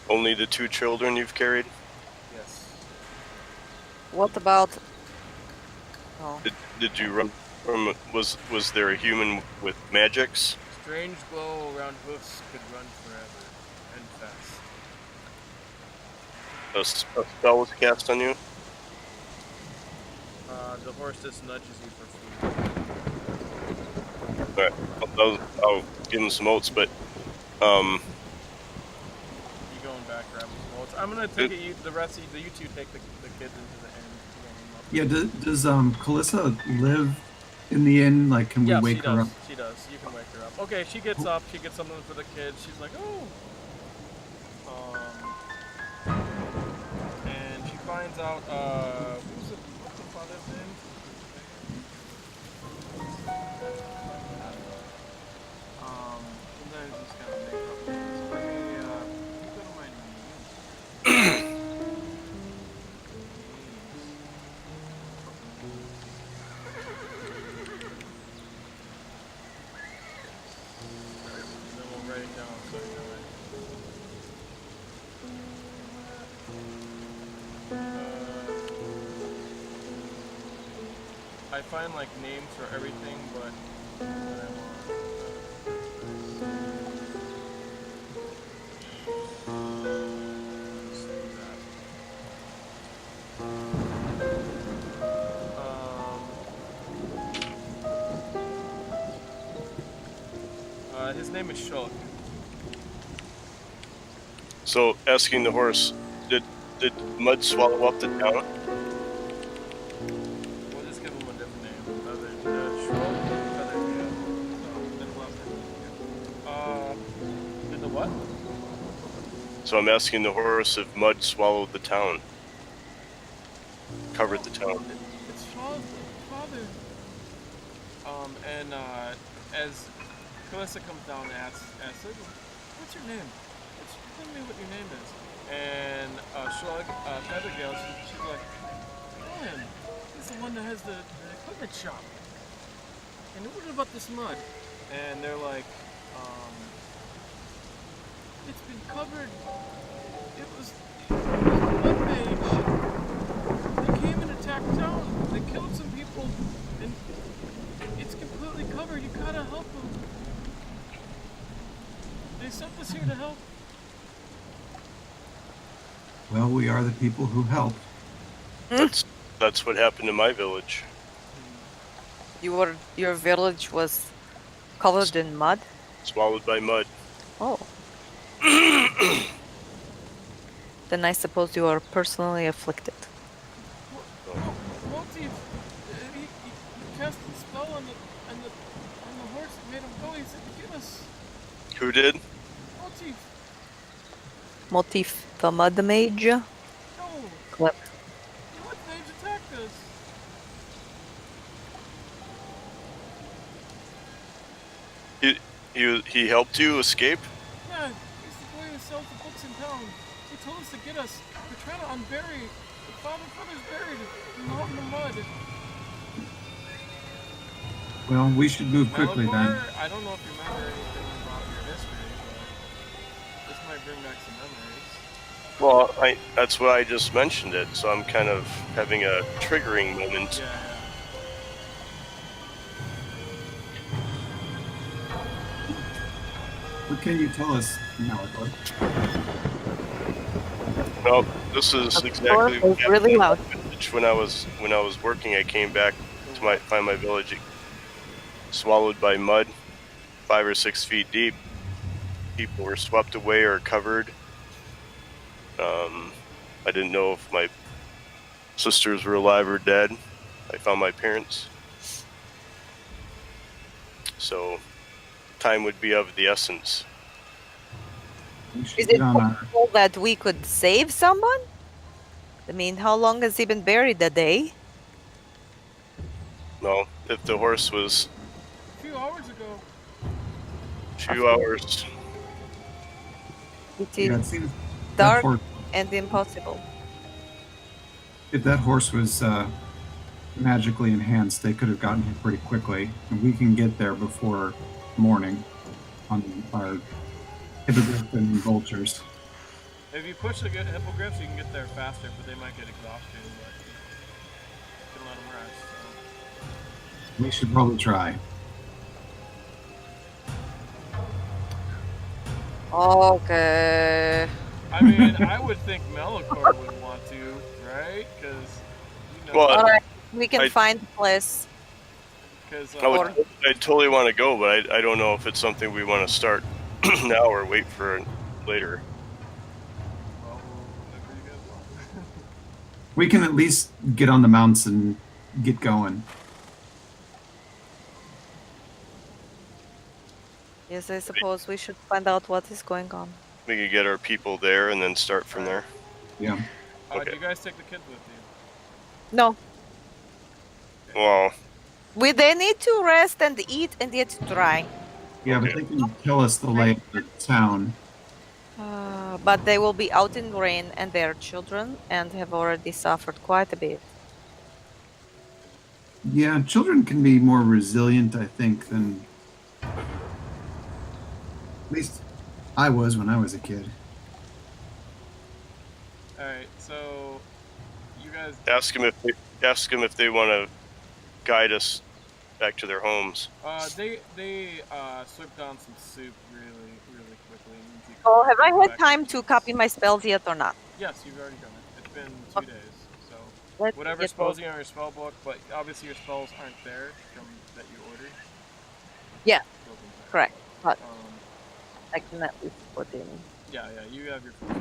Only the 2 children you've carried? Yes. What about? Oh. Did you run from? Was there a human with magics? Strange glow around hoofs could run forever and fast. A spell was cast on you? The horse just nudges you for food. Alright, I'll give him some oats, but You going back, grabbing some oats. I'm gonna take you two take the kids into the inn. yeah, does Calissa live in the inn? Like, can we wake her up? She does. You can wake her up. Okay, she gets up. She gets something for the kids. She's like, oh. And she finds out. What's the father's name? Sometimes he's kind of make up names. Let me go to my names. And then we'll write it down so you know it. I find like names for everything, but his name is Shawn. so asking the horse, did mud swallow up the town? We'll just give him a different name. Shawn did the what? So I'm asking the horse if mud swallowed the town, covered the town. It's Shaw's father. And as Calissa comes down and asks, what's your name? Tell me what your name is. And Feathergale, she's like, Ryan, he's the one that has the equipment shop. And what about this mud? And they're like, it's been covered. It was mud mage. They came and attacked town. They killed some people, and it's completely covered. You gotta help them. They sent us here to help. Well, we are the people who help. That's what happened in my village. Your village was covered in mud? Swallowed by mud. Oh. Then I suppose you are personally afflicted. Well, he cast a spell on the horse and made him go. He said, "Give us." Who did? Motif. Motif the Mud Mage. No! Clip. What mage attacked us? He helped you escape? Yeah, he's the boy who sells the books in town. He told us to get us. We're trying to unbury. The father's buried out in the mud. Well, we should move quickly then. Malichor, I don't know if you remember anything about your history, but this might bring back some memories. Well, that's why I just mentioned it, so I'm kind of having a triggering moment. Yeah. What can you tell us, Malichor? Well, this is exactly It was really loud. when I was working. I came back to find my village swallowed by mud, 5 or 6 feet deep. People were swept away or covered. I didn't know if my sisters were alive or dead. I found my parents. So, time would be of the essence. Is it possible that we could save someone? I mean, how long has he been buried? A day? No, if the horse was A few hours ago. 2 hours. It Yeah, it is seems dark horse, and impossible. if that horse was magically enhanced, they could have gotten here pretty quickly, and we can get there before morning on our hippogriff and vultures. If you push the hippogriffs, you can get there faster, but they might get exhausted. But you can let them rest. So. We should probably try. Okay. I mean, I would think Malichor would want to, right? Because you know. Well, Alright, we can find a place. Because I totally want to go, but I don't know if it's something we want to start now or wait for later. well, whatever you guys want. We can at least get on the mounts and get going. Yes, I suppose we should find out what is going on. We could get our people there and then start from there. Yeah. Okay. Do you guys take the kids with you? No. Well, They need to rest and eat and yet dry. Yeah, but they can tell us the lay of the town. But they will be out in rain and they are children and have already suffered quite a bit. Yeah, children can be more resilient, I think, than at least I was when I was a kid. Alright, so you guys. ask them if they want to guide us back to their homes. They slurped down some soup really quickly. Oh, have I had time to copy my spells yet or not? Yes, you've already done it. It's been 2 days, so Let's whatever get spells those. you have on your spell book, but obviously your spells aren't there from that you ordered. Yeah, Those ones are. correct. But Um, I can at least put in. yeah, you have your full set.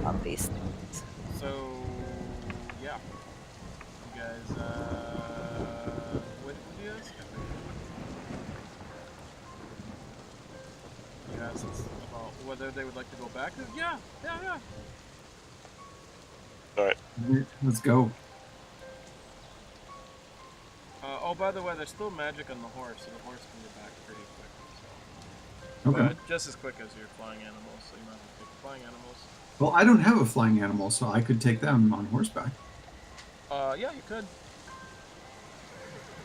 On these things. So yeah, you guys. What did you ask? You asked about whether they would like to go back. Yeah. All right. Let's go. Oh, by the way, there's still magic on the horse, so the horse can get back pretty quick. So. Okay. Just as quick as your flying animals, so you might have to take the flying animals. Well, I don't have a flying animal, so I could take them on horseback. Yeah, you could.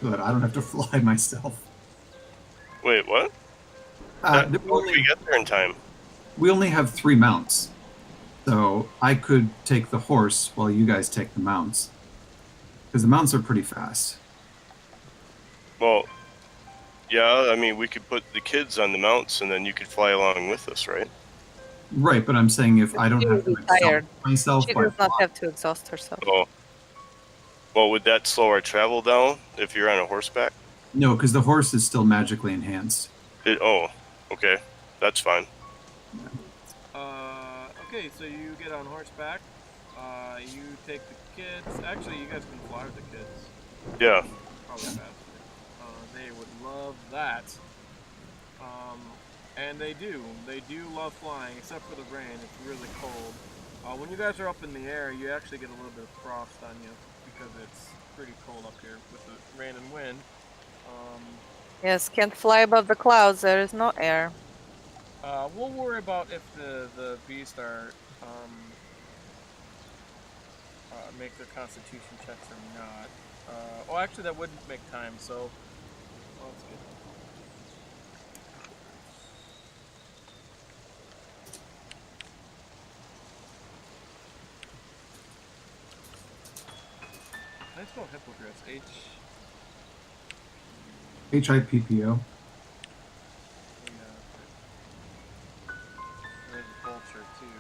So that I don't have to fly myself. Wait, what? We get there in time. We only have 3 mounts. So I could take the horse while you guys take the mounts. Because the mounts are pretty fast. Well, yeah, I mean, we could put the kids on the mounts and then you could fly along with us, right? Right, but I'm saying if I don't She have will to be tired. myself She by does not fly- have to exhaust herself. Oh. Well, would that slow our travel down if you're on a horseback? No, because the horse is still magically enhanced. Okay. That's fine. Okay, so you get on horseback. You take the kids. Actually, you guys can fly with the kids. Yeah. Probably faster. They would love that. And they do. They do love flying, except for the rain. It's really cold. When you guys are up in the air, you actually get a little bit of frost on you because it's pretty cold up here with the rain and wind. Yes, can't fly above the clouds. There is no air. We'll worry about if the beasts are make their constitution checks or not. Oh, actually, that wouldn't make time, so let's get. I spell hippogriffs. HIPPO. There's a vulture too.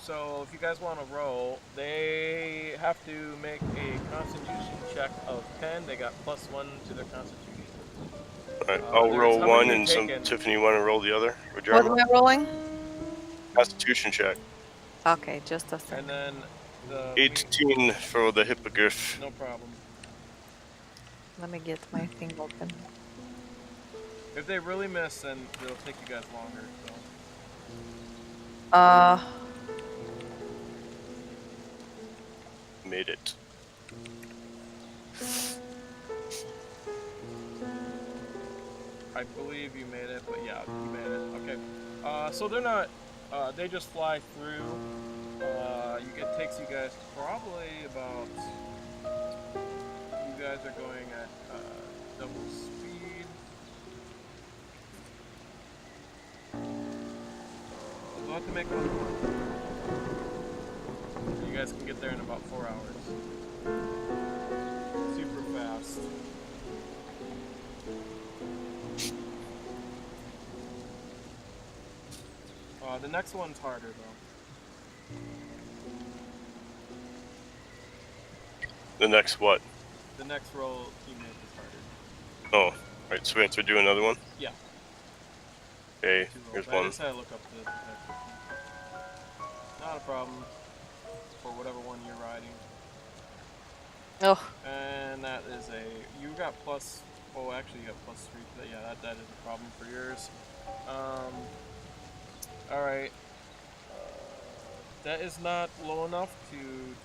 So if you guys want to roll, they have to make a Constitution check of 10. They got +1 to their Constitution. Alright, I'll roll one, and Tiffany, you want to roll the other? What am I rolling? Constitution check. Okay, just a second. And then the 18 for the hippogriff. No problem. Let me get my thing open. If they really miss, then it'll take you guys longer. So. Made it. I believe you made it, but yeah, you made it. Okay. So they're not. They just fly through. It takes you guys probably about. You guys are going at double speed. We'll have to make one more. You guys can get there in about 4 hours. Super fast. The next one's harder though. The next what? The next roll you make is harder. Oh, right. So we have to do another one. Yeah. Okay. Here's one. I just had to look up the not a problem for whatever one you're riding. Oh. And that is you got plus. Oh, actually, you got +3. But yeah, that is a problem for yours. All right. That is not low enough to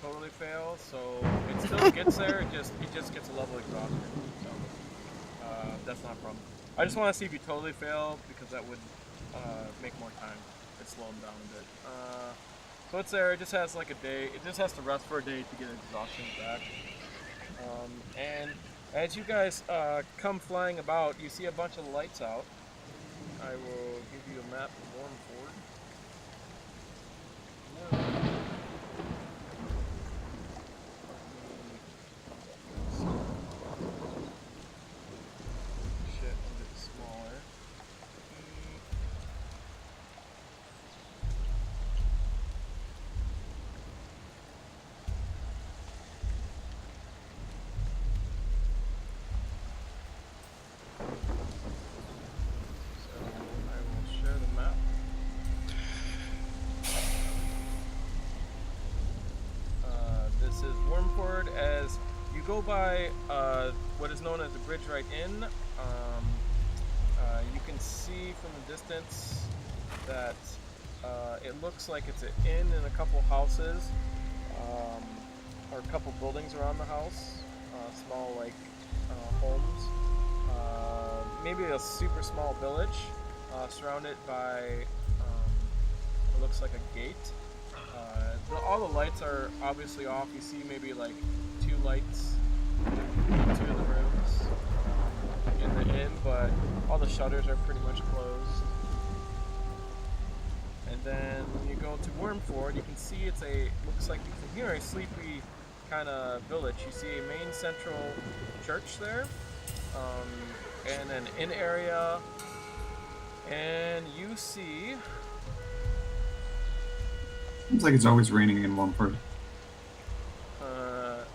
totally fail, so it still gets there. It just gets a level exhaustion. So that's not a problem. I just want to see if you totally fail because that would make more time. It'd slow them down a bit. So it's there. It just has like a day. It just has to rest for a day to get exhaustion back. And as you guys come flying about, you see a bunch of lights out. I will give you a map of Warmford. Shit, a bit smaller. As you go by what is known as the bridge right in, you can see from the distance that it looks like it's an inn and a couple houses, or a couple buildings around the house, small like homes, maybe a super small village surrounded by what looks like a gate. All the lights are obviously off. You see maybe like 2 lights in 2 of the rooms in the inn, but all the shutters are pretty much closed. And then when you go to Wormford, you can see looks like you can hear a sleepy kind of village. You see a main central church there, and an inn area, and you see. Seems like it's always raining in Mumford.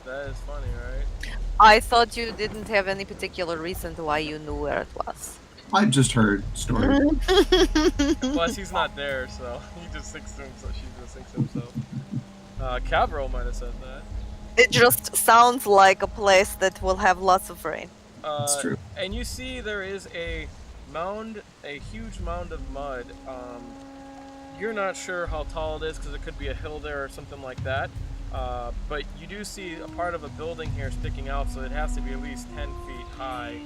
That is funny, right? I thought you didn't have any particular reason to why you knew where it was. I just heard stories. Plus, he's not there, so he just thinks to himself. She just thinks to himself. Kevril might have said that. It just sounds like a place that will have lots of rain. That's true. And you see there is a mound, a huge mound of mud. You're not sure how tall it is because it could be a hill there or something like that. But you do see a part of a building here sticking out, so it has to be at least 10 feet high.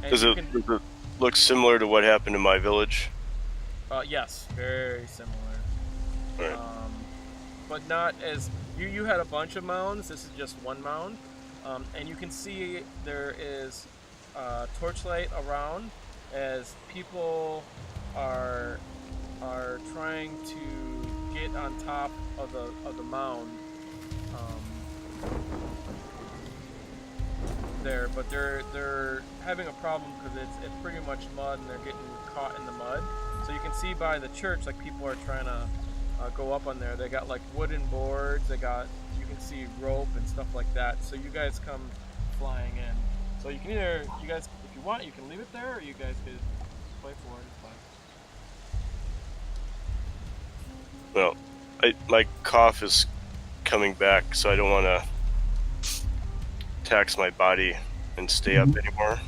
And Does you it look similar to what happened in my village? yes, very similar. Right. But not as you had a bunch of mounds. This is just one mound, and you can see there is torchlight around as people are trying to get on top of the mound there, but they're having a problem because it's pretty much mud and they're getting caught in the mud. So you can see by the church, like people are trying to go up on there. They got like wooden boards. You can see rope and stuff like that. So you guys come flying in. So you can either, you guys, if you want, you can leave it there, or you guys could play for it. It's fine. Well, my cough is coming back, so I don't want to tax my body and stay up anymore.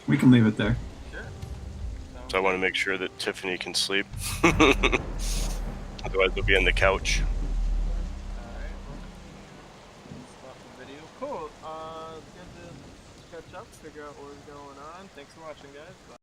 We can leave it there. Sure. So I want to make sure that Tiffany can sleep. Otherwise, we'll be on the couch. Alright, well, stop the video. Cool. Good to catch up, figure out what was going on. Thanks for watching, guys. Bye.